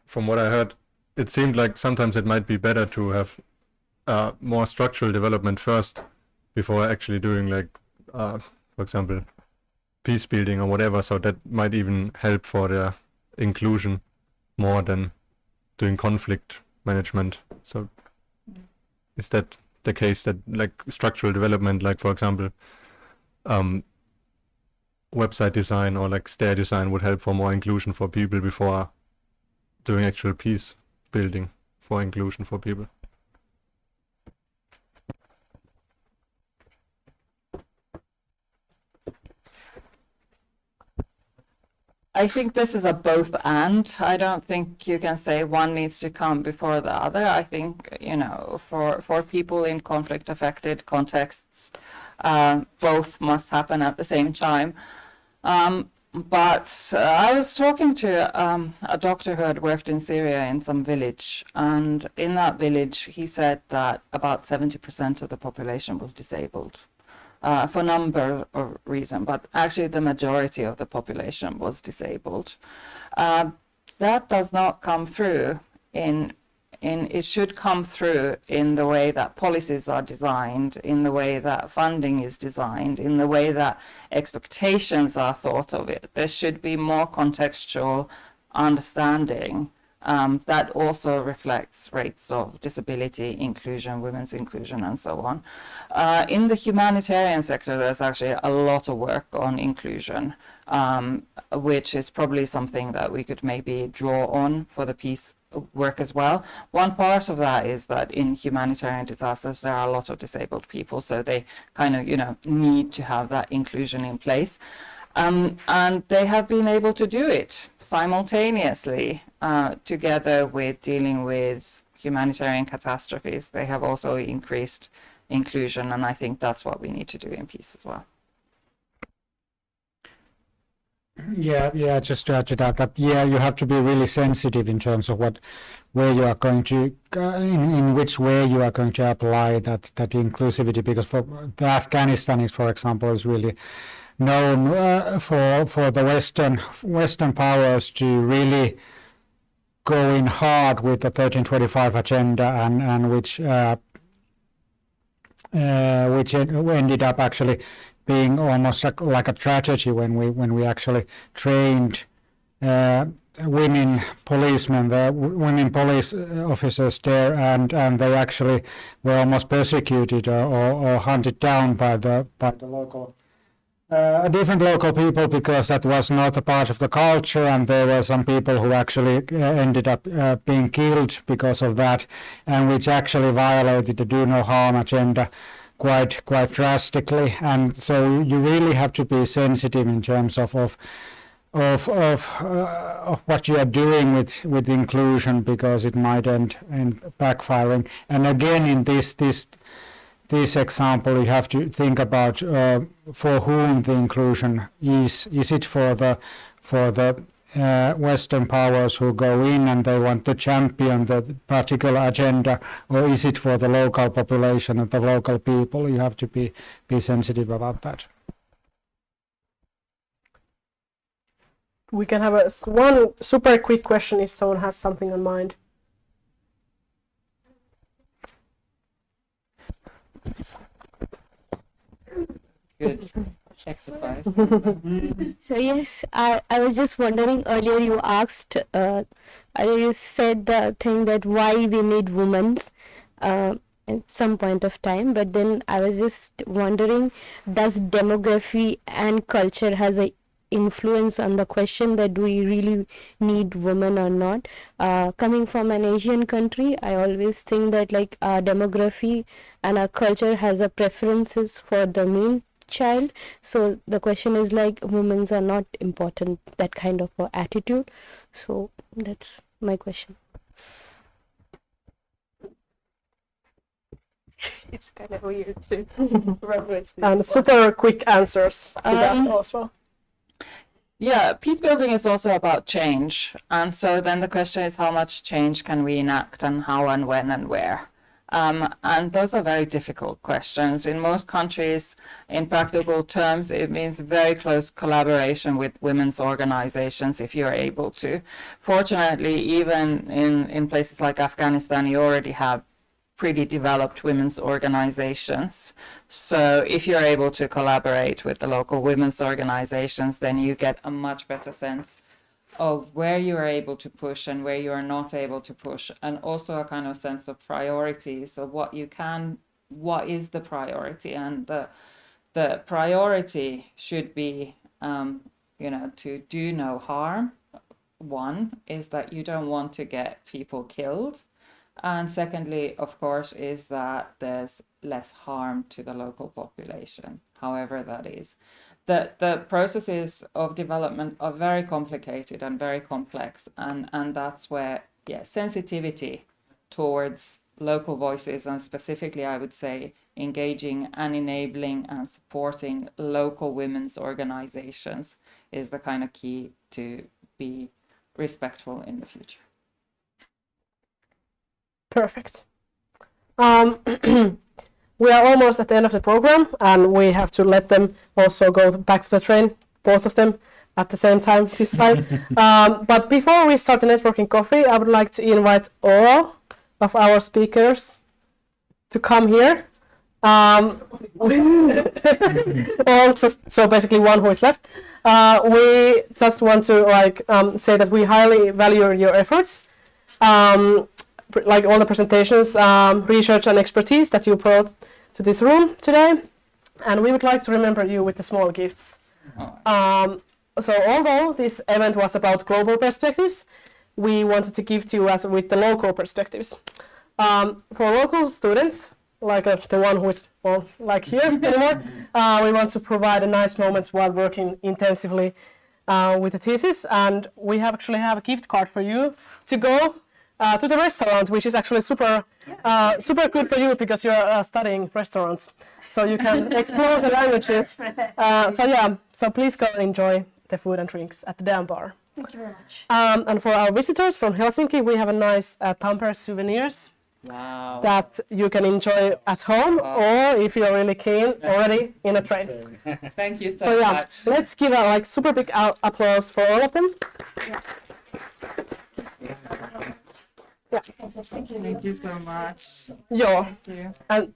from what I heard, it seemed like sometimes it might be better to have more structural development first before actually doing, like, for example, peace building or whatever. So that might even help for the inclusion more than doing conflict management. So is that the case, that like structural development, like for example, website design or like stair design would help for more inclusion for people before doing actual peace building for inclusion for people? I think this is a both and. I don't think you can say one needs to come before the other. I think, for people in conflict affected contexts, both must happen at the same time. But I was talking to a doctor who had worked in Syria in some village, and in that village he said that about 70% of the population was disabled. For a number of reasons, but actually the majority of the population was disabled. That does not come through in it should come through in the way that policies are designed, in the way that funding is designed, in the way that expectations are thought of it. There should be more contextual understanding that also reflects rates of disability, inclusion, women's inclusion, and so on. In the humanitarian sector, there's actually a lot of work on inclusion, which is probably something that we could maybe draw on for the peace work as well. One part of that is that in humanitarian disasters, there are a lot of disabled people, so they kind of, need to have that inclusion in place. And they have been able to do it simultaneously together with dealing with humanitarian catastrophes. They have also increased inclusion, and I think that's what we need to do in peace as well. Yeah, just to add to that, you have to be really sensitive in terms of where you are going to, in which way you are going to apply that inclusivity, because for the Afghanistan, for example, is really known for the Western powers to really go in hard with the 1325 agenda, and which ended up actually being almost like a tragedy when we actually trained women policemen, the women police officers there, and they actually were almost persecuted or hunted down by the local different local people, because that was not a part of the culture, and there were some people who actually ended up being killed because of that, and which actually violated the do no harm agenda quite drastically. And so you really have to be sensitive in terms of what you are doing with inclusion, because it might end backfiring. And again, in this example, you have to think about for whom the inclusion is. Is it for the Western powers who go in and they want to champion the particular agenda, or is it for the local population and the local people? You have to be sensitive about that. We can have one super quick question if someone has something on mind. Good exercise. So yes, I was just wondering, earlier you asked, you said the thing that why we need women at some point of time, but then I was just wondering, does demography and culture has a influence on the question that we really need women or not? Coming from an Asian country, I always think that like our demography and our culture has a preferences for the male child. So the question is like, women are not important, that kind of attitude. So that's my question. It's kind of weird to and super quick answers to that also. Yeah, peace building is also about change, and so then the question is, how much change can we enact, and how and when and where? And those are very difficult questions. In most countries, in practical terms, it means very close collaboration with women's organizations if you're able to. Fortunately, even in places like Afghanistan, you already have pretty developed women's organizations. So if you're able to collaborate with the local women's organizations, then you get a much better sense of where you are able to push and where you are not able to push, and also a kind of sense of priorities of what is the priority. And the priority should be to do no harm. One is that you don't want to get people killed, and secondly, of course, is that there's less harm to the local population, however that is. The processes of development are very complicated and very complex, and that's where sensitivity towards local voices, and specifically I would say engaging and enabling and supporting local women's organizations, is the kind of key to be respectful in the future. Perfect. We are almost at the end of the program, and we have to let them also go back to the train, both of them at the same time this side. But before we start the networking coffee, I would like to invite all of our speakers to come here. Or just, so basically one who is left. We just want to say that we highly value your efforts, like all the presentations, research and expertise that you brought to this room today, and we would like to remember you with the small gifts. So although this event was about global perspectives, we wanted to give to you with the local perspectives. For local students, like the one who is here anymore, we want to provide a nice moments while working intensively with the thesis, and we actually have a gift card for you to go to the restaurant, which is actually super good for you because you're studying restaurants, so you can explore the languages. So please go and enjoy the food and drinks at the Dam Bar. Thank you very much. And for our visitors from Helsinki, we have a nice Tampere souvenirs. Wow. That you can enjoy at home, or if you're really keen, already in a train. Thank you so much. Let's give a super big applause for all of them. Thank you so much. Yeah. Thank you. And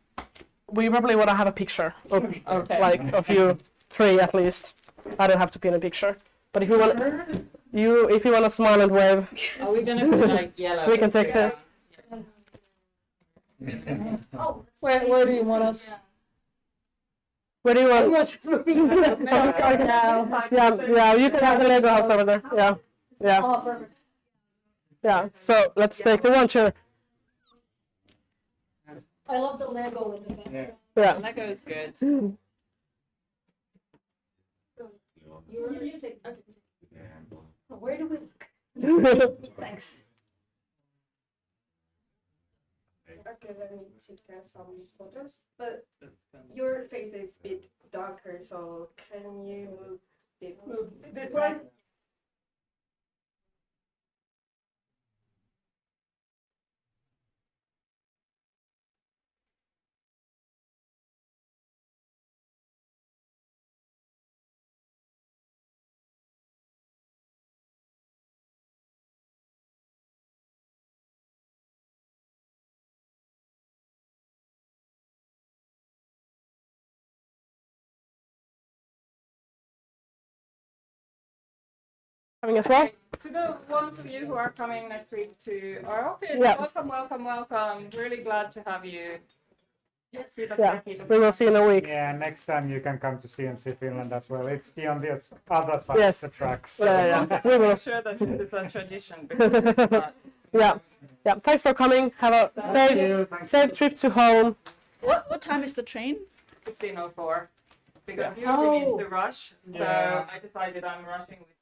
we probably want to have a picture of Okay. of you three at least. I don't have to be in a picture, but if you want to smile and wave, Are we gonna be like yellow? we can take the. Where do you want us? Where do you want? Yeah, you can have the Lego house over there. Yeah. So let's take the one chair. I love the Lego with the bed. Yeah. Lego is good. You take. Okay. So where do we look? Thanks. Okay, let me take some photos. But your face is a bit darker, so can you move this one? Coming as well. To the ones of you who are coming next week to our office, Yeah. welcome. Really glad to have you. Yeah, we will see in a week. Yeah, next time you can come to CMC Finland as well. It's on the other side Yes. of the tracks. Yeah. We will. Make sure that this is a tradition. Because Yeah. Thanks for coming. Have a safe trip to home. What time is the train? 16:04. Because usually it's the rush, so I decided I'm rushing with